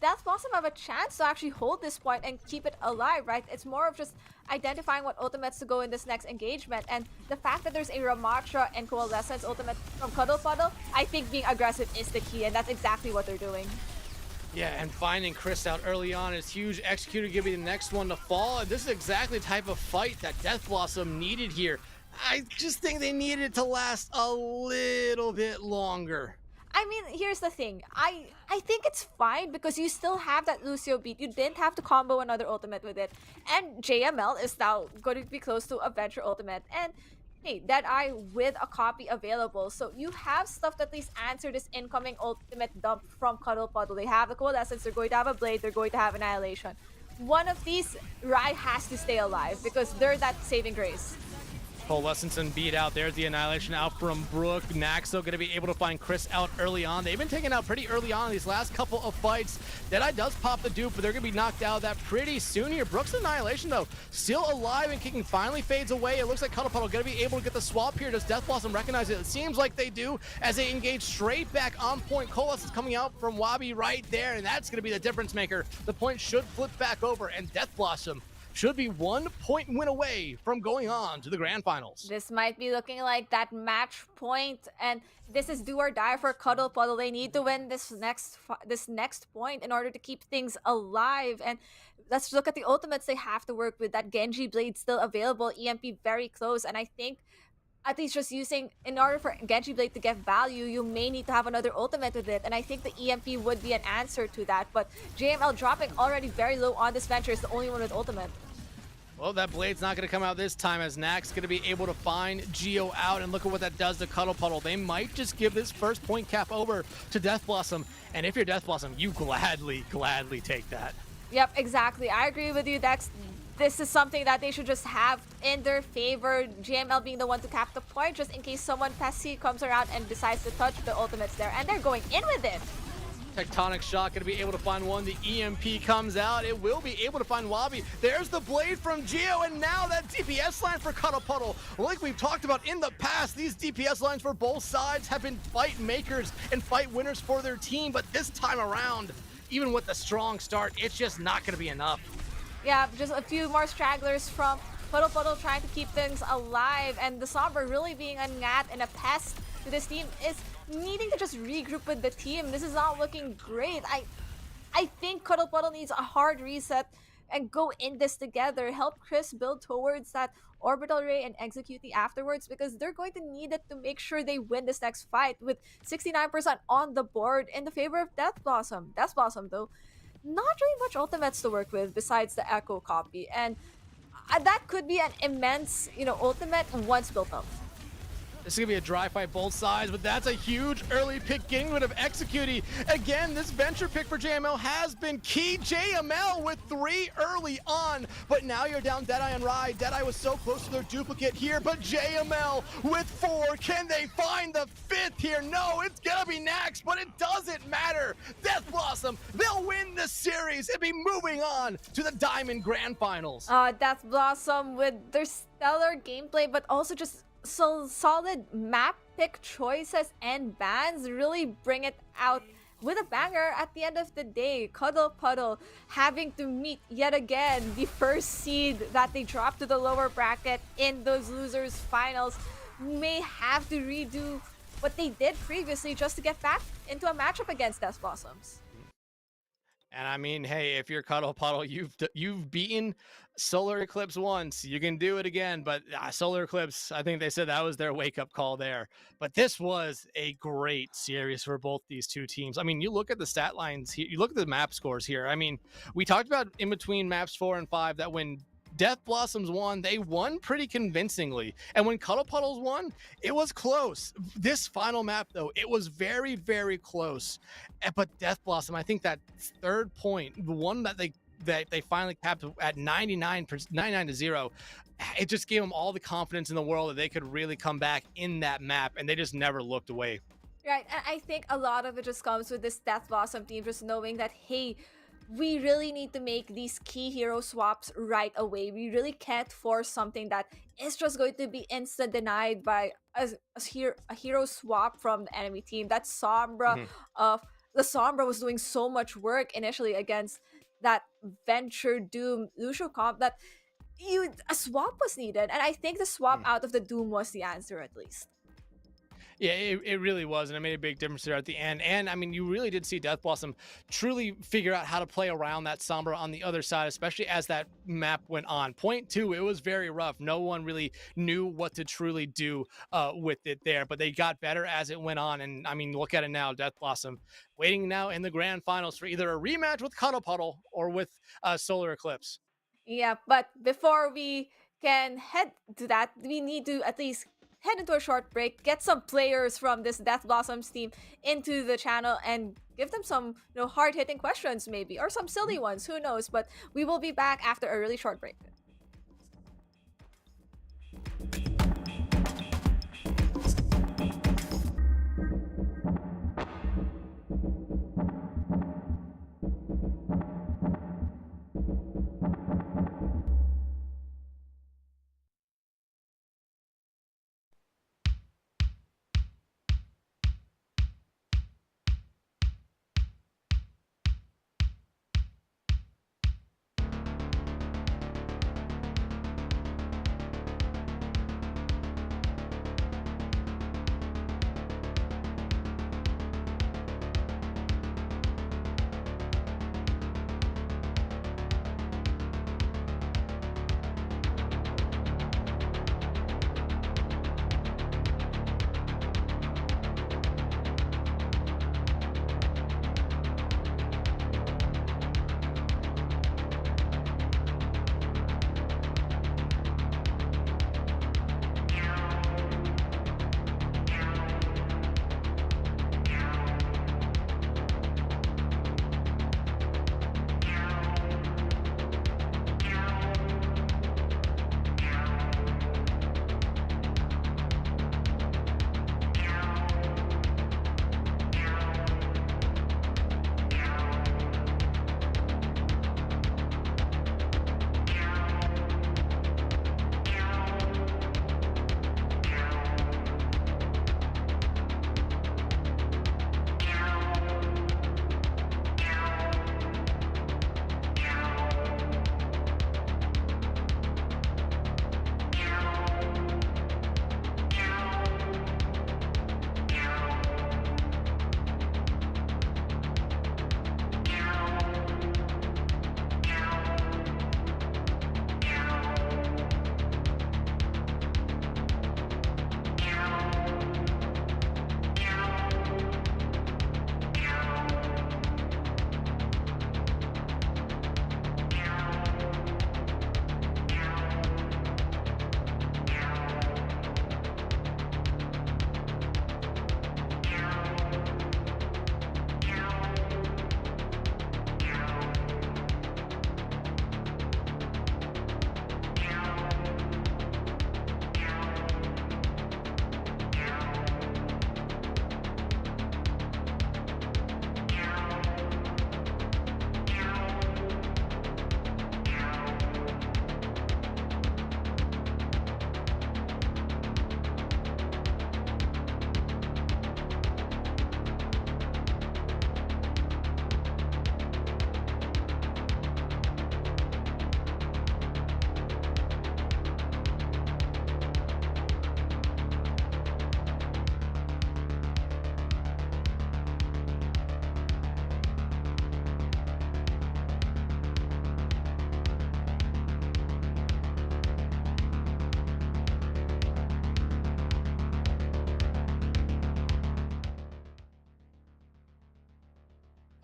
Speaker 4: Death Blossom have a chance to actually hold this point and keep it alive, right? It's more of just identifying what ultimates to go in this next engagement, and the fact that there's a Ramatra and Coalescence ultimate from Cuddle Puddle, I think being aggressive is the key, and that's exactly what they're doing.
Speaker 3: Yeah, and finding Chris out early on is huge. Executor give me the next one to fall, and this is exactly the type of fight that Death Blossom needed here. I just think they needed it to last a little bit longer.
Speaker 4: I mean, here's the thing. I think it's fine because you still have that Lucio beat. You didn't have to combo another ultimate with it. And JML is now going to be close to a Venture ultimate. And hey, Deadeye with a copy available. So you have stuff to at least answer this incoming ultimate dump from Cuddle Puddle. They have the Coalescence, they're going to have a Blade, they're going to have Annihilation. One of these, Rai has to stay alive because they're that saving grace.
Speaker 3: Coalescence and beat out. There's the Annihilation out from Brook. Naxo going to be able to find Chris out early on. They've been taken out pretty early on in these last couple of fights. Deadeye does pop the dupe, but they're going to be knocked out of that pretty soon here. Brook's Annihilation, though, still alive and kicking, finally fades away. It looks like Cuddle Puddle going to be able to get the swap here. Does Death Blossom recognize it? It seems like they do as they engage straight back on point. Coalescence coming out from Wabi right there, and that's going to be the difference maker. The point should flip back over, and Death Blossom should be 1 point win away from going on to the grand finals.
Speaker 4: This might be looking like that match point, and this is do or die for Cuddle Puddle. They need to win this next point in order to keep things alive. And let's look at the ultimates they have to work with. That Genji Blade still available, EMP very close, and I think at least just using, in order for Genji Blade to get value, you may need to have another ultimate with it, and I think the EMP would be an answer to that, but JML dropping already very low on this Venture is the only one with ultimate.
Speaker 3: Well, that Blade's not going to come out this time as Nax going to be able to find Geo out, and look at what that does to Cuddle Puddle. They might just give this first point cap over to Death Blossom, and if you're Death Blossom, you gladly take that.
Speaker 4: Yep, exactly. I agree with you, Dex. This is something that they should just have in their favor. JML being the one to cap the point, just in case someone Pessi comes around and decides to touch the ultimates there, and they're going in with it.
Speaker 3: Tectonic Shock going to be able to find one. The EMP comes out. It will be able to find Wabi. There's the Blade from Geo, and now that DPS line for Cuddle Puddle. Like we've talked about in the past, these DPS lines for both sides have been fight makers and fight winners for their team, but this time around, even with the strong start, it's just not going to be enough.
Speaker 4: Yeah, just a few more stragglers from Cuddle Puddle trying to keep things alive, and the Sombra really being a gnat and a pest to this team is needing to just regroup with the team. This is not looking great. I think Cuddle Puddle needs a hard reset and go in this together. Help Chris build towards that orbital ray and execute the afterwards, because they're going to need it to make sure they win this next fight with 69% on the board in the favor of Death Blossom. Death Blossom, though, not really much ultimates to work with besides the Echo copy, and that could be an immense, ultimate once built up.
Speaker 3: This is going to be a dry fight both sides, but that's a huge early pick getting rid of Execute. Again, this Venture pick for JML has been key. JML with 3 early on, but now you're down Deadeye and Rai. Deadeye was so close to their duplicate here, but JML with 4. Can they find the 5th here? No, it's going to be Nax, but it doesn't matter. Death Blossom, they'll win the series and be moving on to the Diamond Grand Finals.
Speaker 4: Death Blossom with their stellar gameplay, but also just so solid map pick choices and bans really bring it out with a banger at the end of the day. Cuddle Puddle having to meet yet again the first seed that they dropped to the lower bracket in those losers finals, may have to redo what they did previously just to get back into a matchup against Death Blossoms.
Speaker 3: And I mean, hey, if you're Cuddle Puddle, you've beaten Solar Eclipse once. You can do it again, but Solar Eclipse, I think they said that was their wake-up call there. But this was a great series for both these two teams. I mean, you look at the stat lines here, you look at the map scores here. I mean, we talked about in between maps 4 and 5 that when Death Blossoms won, they won pretty convincingly. And when Cuddle Puddles won, it was close. This final map, though, it was very, very close. But Death Blossom, I think that third point, the one that they finally capped at 99 to 0, it just gave them all the confidence in the world that they could really come back in that map, and they just never looked away.
Speaker 4: Right, and I think a lot of it just comes with this Death Blossom team just knowing that, hey, we really need to make these key hero swaps right away. We really can't force something that is just going to be instant denied by a hero swap from the enemy team. That Sombra the Sombra was doing so much work initially against that Venture Doom Lucio comp that a swap was needed, and I think the swap out of the Doom was the answer, at least.
Speaker 3: Yeah, it really was, and it made a big difference there at the end. And I mean, you really did see Death Blossom truly figure out how to play around that Sombra on the other side, especially as that map went on. Point two, it was very rough. No one really knew what to truly do with it there, but they got better as it went on. And I mean, look at it now, Death Blossom waiting now in the grand finals for either a rematch with Cuddle Puddle or with Solar Eclipse.
Speaker 4: Yeah, but before we can head to that, we need to at least head into a short break, get some players from this Death Blossoms team into the channel, and give them some hard hitting questions maybe, or some silly ones. Who knows? But we will be back after a really short break.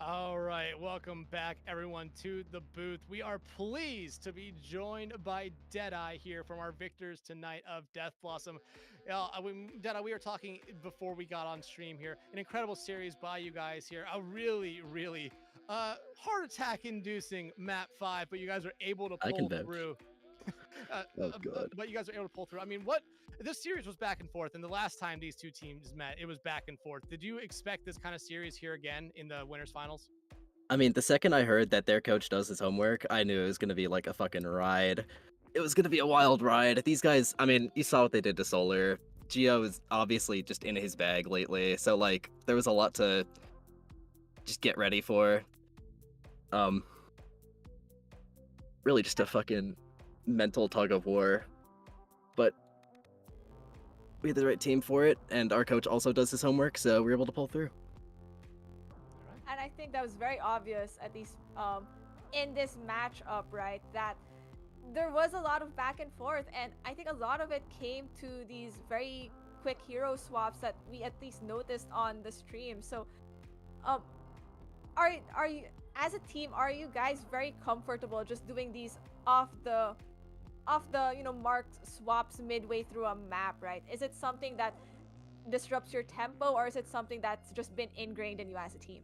Speaker 3: All right, welcome back, everyone, to the booth. We are pleased to be joined by Deadeye here from our victors tonight of Death Blossom. Deadeye, we were talking before we got on stream here. An incredible series by you guys here. A really, really heart attack inducing map 5, but you guys are able to
Speaker 5: I can
Speaker 3: pull
Speaker 5: vouch.
Speaker 3: through.
Speaker 5: Oh, God.
Speaker 3: But you guys are able to pull through. I mean, what this series was back and forth, and the last time these two teams met, it was back and forth. Did you expect this kind of series here again in the winners finals?
Speaker 5: I mean, the second I heard that their coach does his homework, I knew it was gonna be like a fucking ride. It was gonna be a wild ride. These guys, I mean, you saw what they did to Solar. Geo is obviously just in his bag lately, so like there was a lot to just get ready for. Really just a fucking mental tug of war. But we had the right team for it, and our coach also does his homework, so we were able to pull through.
Speaker 4: And I think that was very obvious, at least in this matchup, right? That there was a lot of back and forth, and I think a lot of it came to these very quick hero swaps that we at least noticed on the stream. So, um, are you as a team? Are you guys very comfortable just doing these off the marked swaps midway through a map, right? Is it something that disrupts your tempo, or is it something that's just been ingrained in you as a team?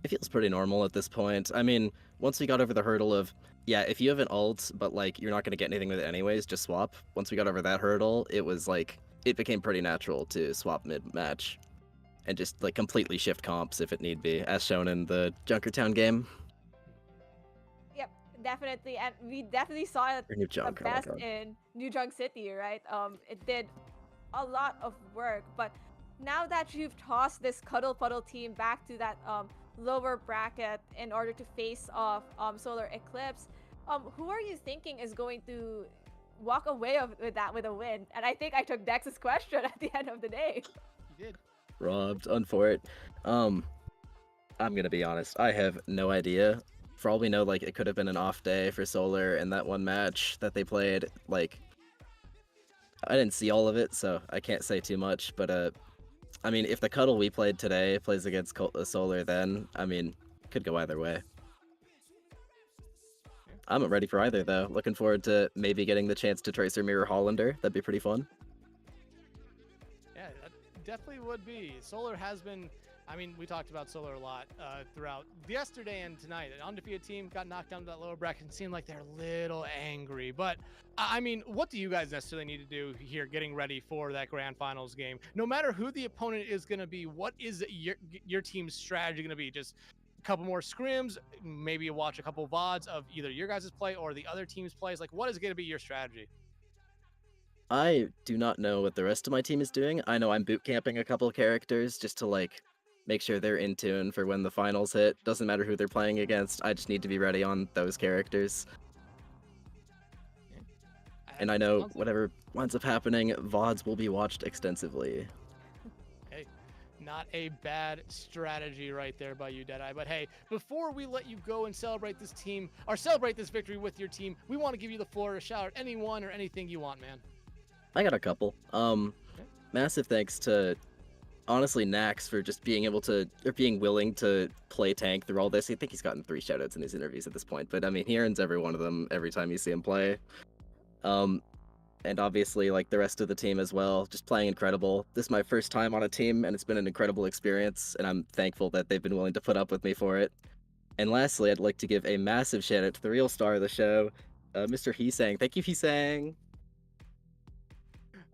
Speaker 5: It feels pretty normal at this point. I mean, once we got over the hurdle of, yeah, if you have an ult, but like you're not going to get anything with it anyways, just swap. Once we got over that hurdle, it was like, it became pretty natural to swap mid-match and just like completely shift comps if it need be, as shown in the Junkertown game.
Speaker 4: Yep, definitely, and we definitely saw it
Speaker 5: Or New
Speaker 4: the
Speaker 5: Junk, oh my
Speaker 4: best
Speaker 5: god.
Speaker 4: in New Junk City, right? It did a lot of work, but now that you've tossed this Cuddle Puddle team back to that lower bracket in order to face off Solar Eclipse, who are you thinking is going to walk away with that with a win? And I think I took Dex's question at the end of the day.
Speaker 3: You did.
Speaker 5: Robbed, for it. I'm gonna be honest, I have no idea. For all we know, like, it could have been an off day for Solar in that one match that they played. Like, I didn't see all of it, so I can't say too much, but I mean, if the Cuddle we played today plays against Solar, then, I mean, could go either way. I'm ready for either, though. Looking forward to maybe getting the chance to Tracer Mirror Hollander. That'd be pretty fun.
Speaker 3: Yeah, that definitely would be. Solar has been, I mean, we talked about Solar a lot throughout yesterday and tonight. An undefeated team got knocked down to that lower bracket and seemed like they're a little angry. But, I mean, what do you guys necessarily need to do here getting ready for that grand finals game? No matter who the opponent is going to be, what is your team's strategy going to be? Just a couple more scrims, maybe watch a couple VODs of either your guys' play or the other team's plays? Like, what is going to be your strategy?
Speaker 5: I do not know what the rest of my team is doing. I know I'm boot camping a couple characters just to, like, make sure they're in tune for when the finals hit. Doesn't matter who they're playing against, I just need to be ready on those characters. And I know whatever winds up happening, VODs will be watched extensively.
Speaker 3: Hey, not a bad strategy right there by you, Deadeye. But hey, before we let you go and celebrate this team, or celebrate this victory with your team, we want to give you the floor to shout out anyone or anything you want, man.
Speaker 5: I got a couple. Massive thanks to, honestly, Nax for just being able to, or being willing to play tank through all this. I think he's gotten 3 shoutouts in his interviews at this point, but I mean, he earns every one of them every time you see him play. And obviously, like, the rest of the team as well, just playing incredible. This is my first time on a team, and it's been an incredible experience, and I'm thankful that they've been willing to put up with me for it. And lastly, I'd like to give a massive shout out to the real star of the show, Mr. Heesang. Thank you, Heesang.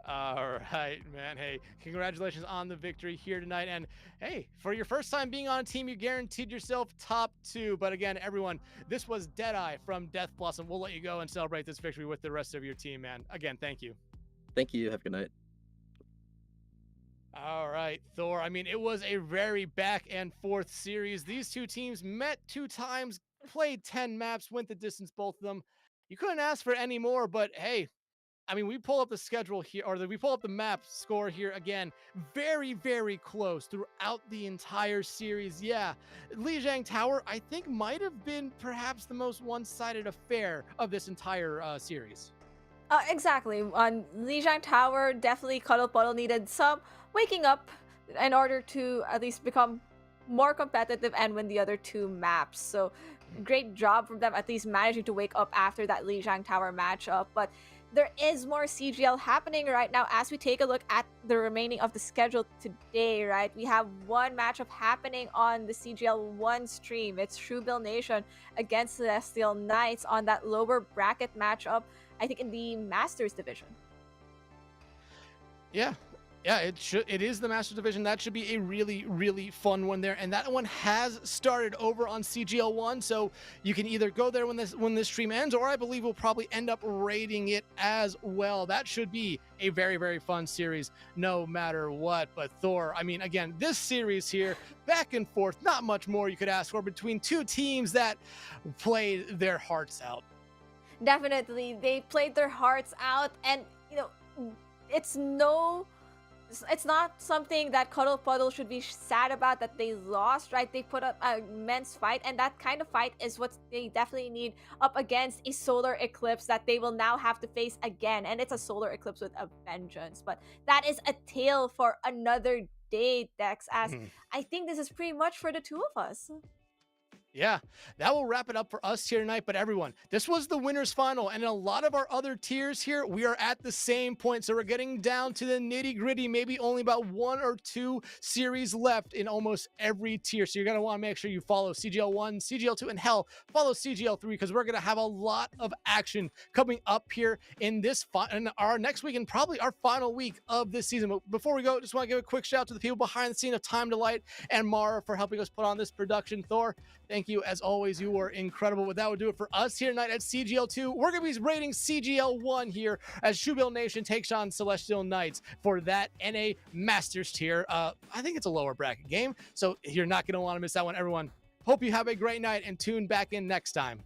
Speaker 3: All right, man. Hey, congratulations on the victory here tonight. And hey, for your first time being on a team, you guaranteed yourself top 2. But again, everyone, this was Deadeye from Death Blossom. We'll let you go and celebrate this victory with the rest of your team, man. Again, thank you.
Speaker 5: Thank you. Have a good night.
Speaker 3: All right, Thor. I mean, it was a very back and forth series. These two teams met 2 times, played 10 maps, went the distance, both of them. You couldn't ask for any more, but hey, I mean, we pull up the schedule here, or we pull up the map score here again. Very, very close throughout the entire series. Yeah, Lijiang Tower, I think, might have been perhaps the most one-sided affair of this entire series.
Speaker 4: Exactly. On Lijiang Tower, definitely Cuddle Puddle needed some waking up in order to at least become more competitive and win the other 2 maps. So great job from them, at least managing to wake up after that Lijiang Tower matchup. But there is more CGL happening right now as we take a look at the remaining of the schedule today, right? We have one matchup happening on the CGL 1 stream. It's Truebill Nation against Celestial Knights on that lower bracket matchup, I think in the Masters division.
Speaker 3: Yeah, it is the Masters division. That should be a really, really fun one there. And that one has started over on CGL 1. So you can either go there when this stream ends, or I believe we'll probably end up rating it as well. That should be a very, very fun series no matter what. But Thor, I mean, again, this series here, back and forth, not much more you could ask for between 2 teams that played their hearts out.
Speaker 4: Definitely, they played their hearts out, and it's no it's not something that Cuddle Puddle should be sad about that they lost, right? They put up an immense fight, and that kind of fight is what they definitely need up against a solar eclipse that they will now have to face again. And it's a solar eclipse with a vengeance. But that is a tale for another day, Dex, as
Speaker 3: Mhm.
Speaker 4: I think this is pretty much for the two of us.
Speaker 3: Yeah, that will wrap it up for us here tonight. But everyone, this was the winners final, and in a lot of our other tiers here, we are at the same point. So we're getting down to the nitty gritty, maybe only about 1 or 2 series left in almost every tier. So you're going to want to make sure you follow CGL1, CGL2, and hell, follow CGL3, because we're going to have a lot of action coming up here in this in our next week, and probably our final week of this season. But before we go, just want to give a quick shout out to the people behind the scene of Time to Light and Mara for helping us put on this production. Thor, thank you as always. You were incredible. But that would do it for us here tonight at CGL2. We're going to be rating CGL1 here as Shubil Nation takes on Celestial Knights for that NA Masters tier. I think it's a lower bracket game, so you're not going to want to miss that one, everyone. Hope you have a great night and tune back in next time.